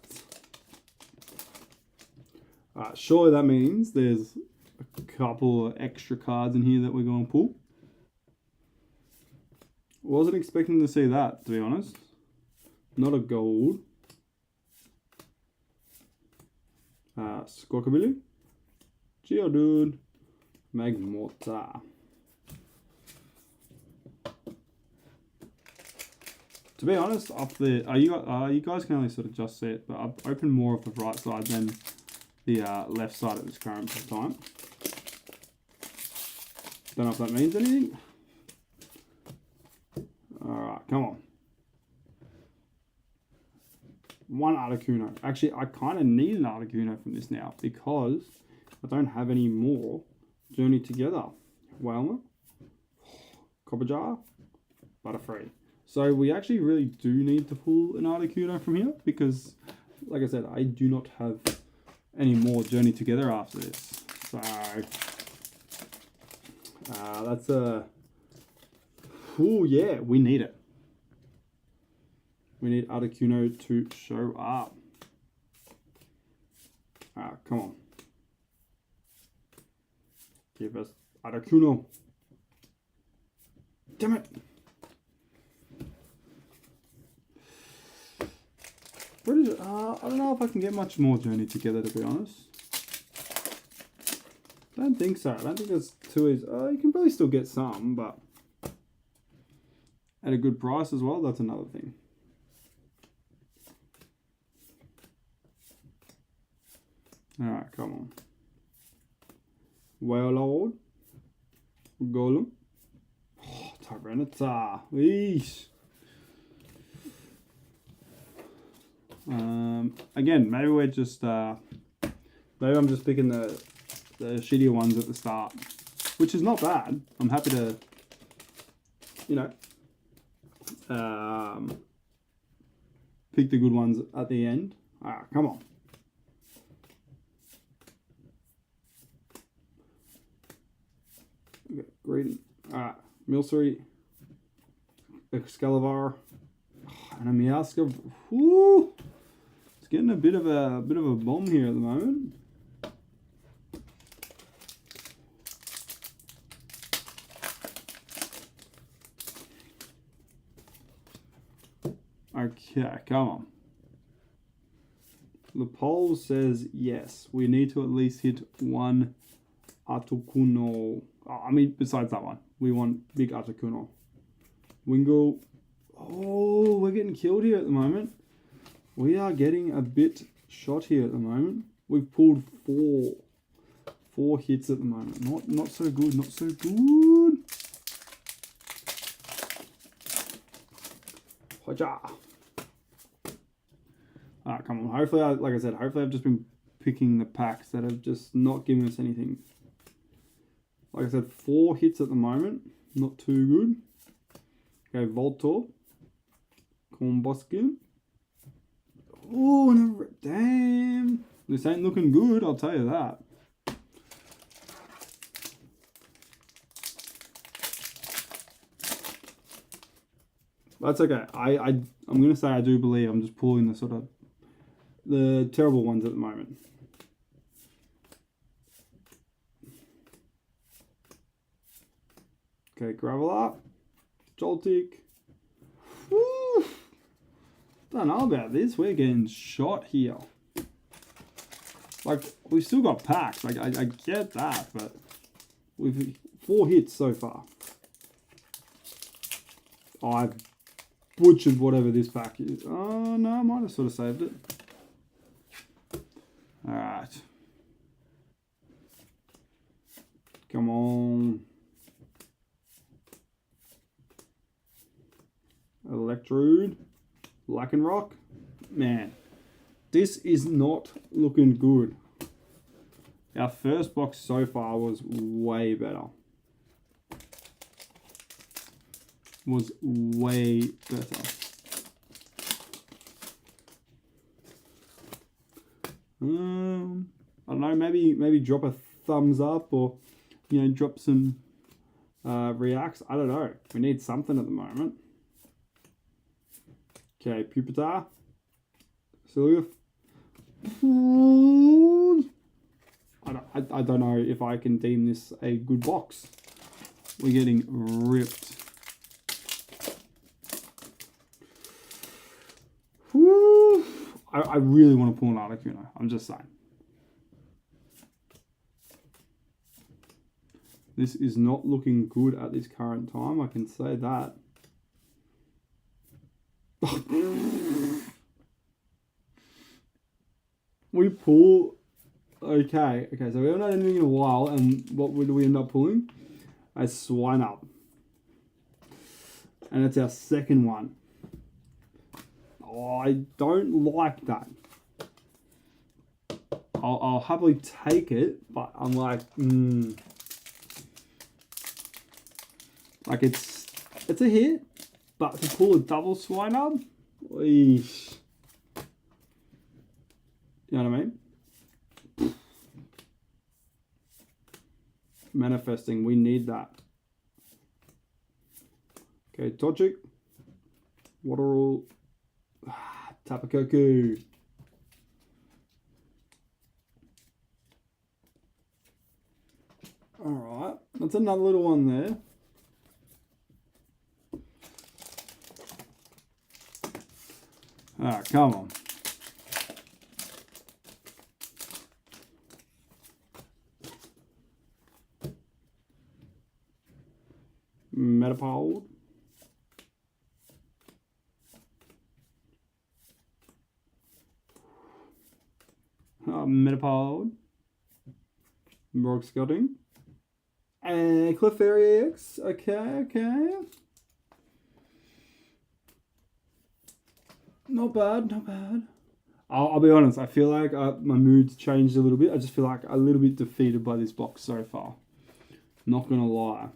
Surely that means there's a couple of extra cards in here that we're going to pull. Wasn't expecting to see that, to be honest. Not a gold. Squawkabilly. Geodude. Magmortar. To be honest, you guys can only sort of just see it, but I've opened more of the right side than the left side at this current time. Don't know if that means anything. Alright, come on. One Articuno. Actually, I kind of need an Articuno from this now because I don't have any more Journey Together. Whalmer, Copperjar, Butterfree. So we actually really do need to pull an Articuno from here because, like I said, I do not have any more Journey Together after this. So that's a... Oh yeah, we need it. We need Articuno to show up. Come on. Give us Articuno. Damn it. Where is it? I don't know if I can get much more Journey Together, to be honest. I don't think so. I don't think it's too easy. You can probably still get some, but at a good price as well, that's another thing. Alright, come on. Wailord. Golem. Oh, Tyranitar. Eesh. Again, maybe we're just maybe I'm just picking the shittier ones at the start, which is not bad. I'm happy to, you know, pick the good ones at the end. Come on. Okay, great. Milcery, Excalibur, and a Meowscarada. Whoo! It's getting a bit of a bomb here at the moment. Okay, come on. The poll says yes. We need to at least hit one Articuno. I mean, besides that one, we want big Articuno. Wingull. Oh, we're getting killed here at the moment. We are getting a bit shot here at the moment. We've pulled four hits at the moment. Not so good. Not so good. Hoja. Come on. Hopefully, like I said, hopefully I've just been picking the packs that have just not given us anything. Like I said, 4 hits at the moment. Not too good. Okay, Voltorb. Cornboskin. Oh, damn. This ain't looking good, I'll tell you that. That's okay. I'm going to say I do believe I'm just pulling the sort of the terrible ones at the moment. Okay, Graveler, Joltik. Woo! Don't know about this. We're getting shot here. Like, we've still got packs. Like, I get that, but we've 4 hits so far. Oh, I've butchered whatever this pack is. Oh, no, I might have sort of saved it. Alright. Come on. Electrode. Lycanroc. Man, this is not looking good. Our first box so far was way better. Was way better. I don't know, maybe drop a thumbs up or, you know, drop some reacts. I don't know. We need something at the moment. Okay, Pupitar. Silvio. I don't know if I can deem this a good box. We're getting ripped. Whew. I really want to pull an Articuno. I'm just saying. This is not looking good at this current time. I can say that. We pull. Okay, so we haven't had anything in a while, and what do we end up pulling? A Swine Up. And it's our second one. Oh, I don't like that. I'll happily take it, but I'm like, Like it's a hit, but to pull a double Swine Up, eesh. You know what I mean? Manifesting, we need that. Okay, Togic. Waterall. Tapakoku. Alright, that's another little one there. Ah, come on. Metapod. Metapod. Rock Scouting. And Clefairy X. Okay. Not bad. I'll be honest, I feel like my mood's changed a little bit. I just feel like a little bit defeated by this box so far. Not gonna lie.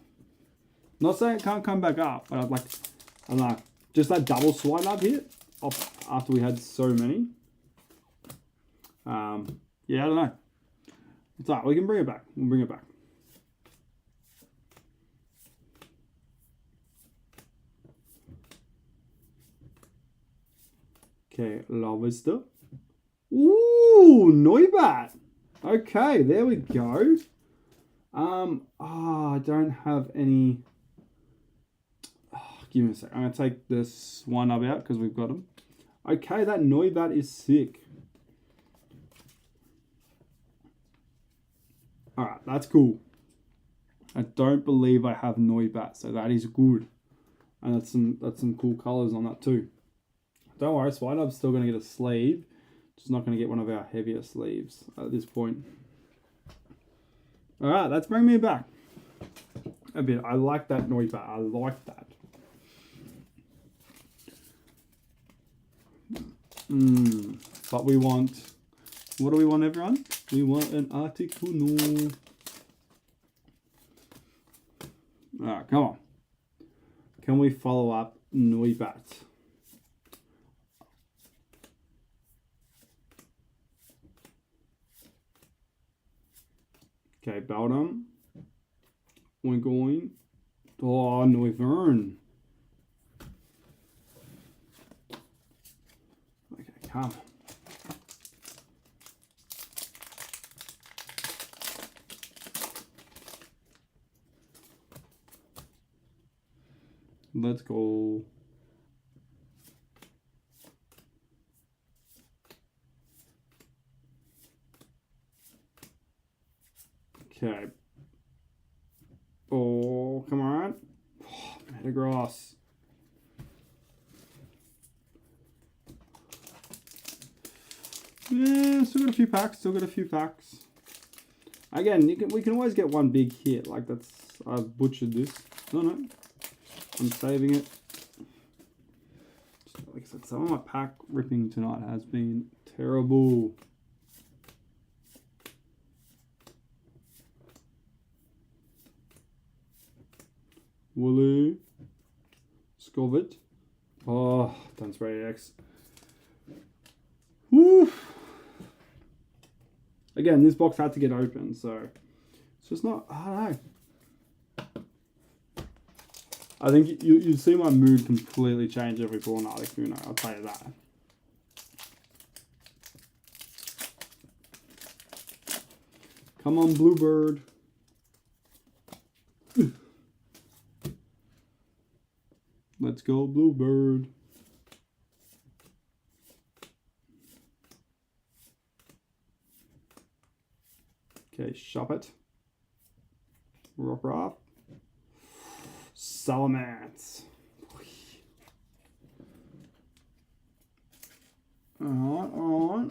Not saying it can't come back up, but I don't know, just that double Swine Up hit after we had so many. Yeah, I don't know. It's alright, we can bring it back. We'll bring it back. Okay, Lavista. Ooh, Noibat. Okay, there we go. I don't have any. Give me a sec. I'm going to take this one up out because we've got them. Okay, that Noibat is sick. Alright, that's cool. I don't believe I have Noibat, so that is good. And that's some cool colours on that too. Don't worry, Swine Up's still going to get a sleeve. Just not going to get one of our heavier sleeves at this point. Alright, that's bringing me back a bit. I like that Noibat. I like that. But we want... What do we want, everyone? We want an Articuno. Alright, come on. Can we follow up Noibat? Okay, Beldum. We're going. Oh, Noivern. Okay, come on. Let's go. Okay. Oh, come on. Oh, Metagross. Yeah, still got a few packs. Again, we can always get one big hit. Like I've butchered this. No. I'm saving it. Like I said, some of my pack ripping tonight has been terrible. Wooloo. Scovet. Oh, Dunsbury X. Woo! Again, this box had to get open, so it's just not, I don't know. I think you see my mood completely change every pull an Articuno, I'll tell you that. Come on, Bluebird. Let's go, Bluebird. Okay, shop it. Rock. Salamence. Alright.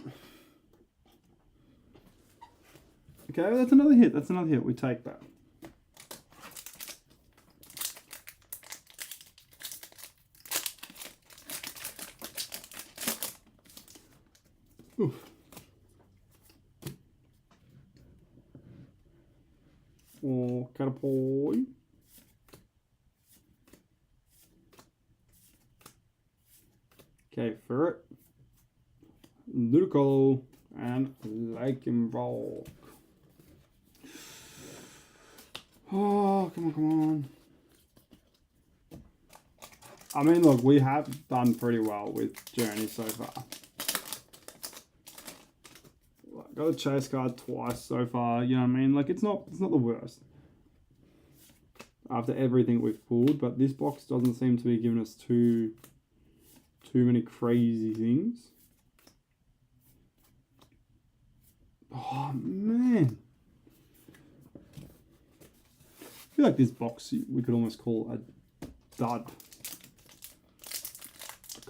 Okay, that's another hit. We take that. Oof. Or Catapult. Okay, Ferret. Ludicolo. And Lycanroc. Oh, come on. I mean, look, we have done pretty well with Journey so far. Got a chase card twice so far, you know what I mean? Like, it's not the worst after everything we've pulled, but this box doesn't seem to be giving us too many crazy things. Oh, man. I feel like this box we could almost call a dud.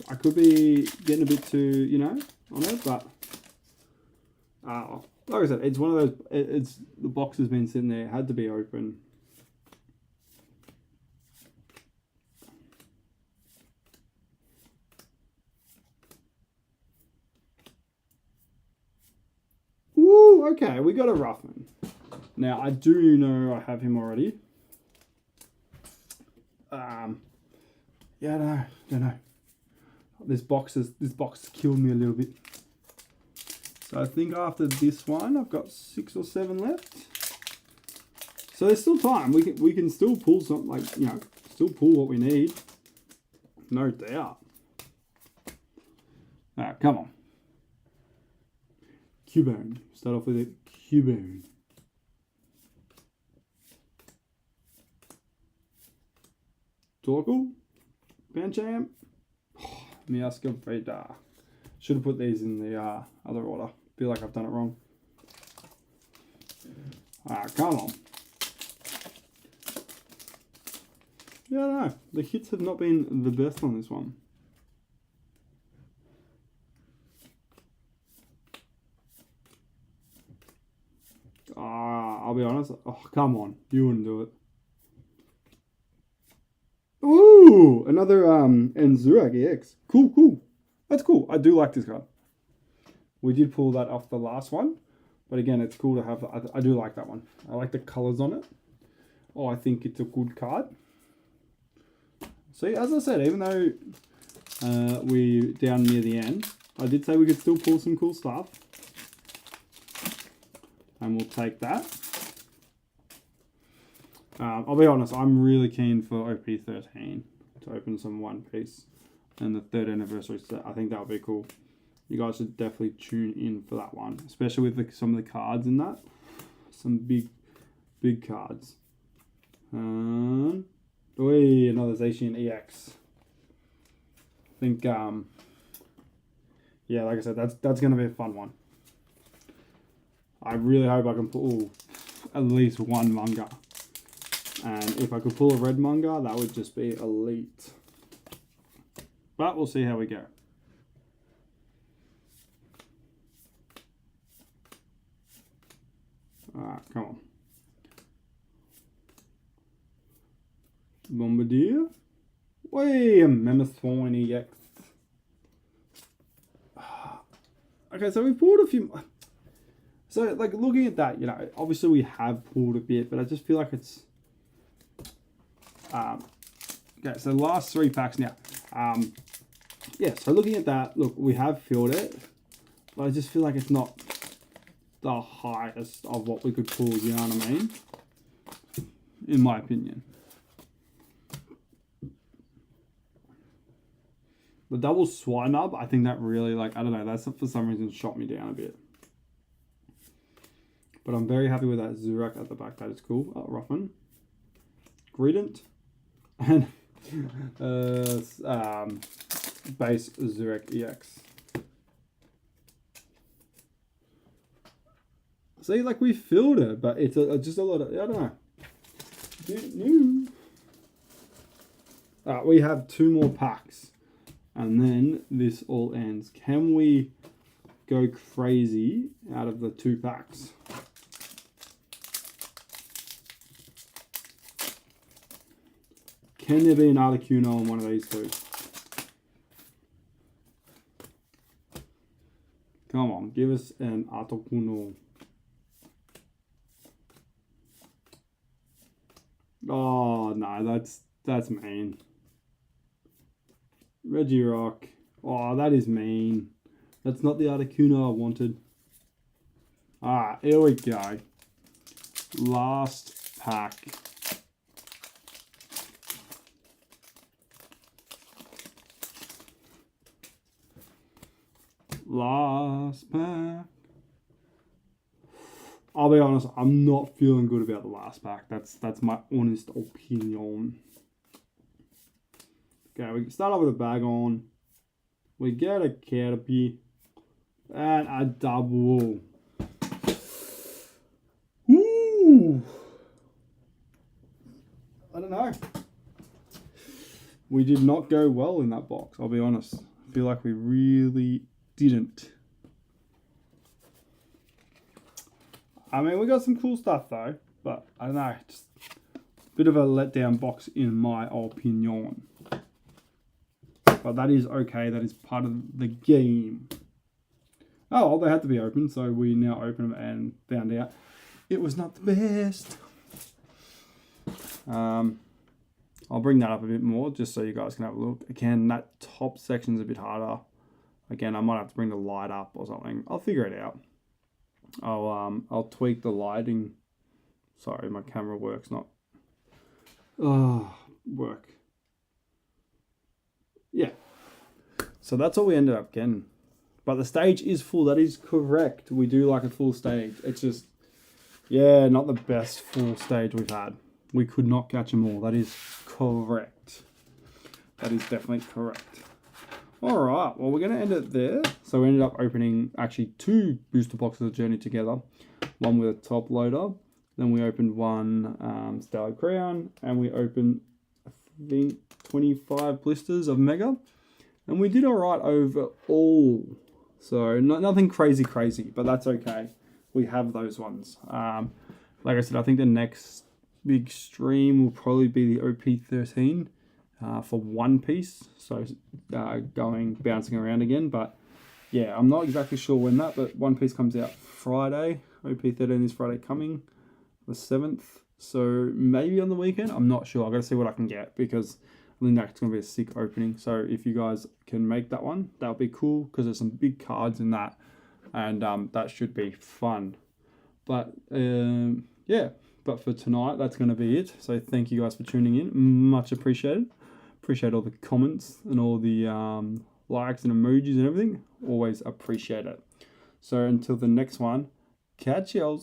I could be getting a bit too, you know, on it, but like I said, it's one of those. It's the box has been sitting there, it had to be open. Ooh, okay, we got a Ruffman. Now I do know I have him already. Yeah, I don't know. This box killed me a little bit. So I think after this one, I've got 6 or 7 left. So there's still time. We can still pull something, like, you know, still pull what we need. No doubt. Alright, come on. Cubone. Start off with it. Cubone. Torkoal. Pancham. Oh, Meowscarada. Should have put these in the other order. Feel like I've done it wrong. Come on. Yeah, I don't know. The hits have not been the best on this one. I'll be honest. Oh, come on. You wouldn't do it. Ooh! Another Enzurak EX. Cool. That's cool. I do like this card. We did pull that off the last one. But again, it's cool to have. I do like that one. I like the colours on it. Oh, I think it's a good card. See, as I said, even though we down near the end, I did say we could still pull some cool stuff. And we'll take that. I'll be honest, I'm really keen for OP13 to open some One Piece and the 3rd anniversary set. I think that would be cool. You guys should definitely tune in for that one, especially with some of the cards in that. Some big cards. Another Zacian EX. I think, yeah, like I said, that's going to be a fun one. I really hope I can pull at least one manga. And if I could pull a red manga, that would just be elite. But we'll see how we go. Alright, come on. Bombardier. Way a Mammothorn EX. Okay, so we pulled a few. So, like, looking at that, you know, obviously we have pulled a bit, but I just feel like it's. Okay, so the last 3 packs now. Yeah, so looking at that, look, we have filled it, but I just feel like it's not the highest of what we could pull, you know what I mean? In my opinion. The double Swinub, I think that really, like, I don't know, that's for some reason shot me down a bit. But I'm very happy with that Zurak at the back. That is cool. Ruffin. Greedent. And base Zurak EX. See, like we filled it, but it's just a lot of, I don't know. We have 2 more packs, and then this all ends. Can we go crazy out of the 2 packs? Can there be an Articuno on one of these 2? Come on, give us an Articuno. Oh no, that's mean. Regirock. Oh, that is mean. That's not the Articuno I wanted. Alright, here we go. Last pack. Last pack. I'll be honest, I'm not feeling good about the last pack. That's my honest opinion. Okay, we start off with a bag on. We get a Caterpie and a double. Ooh. I don't know. We did not go well in that box, I'll be honest. I feel like we really didn't. I mean, we got some cool stuff though, but I don't know, just a bit of a letdown box in my opinion. But that is okay, that is part of the game. Oh, well, they had to be open, so we now open them and found out it was not the best. I'll bring that up a bit more just so you guys can have a look. Again, that top section's a bit harder. Again, I might have to bring the light up or something. I'll figure it out. I'll tweak the lighting. Sorry, my camera works not. Work. Yeah. So that's all we ended up getting. But the stage is full. That is correct. We do like a full stage. It's just, yeah, not the best full stage we've had. We could not catch them all. That is correct. That is definitely correct. All right, well, we're going to end it there. So we ended up opening actually 2 booster boxes of Journey together. One with a top loader. Then we opened one Stellar Crown. And we opened, I think, 25 blisters of Mega. And we did all right overall. So nothing crazy, but that's okay. We have those ones. Like I said, I think the next big stream will probably be the OP13. For One Piece, so bouncing around again, but yeah, I'm not exactly sure when that, but One Piece comes out Friday. OP13 is Friday coming, the 7th, so maybe on the weekend. I'm not sure. I've got to see what I can get because I think that's going to be a sick opening. So if you guys can make that one, that'll be cool because there's some big cards in that, and that should be fun. But yeah, but for tonight, that's going to be it. So thank you guys for tuning in. Much appreciated. Appreciate all the comments and all the likes and emojis and everything. Always appreciate it. So until the next one, catch y'all.